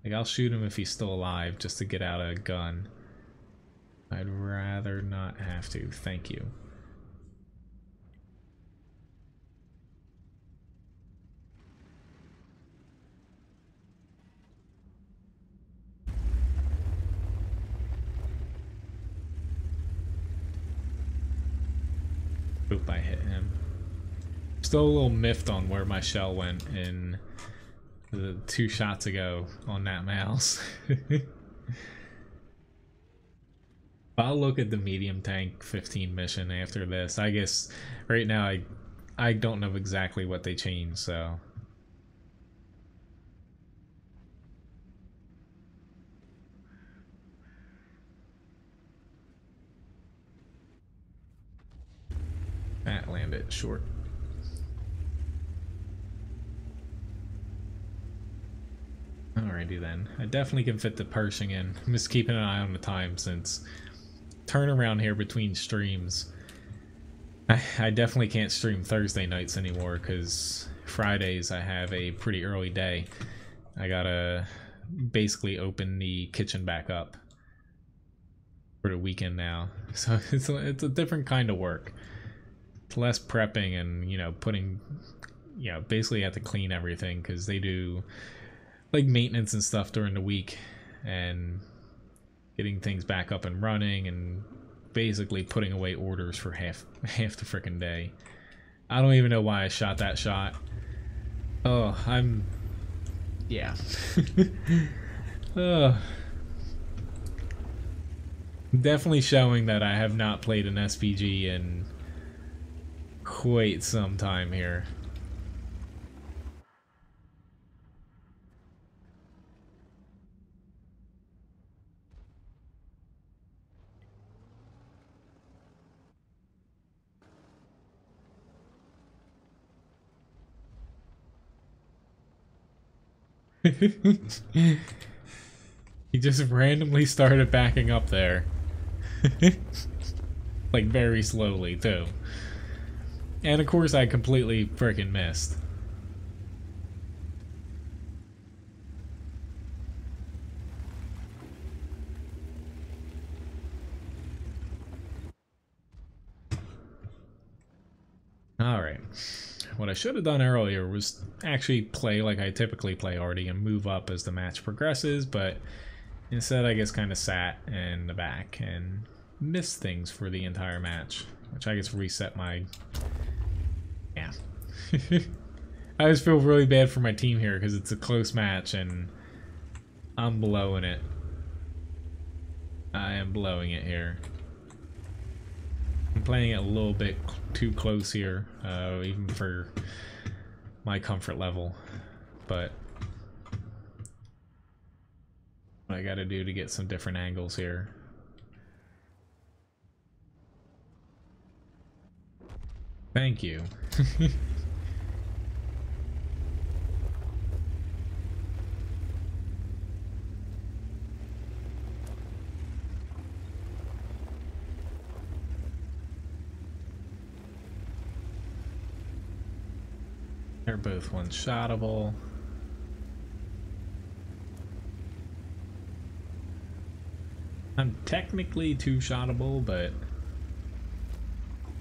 Like, I'll shoot him if he's still alive just to get out a gun. I'd rather not have to, thank you. Oop, I hit him. Still a little miffed on where my shell went in the 2 shots ago on that mouse. I'll look at the medium tank 15 mission after this. I guess right now I don't know exactly what they changed, so. That landed short. Alrighty then. I definitely can fit the Pershing in. I'm just keeping an eye on the time, since turnaround here between streams I definitely can't stream Thursday nights anymore because Fridays I have a pretty early day. I gotta basically open the kitchen back up for the weekend now. So it's a different kind of work. It's less prepping and, you know, putting, you know, basically have to clean everything because they do like maintenance and stuff during the week and getting things back up and running and basically putting away orders for half the freaking day. I don't even know why I shot that shot. Oh, yeah. Definitely showing that I have not played an SPG in quite some time here. He just randomly started backing up there. Like very slowly too. And of course I completely freaking missed. Alright. What I should have done earlier was actually play like I typically play already and move up as the match progresses, but instead I guess kind of sat in the back and missed things for the entire match, which I guess reset my... Yeah. I always feel really bad for my team here because it's a close match and I'm blowing it. I am blowing it here. I'm playing it a little bit too close here, even for my comfort level, but what I gotta do to get some different angles here. Thank you. They're both one-shottable. I'm technically two-shottable, but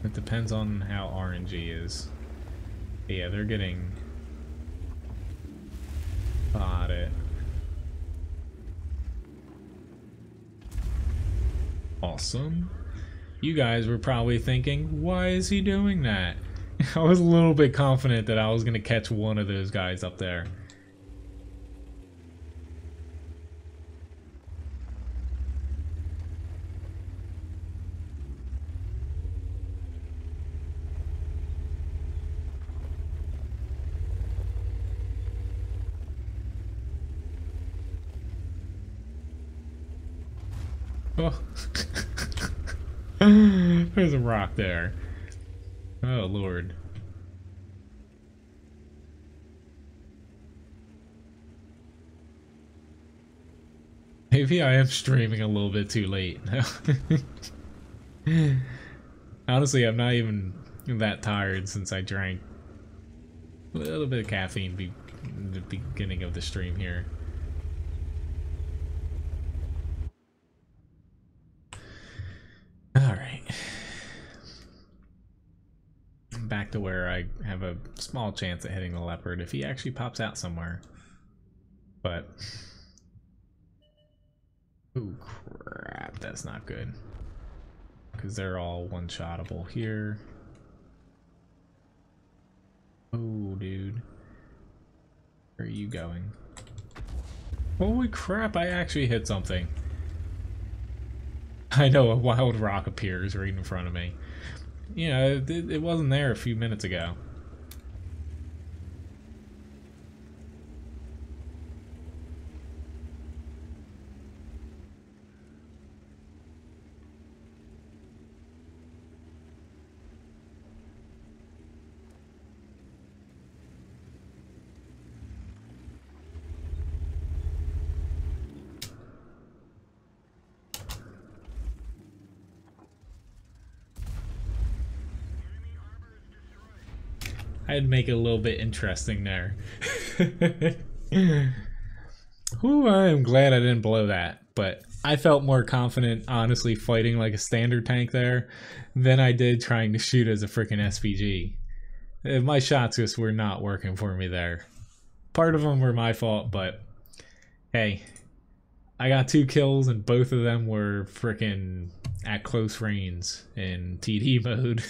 it depends on how RNG is. But yeah, they're getting spotted. Awesome. You guys were probably thinking, why is he doing that? I was a little bit confident that I was going to catch one of those guys up there. Oh. There's a rock there. Oh, Lord. Maybe I am streaming a little bit too late. Honestly, I'm not even that tired since I drank a little bit of caffeine in the beginning of the stream here. Alright. Back to where I have a small chance at hitting the leopard if he actually pops out somewhere. But... oh crap, that's not good. Because they're all one-shottable here. Oh, dude. Where are you going? Holy crap, I actually hit something. I know, a wild rock appears right in front of me. You know, it wasn't there a few minutes ago. I'd make it a little bit interesting there. Ooh, I am glad I didn't blow that, but I felt more confident, honestly, fighting like a standard tank there than I did trying to shoot as a freaking SPG. My shots just were not working for me there. Part of them were my fault, but hey, I got 2 kills and both of them were freaking at close range in TD mode.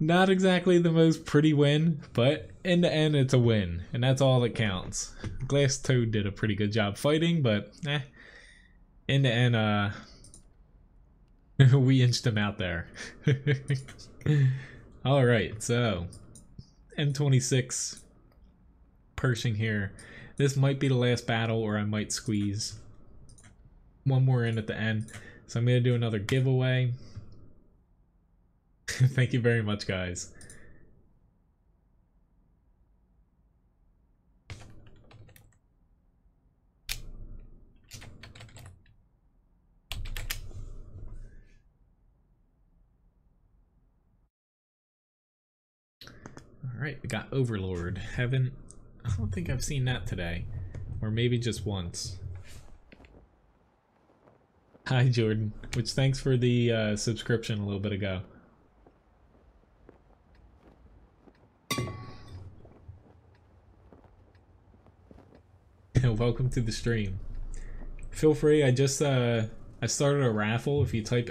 Not exactly the most pretty win, but in the end it's a win, and that's all that counts. Glass Toad did a pretty good job fighting, but in the end, we inched him out there. Alright, so M26 Pershing here. This might be the last battle, or I might squeeze one more in at the end. So I'm going to do another giveaway. Thank you very much, guys. Alright, we got Overlord. I don't think I've seen that today. Or maybe just once. Hi, Jordan. Which, thanks for the subscription a little bit ago. Welcome to the stream. Feel free, I started a raffle. If you type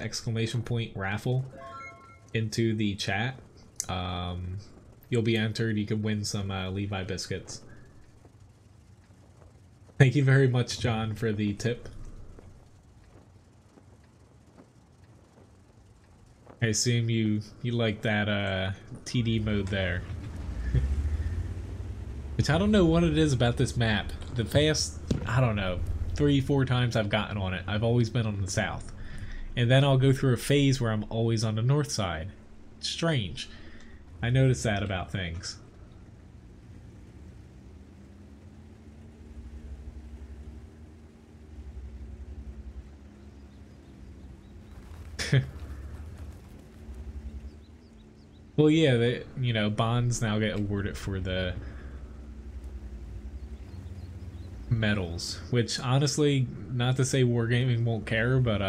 !raffle into the chat, you'll be entered. You can win some Levi biscuits. Thank you very much, John, for the tip. I assume you like that TD mode there. Which I don't know what it is about this map. The past, I don't know, 3-4 times I've gotten on it, I've always been on the south. And then I'll go through a phase where I'm always on the north side. It's strange. I notice that about things. Well, yeah, bonds now get awarded for the medals, which honestly, not to say Wargaming won't care, but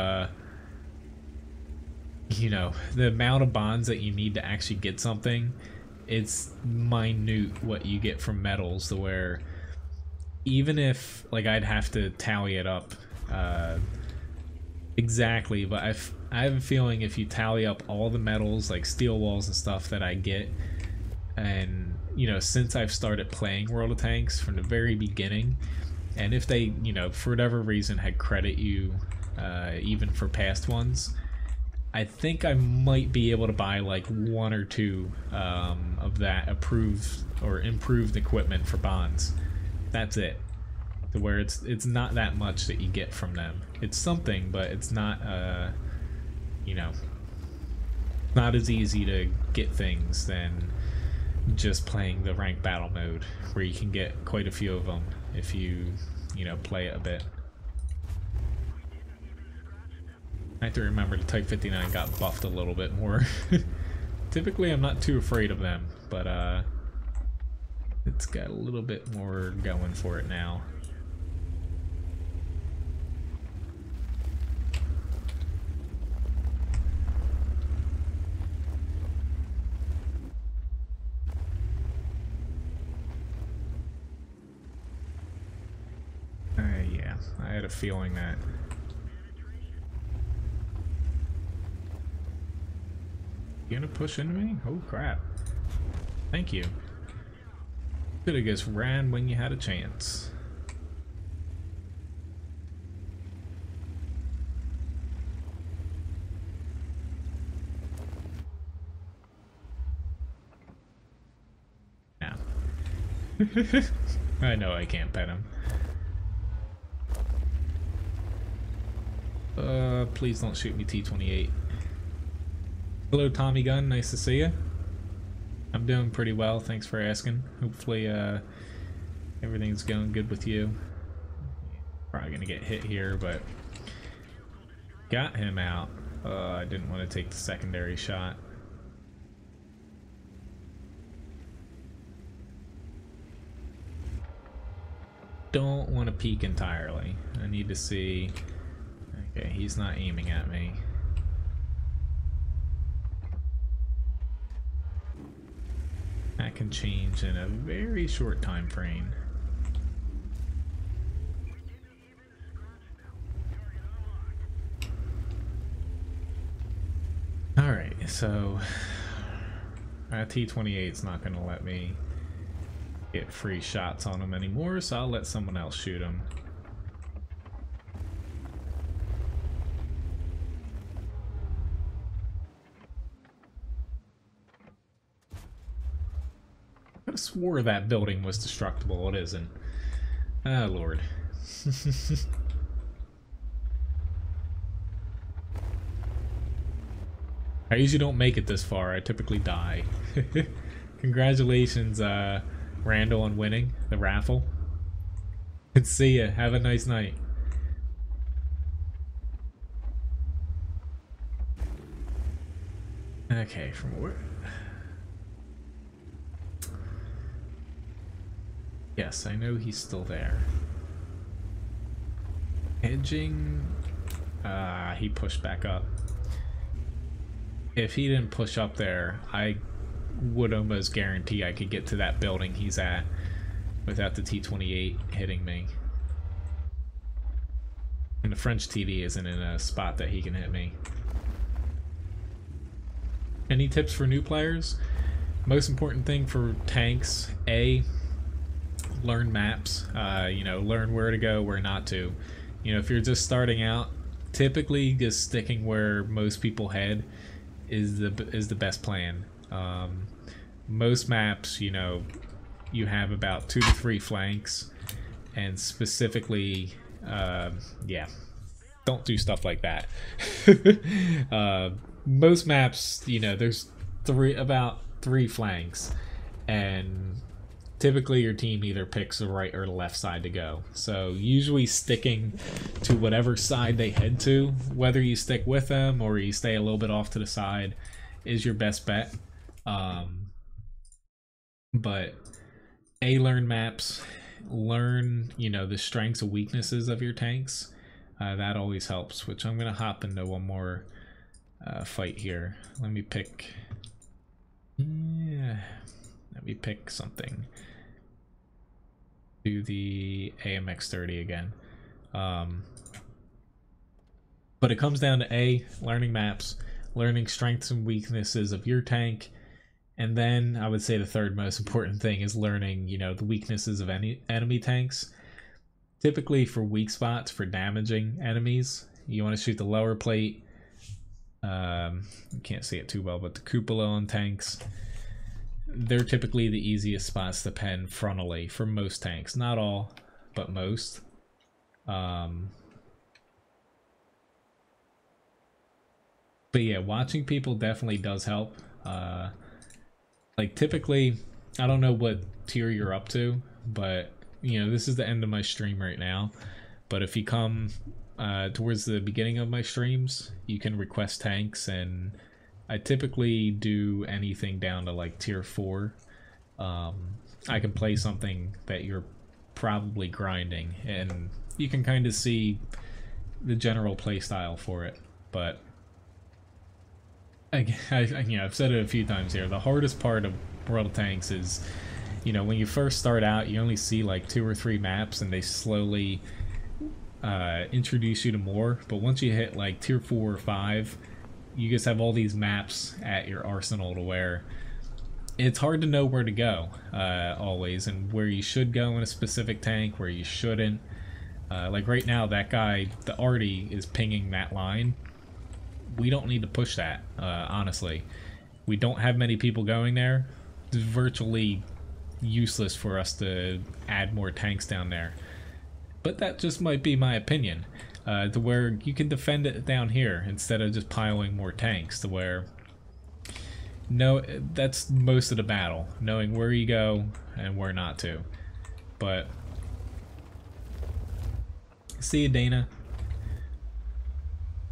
the amount of bonds that you need to actually get something, it's minute what you get from medals, to where even if, like, I'd have to tally it up exactly, but I have a feeling if you tally up all the medals, like steel walls and stuff that I get, and since I've started playing World of Tanks from the very beginning, and if they for whatever reason had credit you even for past ones, I think I might be able to buy like 1 or 2 of that approved or improved equipment for bonds. That's it. To where it's not that much that you get from them. It's something, but it's not not as easy to get things than just playing the ranked battle mode, where you can get quite a few of them if you play it a bit. I have to remember the Type 59 got buffed a little bit more. Typically I'm not too afraid of them, but it's got a little bit more going for it now. Yeah, I had a feeling that. You gonna push into me? Oh crap. Thank you. Could've just ran when you had a chance. Yeah. I know I can't pet him. Please don't shoot me, T-28. Hello, Tommy Gunn. Nice to see you. I'm doing pretty well. Thanks for asking. Hopefully, everything's going good with you. Probably gonna get hit here, but got him out. I didn't want to take the secondary shot. don't want to peek entirely. I need to see. Okay, he's not aiming at me. That can change in a very short time frame. Alright, so T-28's not going to let me get free shots on him anymore, so I'll let someone else shoot him. I could have swore that building was destructible. It isn't. Ah, Lord. I usually don't make it this far. I typically die. Congratulations, Randall, on winning the raffle. And see ya. Have a nice night. Okay, from where? Yes, I know he's still there. Edging. He pushed back up. If he didn't push up there, I would almost guarantee I could get to that building he's at without the T-28 hitting me. And the French TD isn't in a spot that he can hit me. Any tips for new players? Most important thing for tanks, A, learn maps. You know, learn where to go, where not to. You know, if you're just starting out, typically just sticking where most people head is the best plan. Most maps, you know, you have about 2 to 3 flanks, and specifically, yeah, don't do stuff like that. Most maps, you know, there's about 3 flanks, and typically your team either picks the right or the left side to go. So usually sticking to whatever side they head to, whether you stick with them or you stay a little bit off to the side, is your best bet. But learn maps, learn, you know, the strengths and weaknesses of your tanks. That always helps, which I'm going to hop into one more fight here. Let me pick... Yeah, let me pick something. Do the AMX-30 again. But it comes down to learning maps, learning strengths and weaknesses of your tank, and then I would say the third most important thing is learning, you know, the weaknesses of any enemy tanks. Typically for weak spots, for damaging enemies, you want to shoot the lower plate. You can't see it too well, but the cupola on tanks, they're typically the easiest spots to pen frontally for most tanks. Not all, but most. But yeah, watching people definitely does help. Like typically, I don't know what tier you're up to, but you know, this is the end of my stream right now. But if you come towards the beginning of my streams, you can request tanks, and I typically do anything down to like tier 4. I can play something that you're probably grinding, and you can kind of see the general play style for it. But you know, I've said it a few times here. The hardest part of World of Tanks is, you know, when you first start out, you only see like 2 or 3 maps, and they slowly introduce you to more. But once you hit like tier 4 or 5, you just have all these maps at your arsenal to where it's hard to know where to go always, and where you should go in a specific tank, where you shouldn't. Like right now, that guy, the Artie, is pinging that line. We don't need to push that, honestly. We don't have many people going there. It's virtually useless for us to add more tanks down there. But that just might be my opinion. To where you can defend it down here instead of just piling more tanks, to where that's most of the battle, knowing where you go and where not to. But see you, Dana.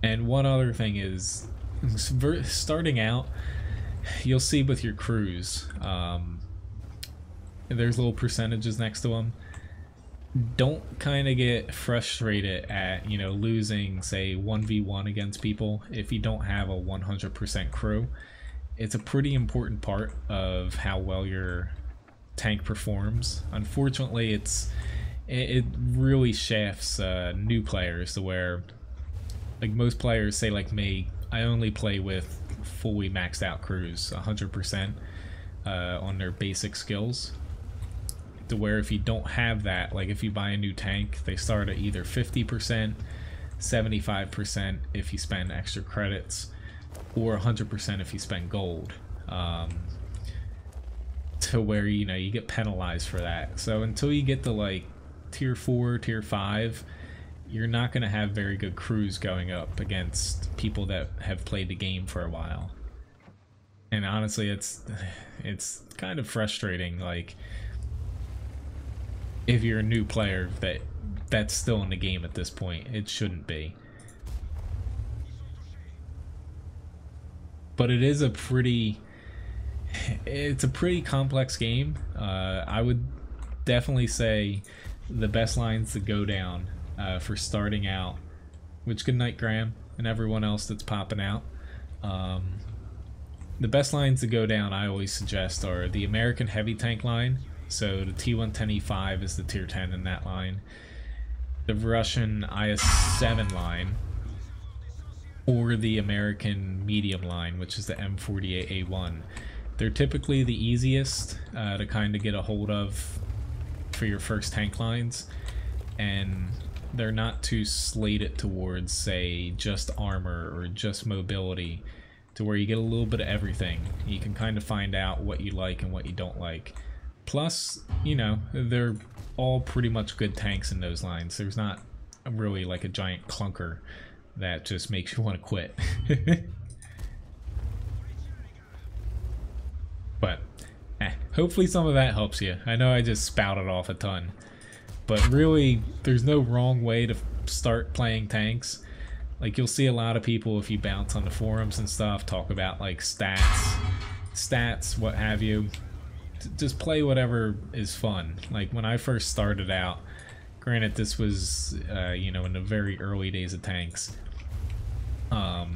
And one other thing is, starting out, you'll see with your crews, there's little percentages next to them. don't kind of get frustrated at, you know, losing, say, 1v1 against people if you don't have a 100% crew. It's a pretty important part of how well your tank performs. Unfortunately, it really shafts new players to where, like, most players, say like me, I only play with fully maxed out crews, 100% on their basic skills. To where if you don't have that, like if you buy a new tank, they start at either 50%, 75% if you spend extra credits, or 100% if you spend gold. To where, you know, you get penalized for that. So until you get to like tier 4, tier 5, you're not going to have very good crews going up against people that have played the game for a while. And honestly, it's kind of frustrating. Like, if you're a new player that's still in the game at this point, it shouldn't be. But it is a pretty complex game. I would definitely say the best lines to go down for starting out, which good night Graham and everyone else that's popping out. The best lines to go down I always suggest are the American heavy tank line. So the T110E5 is the tier 10 in that line. The Russian IS-7 line, or the American medium line, which is the M48A1. They're typically the easiest to kind of get a hold of for your first tank lines, and they're not too slated towards, say, just armor or just mobility, to where you get a little bit of everything. You can kind of find out what you like and what you don't like. Plus, you know, they're all pretty much good tanks in those lines. There's not really like a giant clunker that just makes you want to quit. But hopefully some of that helps you. I know I just spouted off a ton, but really there's no wrong way to start playing tanks. Like, you'll see a lot of people, if you bounce on the forums and stuff, talk about like stats, what have you. Just play whatever is fun. Like, when I first started out, granted this was you know, in the very early days of tanks, I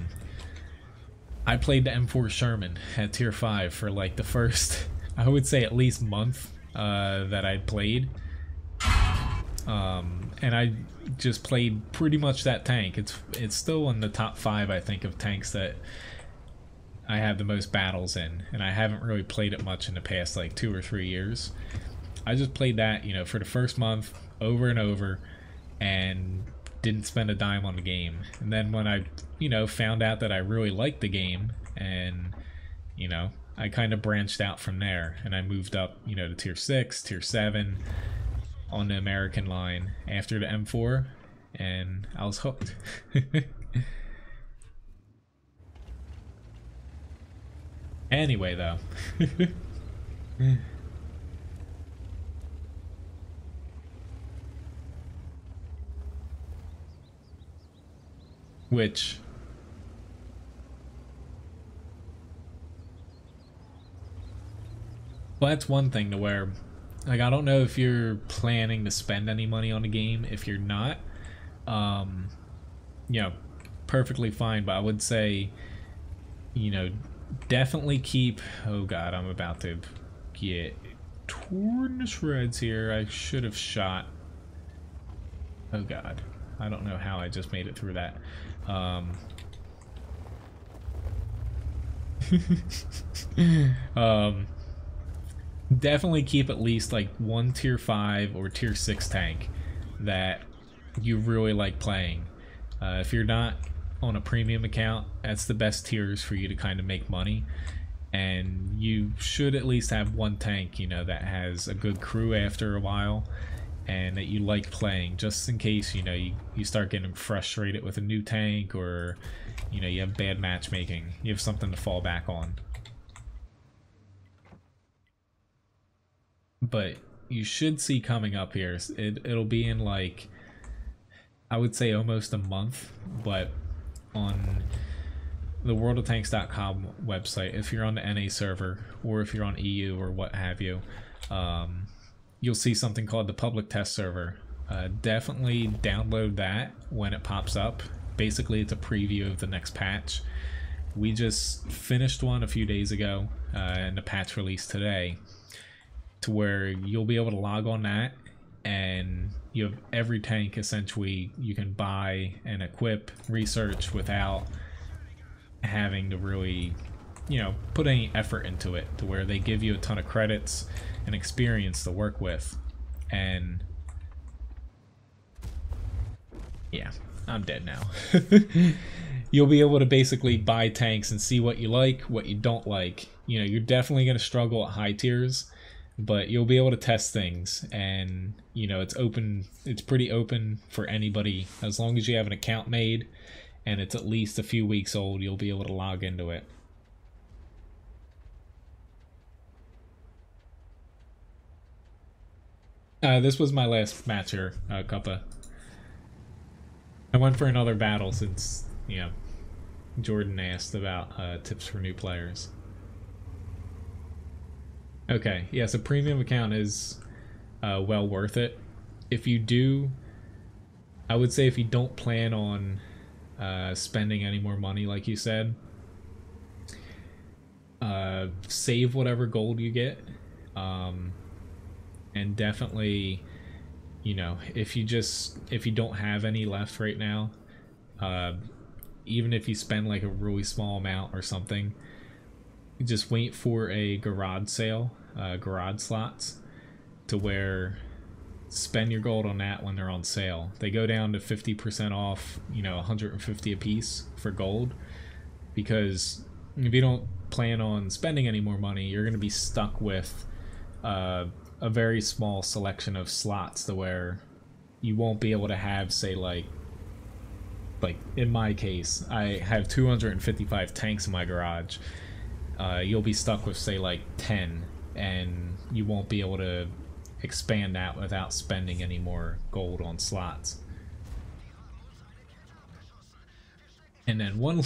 played the M4 Sherman at tier 5 for like the first, I would say, at least month that I'd played, and I just played pretty much that tank. It's still in the top 5, I think, of tanks that I have the most battles in, and I haven't really played it much in the past like 2 or 3 years. I just played that, you know, for the first month over and over, and didn't spend a dime on the game. And then when I, you know, found out that I really liked the game, and, you know, I kind of branched out from there, and I moved up, you know, to tier 6, tier 7 on the American line after the M4, and I was hooked. Anyway, though, which, well, that's one thing to where, like, I don't know if you're planning to spend any money on the game. If you're not, you know, perfectly fine, but I would say, you know, definitely keep, oh god, I'm about to get torn to shreds here. I should have shot, oh god, I don't know how I just made it through that. Definitely keep at least like one tier 5 or tier 6 tank that you really like playing. If you're not on a premium account, that's the best tiers for you to kind of make money, and you should at least have one tank, you know, that has a good crew after a while and that you like playing, just in case, you know, you start getting frustrated with a new tank, or, you know, you have bad matchmaking. You have something to fall back on. But you should see coming up here, it'll be in like, I would say almost a month, but on the worldoftanks.com website, if you're on the NA server, or if you're on EU or what have you, you'll see something called the public test server, definitely download that when it pops up. Basically, it's a preview of the next patch. We just finished one a few days ago, and the patch released today, to where you'll be able to log on that, and you have every tank essentially you can buy and equip, research without having to really, you know, put any effort into it, to where they give you a ton of credits and experience to work with. And yeah, I'm dead now. You'll be able to basically buy tanks and see what you like, what you don't like. You know, you're definitely going to struggle at high tiers, but you'll be able to test things. And, you know, it's open, it's pretty open for anybody. As long as you have an account made and it's at least a few weeks old, you'll be able to log into it. This was my last match here, Cuppa. I went for another battle since, you know, Jordan asked about tips for new players. Okay, yeah, so premium account is well worth it. If you do, I would say if you don't plan on spending any more money, like you said, save whatever gold you get. And definitely, you know, if you don't have any left right now, even if you spend like a really small amount or something, just wait for a garage sale, garage slots, to where spend your gold on that when they're on sale. They go down to 50% off, you know, 150 a piece for gold, because if you don't plan on spending any more money, you're going to be stuck with a very small selection of slots, to where you won't be able to have, say, like in my case, I have 255 tanks in my garage. You'll be stuck with, say, like 10, and you won't be able to expand that without spending any more gold on slots. And then one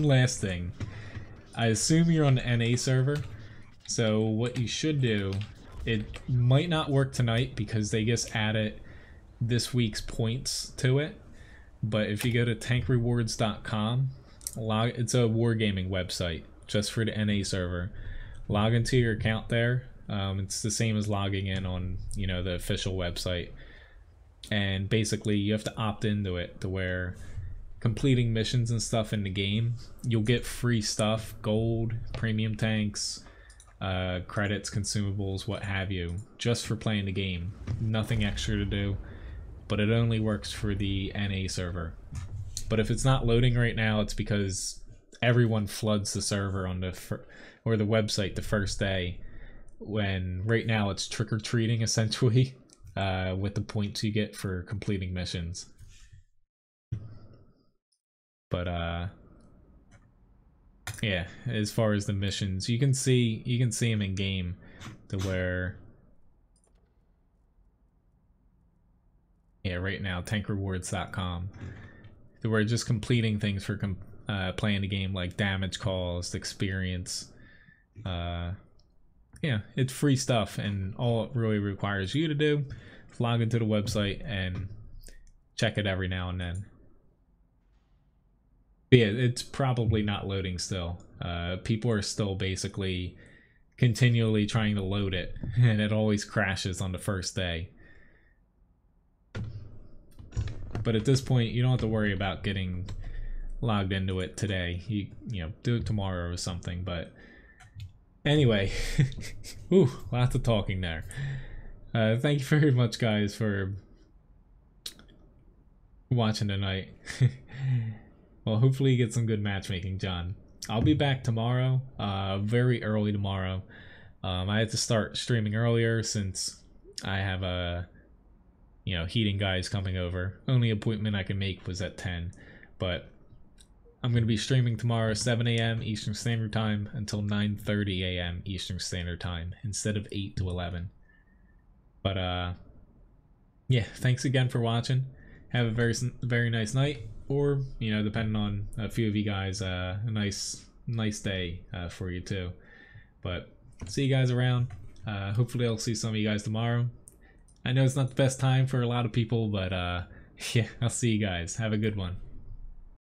last thing. I assume you're on the NA server, so what you should do, it might not work tonight because they just added this week's points to it, but if you go to tankrewards.com, it's a wargaming website just for the NA server. Log into your account there. It's the same as logging in on, you know, the official website, and basically you have to opt into it, to where completing missions and stuff in the game, you'll get free stuff, gold, premium tanks, credits, consumables, what have you, just for playing the game. Nothing extra to do, but it only works for the NA server. But if it's not loading right now, it's because everyone floods the server on the or the website the first day, when right now it's trick-or-treating essentially, with the points you get for completing missions. But yeah, as far as the missions, you can see them in game, to where, yeah, right now tankrewards.com, to where just completing things for playing the game, like damage calls, experience. Yeah, it's free stuff, and all it really requires you to do is log into the website and check it every now and then. But yeah, it's probably not loading still. People are still basically continually trying to load it, and it always crashes on the first day. But at this point, you don't have to worry about getting logged into it today. You know, do it tomorrow or something. But anyway, ooh, lots of talking there. Thank you very much, guys, for watching tonight. Well, hopefully you get some good matchmaking, John. I'll be back tomorrow, very early tomorrow. I had to start streaming earlier since I have you know, heating guys coming over. Only appointment I can make was at 10, but I'm going to be streaming tomorrow 7 a.m. Eastern Standard Time until 9:30 a.m. Eastern Standard Time instead of 8 to 11. But yeah, thanks again for watching. Have a very nice night, or, you know, depending on a few of you guys, a nice day for you too. But see you guys around. Hopefully I'll see some of you guys tomorrow. I know it's not the best time for a lot of people, but yeah, I'll see you guys. Have a good one.